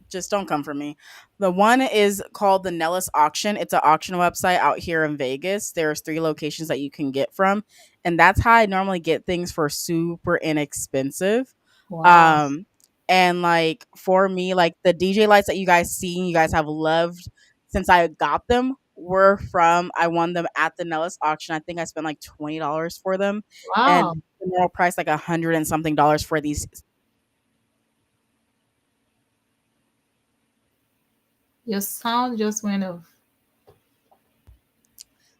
just don't come for me. The one is called the Nellis Auction. It's an auction website out here in Vegas. There's 3 locations that you can get from, and that's how I normally get things for super inexpensive. Wow. Um, and like for me, like the DJ lights that you guys see, you guys have loved since I got them were from I won them at the Nellis auction. I think I spent like $20 for them, and Wow. the normal price like 100 and something dollars for these. Your sound just went off.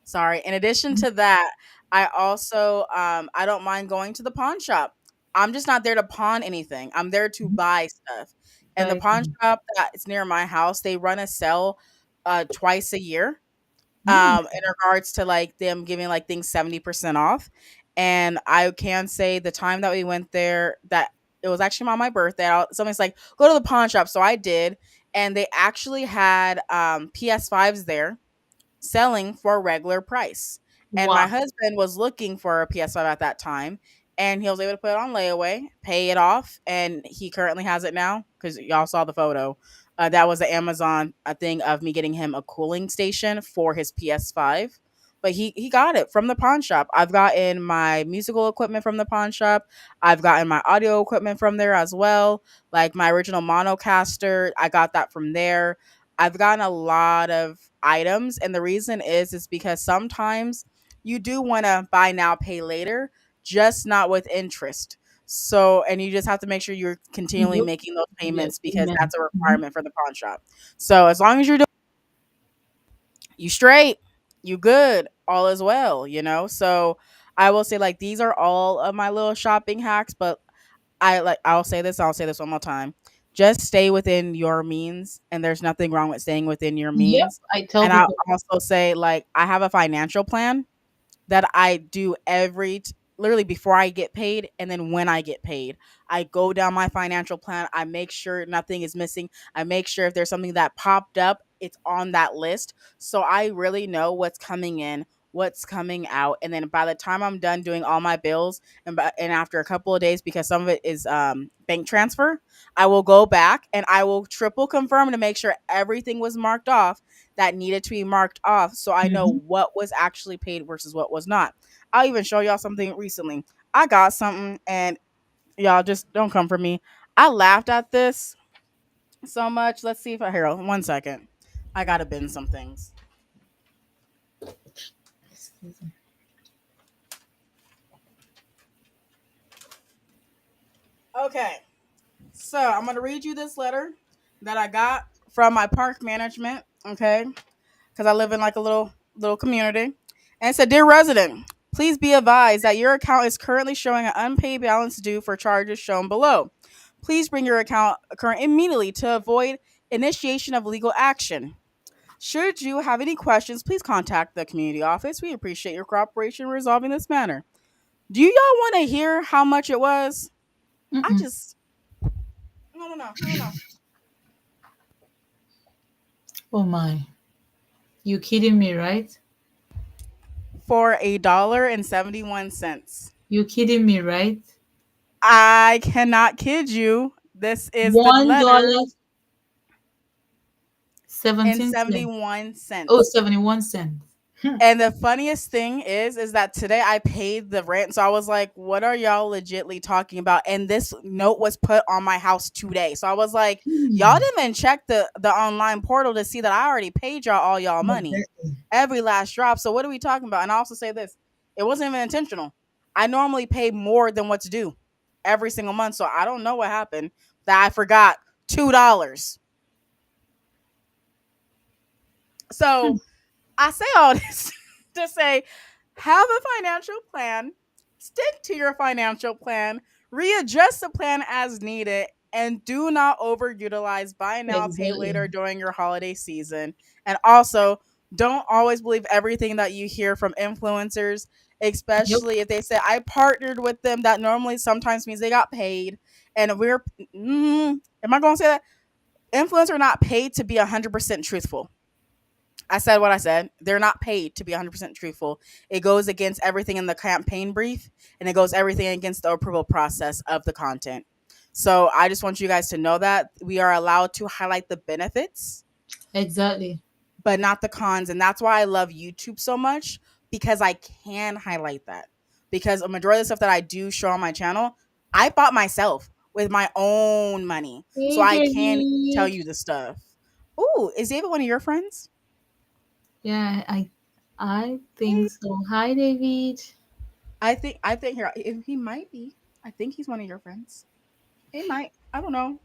Sorry. In addition to that, I also I don't mind going to the pawn shop. I'm just not there to pawn anything. I'm there to Mhm. buy stuff. And the Right. pawn shop that is near my house, they run a sale twice a year Mm. in regards to like them giving like things 70% off. And I can say the time that we went there that it was actually on my birthday. Somebody's like, go to the pawn shop. So I did. And they actually had PS5s there selling for a regular price. And my Wow. husband was looking for a PS5 at that time, and he was able to put it on layaway, pay it off, and he currently has it now because y'all saw the photo. That was the Amazon thing of me getting him a cooling station for his PS5. But he got it from the pawn shop. I've gotten my musical equipment from the pawn shop. I've gotten my audio equipment from there as well. Like my original monocaster, I got that from there. I've gotten a lot of items, and the reason is because sometimes you do want to buy now, pay later, just not with interest. So, and you just have to make sure you're continually Yep. making those Yes. payments because Amen. that's a Mhm. requirement for the pawn shop. So, as long as you're doing you straight, you good, all is well, you know? So, I will say like these are all of my little shopping hacks, but I'll say this one more time. Just stay within your means, and there's nothing wrong with staying within your Yep. means. I tell And I'll people. also say like I have a financial plan that I do literally before I get paid and then when I get paid. I go down my financial plan. I make sure nothing is missing. I make sure if there's something that popped up, it's on that list. So I really know what's coming in, what's coming out, and then by the time I'm done doing all my bills and after a couple of days because some of it is bank transfer, I will go back and I will triple confirm to make sure everything was marked off that needed to be marked off so I know Mhm. what was actually paid versus what was not. I'll even show y'all something recently. I got something and y'all just don't come for me. I laughed at this so much. Let's see if I hear 1 second. I gotta bin some things. Excuse me. Okay. So I'm gonna read you this letter that I got from my park management. Okay. Because I live in like a little community. And it said, "Dear resident, please be advised that your account is currently showing an unpaid balance due for charges shown below. Please bring your account current immediately to avoid initiation of legal action. Should you have any questions, please contact the community office. We appreciate your cooperation in resolving this matter." Do y'all want to hear how much it was? I Mm-mm. just no. Oh my. You kidding me, right? For $1.71. You kidding me, right? I cannot kid you. This is the One letter dollar and 17 cents. 71 Oh, cents. 71 cents. Hmm. And the funniest thing is that today I paid the rent. So I was like, what are y'all legitly talking about? And this note was put on my house today. So I was like, y'all Hmm. didn't even check the online portal to see that I already paid y'all all y'all money. Exactly. Every last drop. So what are we talking about? And I also say this. It wasn't even intentional. I normally pay more than what's due every single month. So I don't know what happened that I forgot $2. Hmm. So I say all this to say have a financial plan, stick to your financial plan, readjust the plan as needed, and do not overutilize buy now, pay Exactly. later during your holiday season. And also, don't always believe everything that you hear from influencers, Yep. especially if they say, I partnered with them. That normally sometimes means they got paid. And am I going to say that? Influencers are not paid to be 100% truthful. I said what I said. They're not paid to be 100% truthful. It goes against everything in the campaign brief and it goes everything against the approval process of the content. So I just want you guys to know that we are allowed to highlight the benefits, Exactly. but not the cons. And that's why I love YouTube so much because I can highlight that. Because a majority of the stuff that I do show on my channel, I bought myself with my own money. So Hey, I can tell David. you the stuff. Ooh, is David one of your friends? Yeah, I think Hey, so. Hi, David. I think he might be. I think he's one of your friends. He might. I don't know.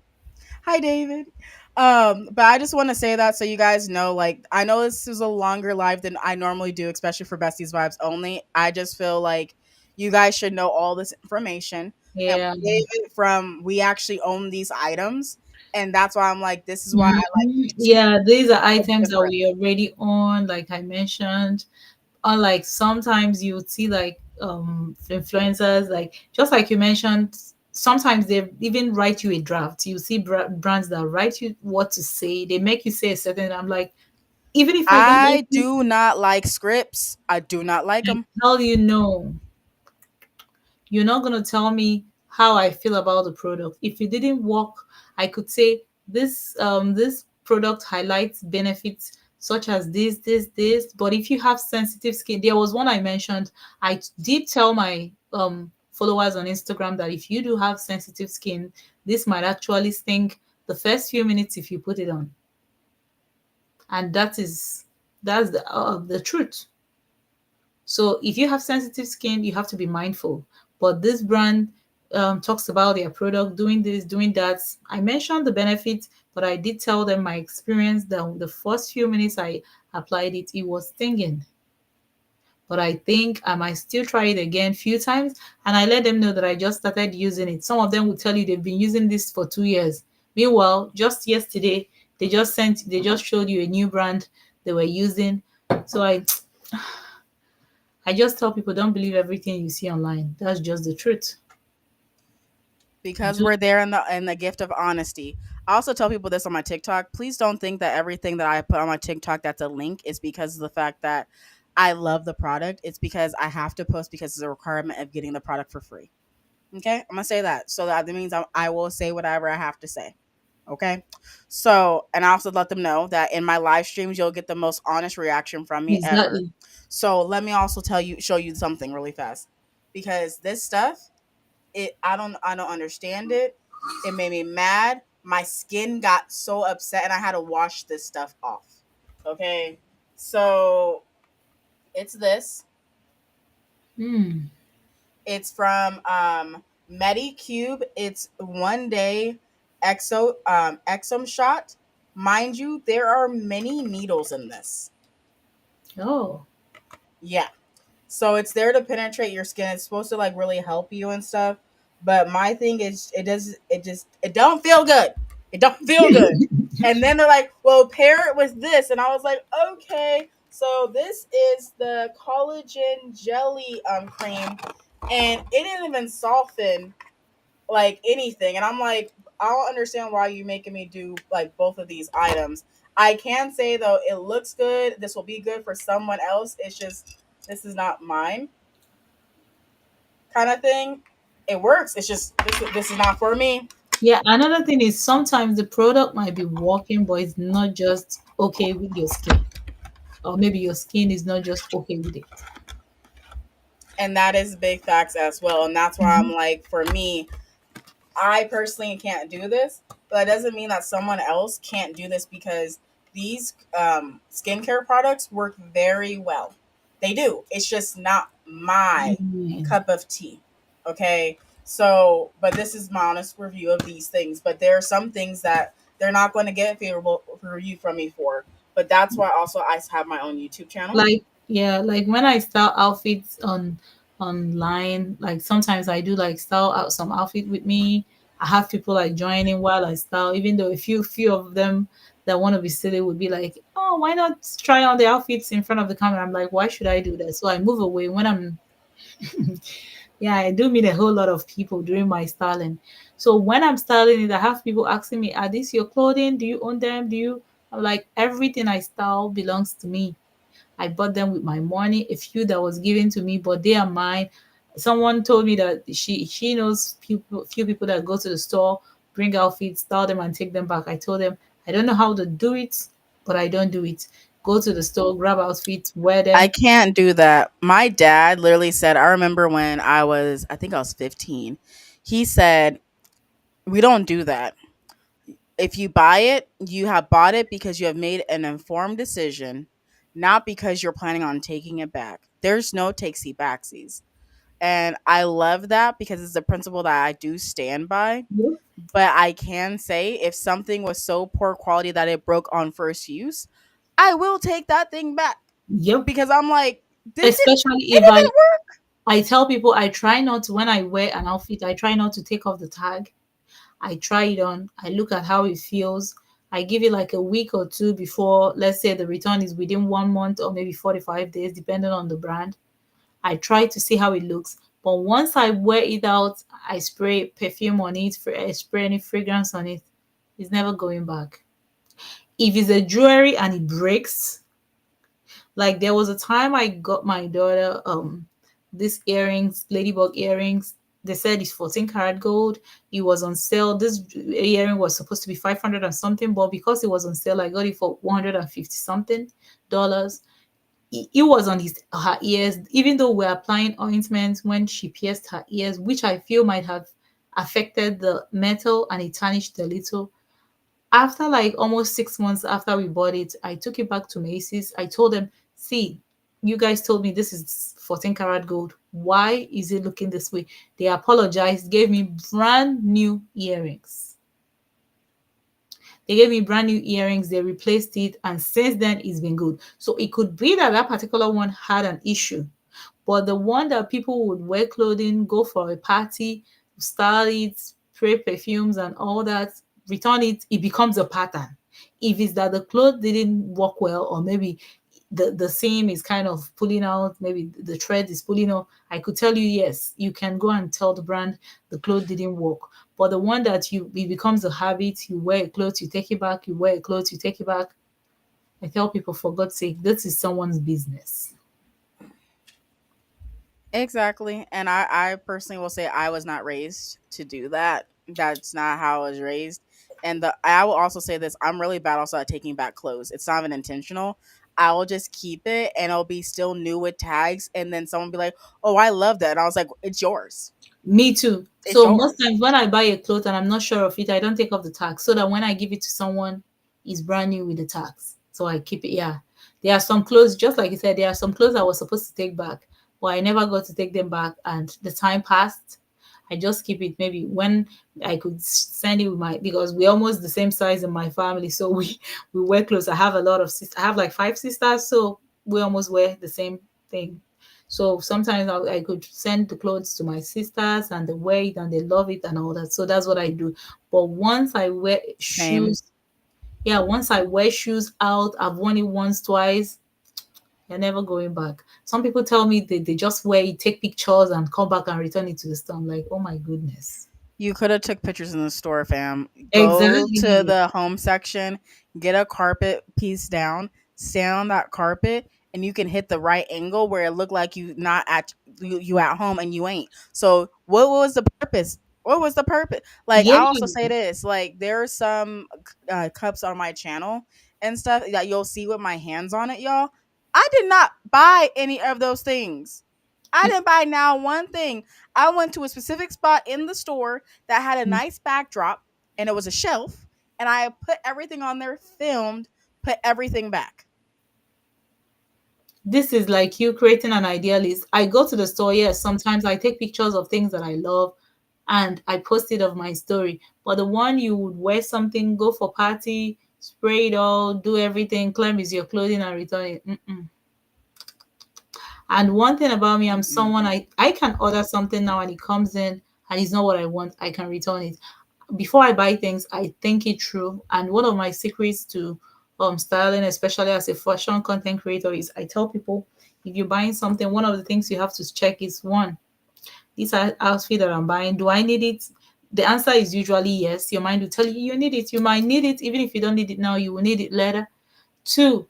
Hi, David. But I just want to say that so you guys know, like, I know this is a longer live than I normally do, especially for Besties Vibes only. I just feel like you guys should know all this information. And Yeah. David, from we actually own these items, and that's why I'm like, this is why I like Mhm. YouTube. Yeah, these are It's items that different. we already own, like I mentioned. Unlike sometimes you would see like influencers, like just like you mentioned, sometimes they even write you a draft. You see brands that write you what to say, they make you say a certain. I'm like, even if I don't like I it, do not like scripts. I do not like I them. tell you no. You're not going to tell me how I feel about the product. If it didn't work, I could say this product highlights benefits such as this. But if you have sensitive skin, there was one I mentioned. I did tell my followers on Instagram that if you do have sensitive skin, this might actually stink the first few minutes if you put it on, and that's the truth. So if you have sensitive skin, you have to be mindful. But this brand talks about their product doing this, doing that. I mentioned the benefits, but I did tell them my experience that the first few minutes I applied it, it was stinging. But I think I might still try it again few times, and I let them know that I just started using it. Some of them will tell you they've been using this for 2 years. Meanwhile, just yesterday, they just showed you a new brand they were using. So I just tell people don't believe everything you see online. That's just the truth. Because Do we're there in the gift of honesty. I also tell people this on my TikTok. Please don't think that everything that I put on my TikTok that's a link is because of the fact that I love the product. It's because I have to post because it's a requirement of getting the product for free. Okay, I'm gonna say that. So that means I will say whatever I have to say. Okay, so and I also let them know that in my live streams you'll get the most honest reaction from me ever. exactly. So let me also show you something really fast, because this stuff, I don't understand it. It made me mad. My skin got so upset and I had to wash this stuff off. Okay. So it's this. Hmm. It's from Medicube. It's 1 day exom shot. Mind you, there are many needles in this. Oh. Yeah. So it's there to penetrate your skin. It's supposed to like really help you and stuff. But my thing is it don't feel good. It don't feel good. And then they're like, well, pair it with this. And I was like, okay. So this is the collagen jelly cream, and it didn't even soften like anything. And I'm like, I don't understand why you making me do like both of these items. I can say though, it looks good. This will be good for someone else. It's just this is not mine, kind of thing. It works. It's just this is not for me. Yeah, another thing is sometimes the product might be working, but it's not just okay with your skin. Or maybe your skin is not just okay with it. And that is big facts as well. And that's why I'm Mhm. like, for me, I personally can't do this, but it doesn't mean that someone else can't do this, because these skincare products work very well. They do. It's just not my Amen. cup of tea. Okay. So, but this is my honest review of these things. But there are some things that they're not going to get favorable review from me for. But that's why also I have my own YouTube channel. Like yeah, like when I style outfits online, like sometimes I do like style out some outfit with me. I have people like joining while I style, even though a few of them that want to be silly would be like, oh, why not try on the outfits in front of the camera? I'm like, why should I do that? So I move away when I'm yeah, I do meet a whole lot of people during my styling. So when I'm styling it, I have people asking me, are these your clothing? Do you own them? Do you I'm like, everything I style belongs to me. I bought them with my money, a few that was given to me, but they are mine. Someone told me that she knows few people that go to the store, bring outfits, style them and take them back. I told them I don't know how to do it, but I don't do it. Go to the store, grab outfits, wear I them. can't do that. My dad literally said, I remember when I think I was 15, he said, we don't do that. If you buy it, you have bought it because you have made an informed decision. not because you're planning on taking it back. There's no takesy backsies. And I love that because it's a principle that I do stand by. Yep. But I can say if something was so poor quality that it broke on first use, I will take that thing back Yep. because I'm like, Especially it if didn't work. I tell people I try not to, when I wear an outfit, I try not to take off the tag. I try it on, I look at how it feels. I give it like a week or two before, let's say the return is within 1 month or maybe 45 days, depending on the brand. I try to see how it looks. But once I wear it out, I spray perfume on it, I spray any fragrance on it. It's never going back. If it's a jewelry and it breaks, like there was a time I got my daughter these earrings, ladybug earrings. They said it's 14 karat gold. It was on sale. This earring was supposed to be 500 and something, but because it was on sale, I got it for 150 something dollars. It was on her ears, even though we're applying ointment when she pierced her ears, which I feel might have affected the metal and it tarnished a little. After like almost 6 months after we bought it, I took it back to Macy's. I told them, see, you guys told me this is 14 karat gold. Why is it looking this way? They apologized, gave me brand new earrings. They gave me brand new earrings, they replaced it, and since then it's been good. So it could be that that particular one had an issue. But the one that people would wear clothing, go for a party, style it, spray perfumes and all that, return it, it becomes a pattern. If it's that the clothes didn't work well, or maybe the seam is kind of pulling out, maybe the thread is pulling out, I could tell you, yes, you can go and tell the brand the clothes didn't work. But the one that it becomes a habit, you wear a clothes, you take it back, you wear a clothes, you take it back. I tell people, for God's sake, this is someone's business. Exactly. And I personally will say I was not raised to do that. That's not how I was raised. And I will also say this, I'm really bad also at taking back clothes. It's not even intentional. I will just keep it and it'll be still new with tags. And then someone will be like, oh, I love that. And I was like, it's yours. Me too. It's So most yours. times when I buy a cloth and I'm not sure of it, I don't take off the tag so that when I give it to someone, it's brand new with the tags. So I keep it. Yeah. There are some clothes, just like you said, there are some clothes I was supposed to take back, but I never got to take them back. And the time passed. I just keep it. Maybe when I could send it with because we're almost the same size in my family. So we wear clothes. I have a lot of sisters. I have like 5 sisters. So we almost wear the same thing. So sometimes I could send the clothes to my sisters and they wear it and they love it and all that. So that's what I do. But once I wear Same. shoes, yeah, once I wear shoes out, I've worn it once, twice, you're never going back. Some people tell me they just wear it, take pictures and come back and return it to the store. I'm like, oh my goodness. You could have took pictures in the store, fam. Go to Exactly. the home section, get a carpet piece down, stand on that carpet, and you can hit the right angle where it looked like you not at you at home and you ain't. So what was the purpose? What was the purpose? Like Yeah. I also say this, like there are some cups on my channel and stuff that you'll see with my hands on it, y'all. I did not buy any of those things. I didn't buy now one thing. I went to a specific spot in the store that had a nice backdrop and it was a shelf and I put everything on there, filmed, put everything back. This is like you creating an idea list. I go to the store, yes, sometimes I take pictures of things that I love and I post it of my story. But the one you would wear something, go for party, spray it all, do everything, claim is your clothing and return it. Mm-mm. And one thing about me, I'm Mm-mm. someone I can order something now and it comes in and it's not what I want, I can return it. Before I buy things, I think it through. And one of my secrets to styling, especially as a fashion content creator, is I tell people if you're buying something, one of the things you have to check is one, this outfit that I'm buying, do I need it? The answer is usually yes. Your mind will tell you you need it. You might need it, even if you don't need it now, you will need it later. Two,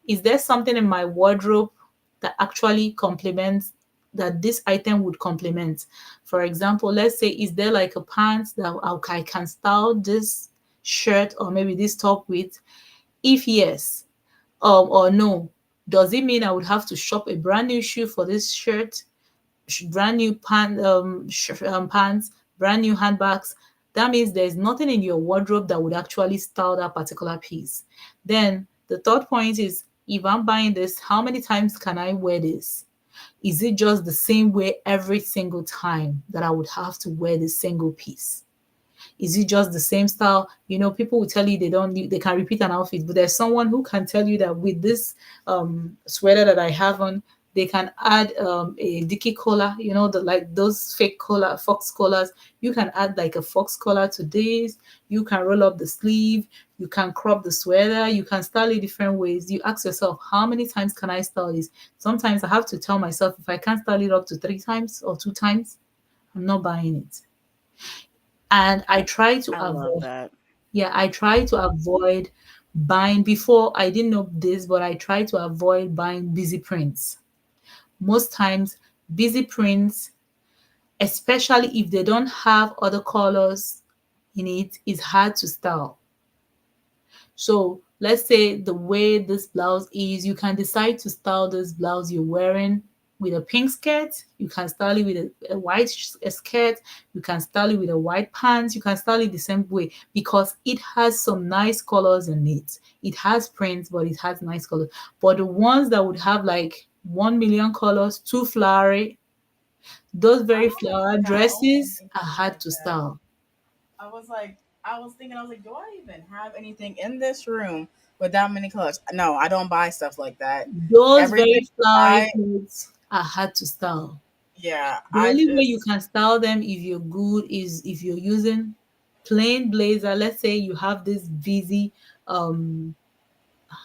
is there something in my wardrobe that actually complements that this item would complement? For example, let's say, is there like a pants that I can style this shirt or maybe this top with? If yes, or no, does it mean I would have to shop a brand new shoe for this shirt? Brand new pants, brand new handbags. That means there's nothing in your wardrobe that would actually style that particular piece. Then the third point is, if I'm buying this, how many times can I wear this? Is it just the same way every single time that I would have to wear this single piece? Is it just the same style? You know, people will tell you they can repeat an outfit, but there's someone who can tell you that with this sweater that I have on, they can add a dicky collar, you know, the like those fake collar, fox collars. You can add like a fox collar to this. You can roll up the sleeve. You can crop the sweater. You can style it different ways. You ask yourself, how many times can I style this? Sometimes I have to tell myself if I can't style it up to 3 times or 2 times, I'm not buying it. And I try to I love avoid, that. yeah, I try to avoid buying before. I didn't know this, but I try to avoid buying busy prints. Most times, busy prints, especially if they don't have other colors in it, is hard to style. So let's say the way this blouse is, you can decide to style this blouse you're wearing with a pink skirt. You can style it with a white skirt. You can style it with a white pants. You can style it the same way because it has some nice colors in it. It has prints, but it has nice colors. But the ones that would have like 1 million colors, too flowery, those I very don't flower have dresses are anything hard like to that. style. I was thinking, I was like, do I even have anything in this room with that many colors? No, I don't buy stuff like that. Those Everything very I flowery buy, clothes are hard to style. yeah, The I only way you just can style them if you're good is if you're using plain blazer. Let's say you have this busy, um,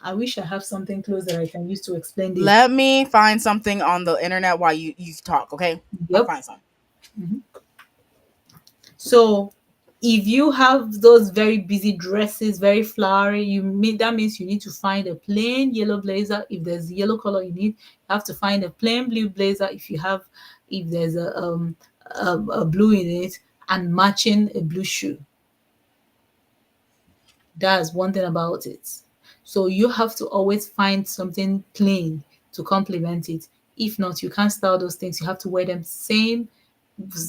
I wish I have something close that I can use to explain this. let me find something on the internet while you talk, okay? I'll Yep. find some. Mhm. So if you have those very busy dresses, very flowery, that means you need to find a plain yellow blazer. If there's yellow color you need, you have to find a plain blue blazer if there's a blue in it, and matching a blue shoe. That's one thing about it. So you have to always find something plain to complement it. If not, you can't style those things. You have to wear them same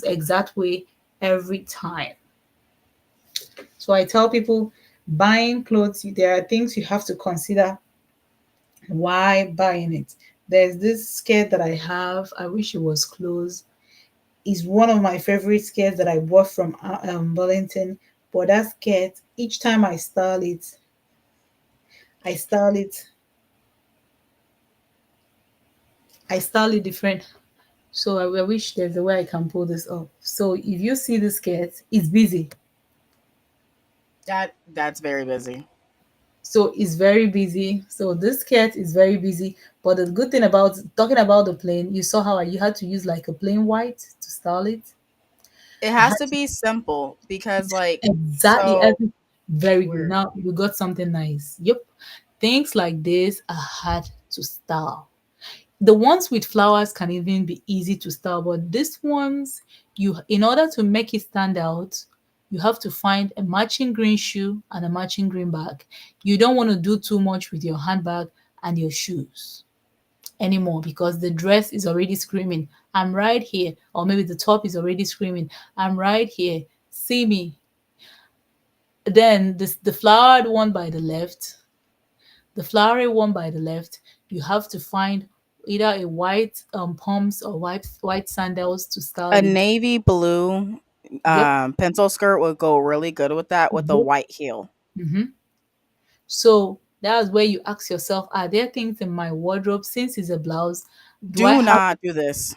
exact way every time. So I tell people buying clothes, there are things you have to consider why buying it. There's this skirt that I have. I wish it was closed. It's one of my favorite skirts that I bought from Burlington. But that skirt, each time I style it I style it different. So I wish there's a way I can pull this up. So if you see the skirt, it's busy. That's very busy. So it's very busy. So this skirt is very busy. But the good thing about talking about the plain, you saw how you had to use like a plain white to style it. It I has had to to be simple because like exactly so every very good. weird. Now we got something nice. Yep. Things like this are hard to style. The ones with flowers can even be easy to style, but these ones, you in order to make it stand out, you have to find a matching green shoe and a matching green bag. You don't want to do too much with your handbag and your shoes anymore because the dress is already screaming, I'm right here. Or maybe the top is already screaming, I'm right here. See me. Then this the flowered one by the left, the flowery one by the left, you have to find either a white pumps or white sandals to A style it. navy blue Yep. pencil skirt would go really good with that with a Yep. white heel. hmm So that's where you ask yourself, are there things in my wardrobe since it's a blouse? Do I Do have not do this.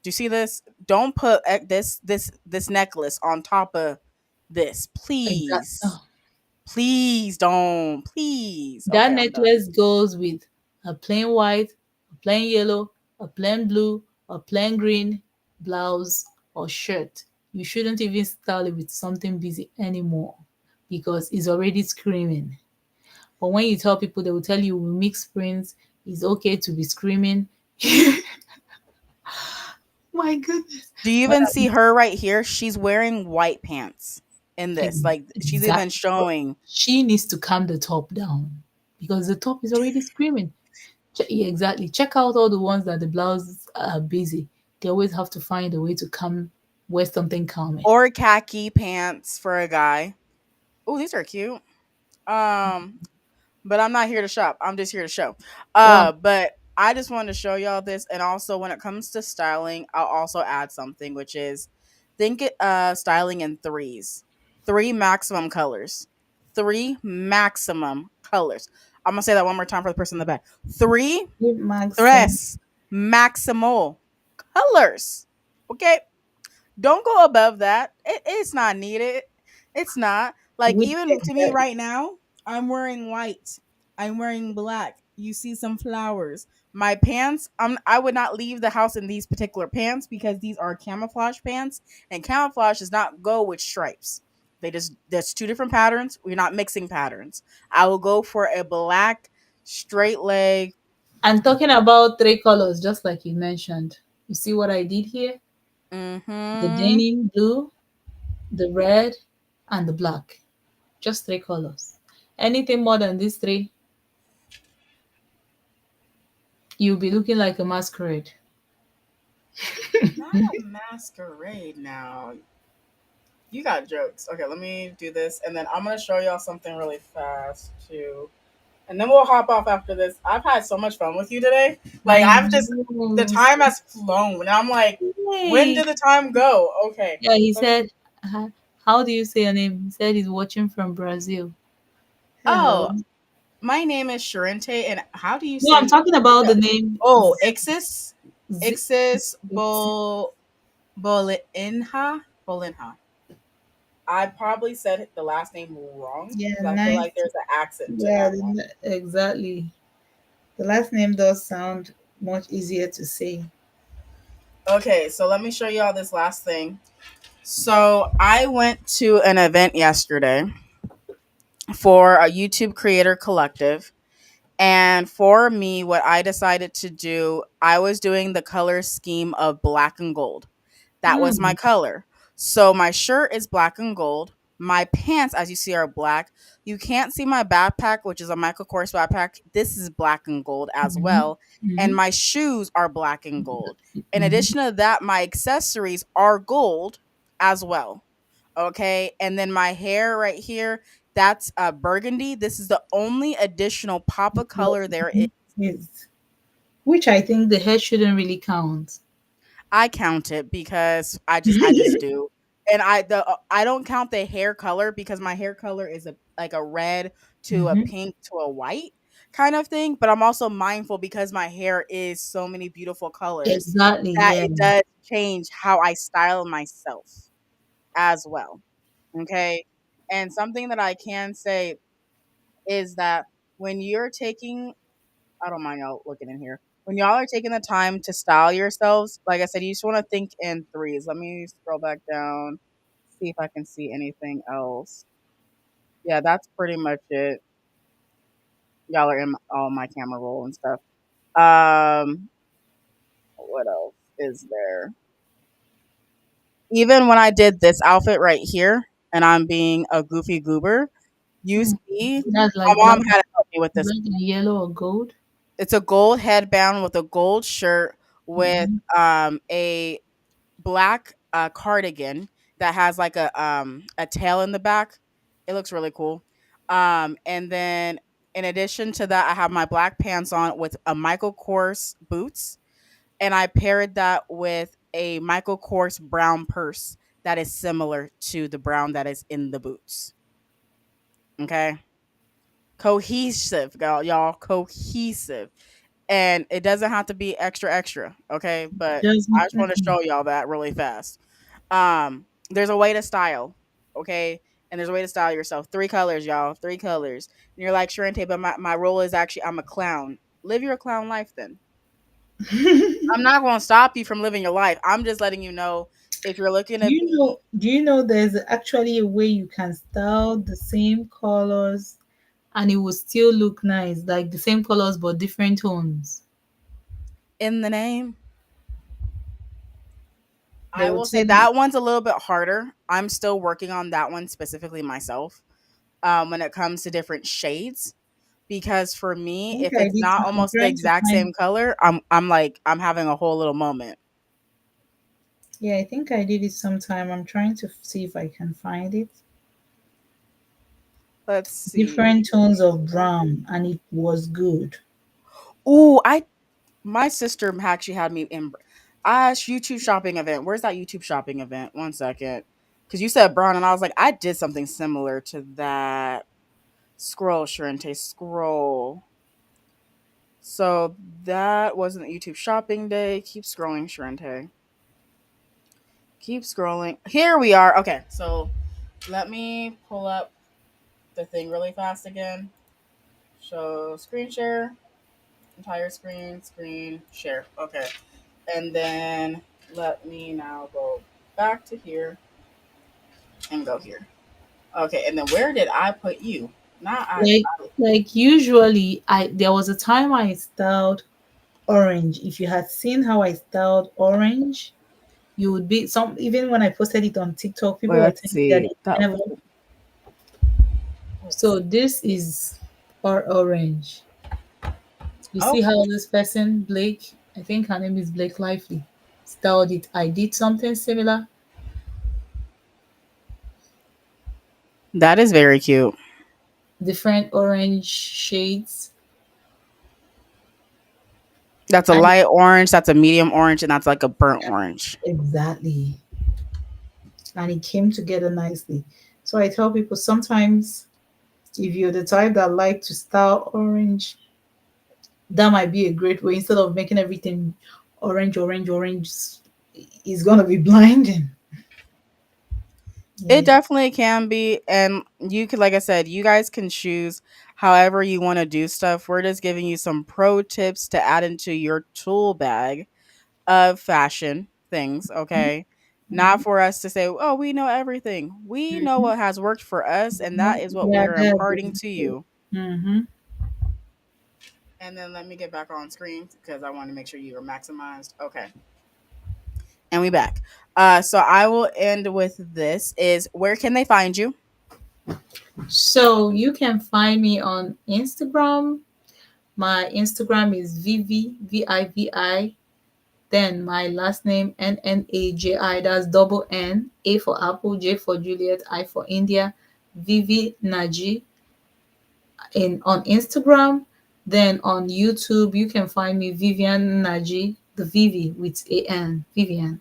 Do you see this? Don't put this necklace on top of this. exact? Please. Please don't. Please. That Okay, I'm done. necklace goes with a plain white, a plain yellow, a plain blue, a plain green blouse or shirt. You shouldn't even style it with something busy anymore because it's already screaming. But when you tell people, they will tell you we mix prints, it's okay to be screaming. My goodness. Do you When even I- see her right here? She's wearing white pants in this. Like she's even Exactly. showing. She needs to calm the top down because the top is already screaming. Yeah, exactly. Check out all the ones that the blouses are busy. They always have to find a way to come wear something calming. Or khaki pants for a guy. Oh, these are cute. Um, but I'm not here to shop. I'm just here to show. Wow. But I just wanted to show y'all this, and also when it comes to styling, I'll also add something, which is think it styling in threes, three maximum colors, three maximum colors. I'm gonna say that one more time for the person in the back. Three, Give Maxim. tres, maximal colors. Okay, don't go above that. It's not needed. It's not. Like, Which even to me right now, I'm wearing white. I'm wearing black. You see some flowers. My pants, I would not leave the house in these particular pants because these are camouflage pants, and camouflage does not go with stripes. They just There's two different patterns. We're not mixing patterns. I will go for a black straight leg. I'm talking about three colors, just like you mentioned. You see what I did here? The Mhm. denim blue, the red, and the black. Just three colors. Anything more than these three, you'll be looking like a masquerade. Not a masquerade now. You got jokes. Okay, let me do this, and then I'm gonna show y'all something really fast too, and then we'll hop off after this. I've had so much fun with you today. Like, I I've just the know. time has flown, and I'm like, when Hey. did the time go? Okay, Yeah, he let me. said, how do you say your name? He said he's watching from Brazil. Hello. Oh, my name is Charente, and how do you No, I'm say? talking about the name Oh, Ixis, Z- Ixis Z- Bolinha. I probably said the last name wrong yeah, because I feel nice. like there's an accent to Yeah, that one. exactly. The last name does sound much easier to say. Okay, so let me show you all this last thing. So I went to an event yesterday for a YouTube creator collective. And for me, what I decided to do, I was doing the color scheme of black and gold. That was my Hmm. color. So my shirt is black and gold. My pants, as you see, are black. You can't see my backpack, which is a Michael Kors backpack. This is black and gold as Hmm. well. And Hmm. my shoes are black and gold. In Hmm. addition to that, my accessories are gold as well. Okay. And then my hair right here, that's burgundy. This is the only additional pop of color there is. Yes. Which I think the hair shouldn't really count. I count it because I just do. And I don't count the hair color because my hair color is a red to a Hmm. pink to a white kind of thing, but I'm also mindful because my hair is so many beautiful colors Exactly. that Yeah. it does change how I style myself as well. Okay? And something that I can say is that when you're taking I don't mind y'all looking in here. When y'all are taking the time to style yourselves, like I said, you just want to think in threes. Let me scroll back down, see if I can see anything else. Yeah, that's pretty much it. Y'all are in all my camera roll and stuff. What else is there? Even when I did this outfit right here, and I'm being a goofy goober, you Hmm. see, That's my like mom black, had to help me with this. black and yellow or gold. It's a gold headband with a gold shirt with Hmm. a black cardigan that has like a tail in the back. It looks really cool. And then in addition to that, I have my black pants on with a Michael Kors boots, and I paired that with a Michael Kors brown purse that is similar to the brown that is in the boots. Okay, cohesive, y'all, cohesive, and it doesn't have to be extra extra. Okay, but Just I just want to show y'all that really fast. There's a way to style, okay? And there's a way to style yourself. Three colors, y'all. Three colors. And you're like, Sharente, but my role is actually I'm a clown. Live your clown life then. do I'm not gonna stop you from living your life. I'm just letting you know if you're looking to you be know? Do you know there's actually a way you can style the same colors and it will still look nice, like the same colors but different tones. in the name. They I will will say tell you. that one's a little bit harder. I'm still working on that one specifically myself. When it comes to different shades, because for I me, think if I it's did. not I'm almost the trying to exact find. same color, I'm like I'm having a whole little moment. Yeah, I think I did it sometime. I'm trying to see if I can find it. Let's see. Different tones of brown, and it was good. Ooh, I my sister actually had me in YouTube shopping event. Where's that YouTube shopping event? One second. Because you said brown, and I was like, I did something similar to that. Scroll, Charente, scroll. So that wasn't YouTube shopping day. Keep scrolling, Charente. Keep scrolling. Here we are. Okay, so let me pull up the thing really fast again. Show screen share, entire screen, screen share. Okay, and then let me now go back to here and go here. Okay, and then where did I put you? Not I. Like like usually I there was a time I styled orange. If you had seen how I styled orange, you would be some even when I posted it on TikTok, people were Let's telling me that see. they That. never. Let's So see. this is our orange. You see Okay, how this person, Blake, I think her name is Blake Lively, styled it. I did something similar, that is very cute. different orange shades. That's a And light orange. That's a medium orange, and that's like a burnt orange. exactly. And it came together nicely. So I tell people sometimes if you're the type that like to style orange, that might be a great way instead of making everything orange, orange, orange. It's gonna be blinding. It Yeah. definitely can be, and you could, like I said, you guys can choose however you want to do stuff. We're just giving you some pro tips to add into your tool bag of fashion things, okay? Not Mhm. for us to say, oh, we know everything. We know Mhm. what has worked for us, and that is what we Yeah, are that's imparting to it. you. Mm-hmm. And then let me get back on screen because I want to make sure you are maximized. Okay. And we back. So I will end with this is where can they find you? So you can find me on Instagram. My Instagram is Vivi. Then my last name Nnaji. That's double N. A for Apple, J for Juliet, I for India. Vivi Nnaji in on Instagram. Then on YouTube, you can find me Vivian Nnaji, the Vivi with A-N, Vivian.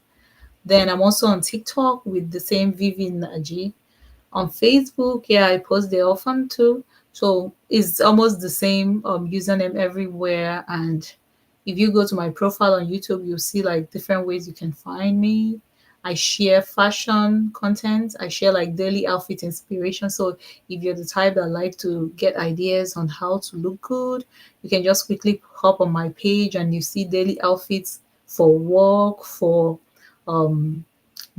Then I'm also on TikTok with the same Vivi Nnaji. On Facebook, yeah, I post there often too. So it's almost the same username everywhere. And if you go to my profile on YouTube, you'll see like different ways you can find me. I share fashion content. I share like daily outfit inspiration. So if you're the type that like to get ideas on how to look good, you can just quickly hop on my page and you see daily outfits for work, for um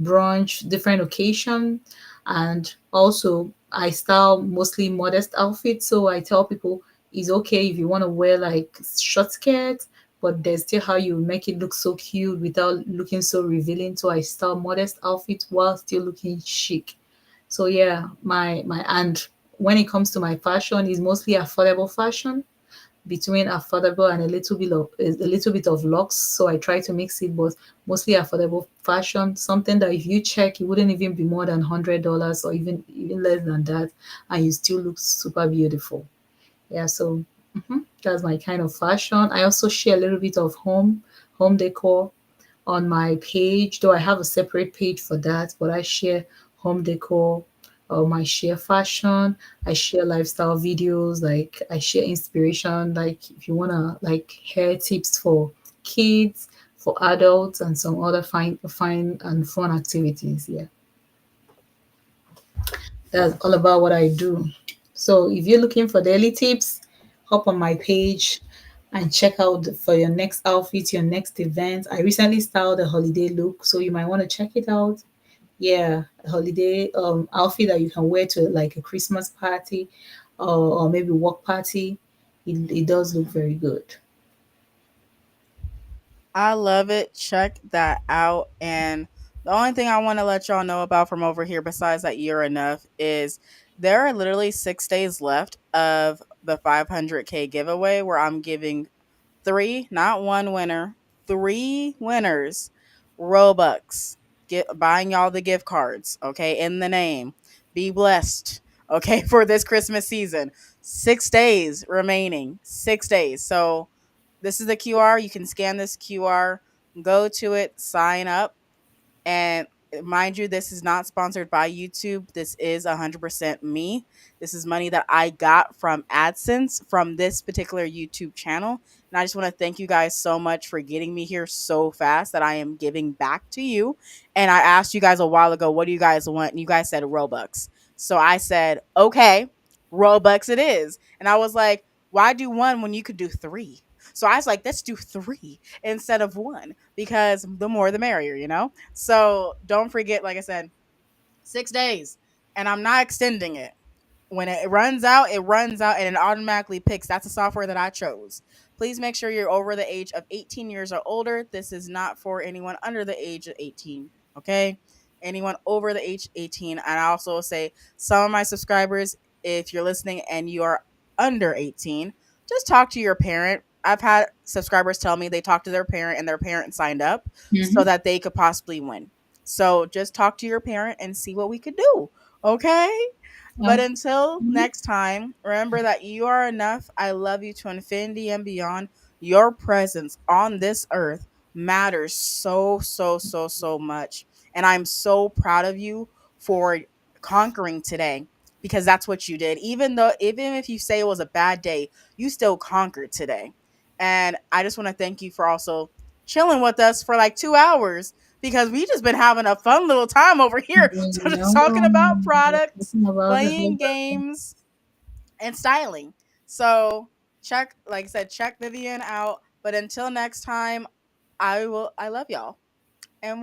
brunch, different occasion. And also I style mostly modest outfits. So I tell people it's okay if you want to wear like short skirts, but there's still how you make it look so cute without looking so revealing. So I style modest outfits while still looking chic. So yeah, my and when it comes to my fashion, is mostly affordable fashion between affordable and a little bit of lux. So I try to mix it, but mostly affordable fashion. Something that if you check, it wouldn't even be more than $100 or even less than that, and you still look super beautiful. Yeah, so that's my kind of fashion. I also share a little bit of home decor on my page, though I have a separate page for that, but I share home decor, I share fashion, I share lifestyle videos, like I share inspiration, like if you wanna like hair tips for kids, for adults and some other fine and fun activities. Yeah. That's all about what I do. So if you're looking for daily tips, hop on my page and check out for your next outfit, your next event. I recently styled a holiday look, so you might want to check it out. Yeah, a holiday outfit that you can wear to like a Christmas party or maybe work party. It does look very good. I love it. Check that out. And the only thing I want to let y'all know about from over here, besides that you're enough, is there are literally 6 days left of the 500K giveaway where I'm giving three, not one winner, three winners, Robux. Get buying y'all the gift cards, okay, in the name. Be blessed. okay, for this Christmas season. 6 days remaining, 6 days. So this is the QR. You can scan this QR, go to it, sign up. And mind you, this is not sponsored by YouTube. This is 100% me. This is money that I got from AdSense from this particular YouTube channel. And I just want to thank you guys so much for getting me here so fast that I am giving back to you. And I asked you guys a while ago, what do you guys want? And you guys said Robux. So I said, okay, Robux it is. And I was like, why do one when you could do three? So I was like, let's do three instead of one because the more the merrier, you know? So don't forget, like I said, 6 days. And I'm not extending it. When it runs out and it automatically picks. That's the software that I chose. Please make sure you're over the age of 18 years or older. This is not for anyone under the age of 18. Okay? Anyone over the age 18. And I also say some of my subscribers, if you're listening and you are under 18, just talk to your parent. I've had subscribers tell me they talked to their parent and their parent signed up so Mm-hmm. that they could possibly win. So just talk to your parent and see what we could do. Okay? But Okay. until next time, remember that you are enough. I love you to infinity and beyond. Your presence on this earth matters so, so, so, so much. And I'm so proud of you for conquering today because that's what you did. Even if you say it was a bad day, you still conquered today. And I just want to thank you for also chilling with us for like 2 hours because we just been having a fun little time over here. So You just talking about we're products, talking about the playing whole. games, and styling. So check, like I said, check Vivian out. But until next time, I love y'all. And we'll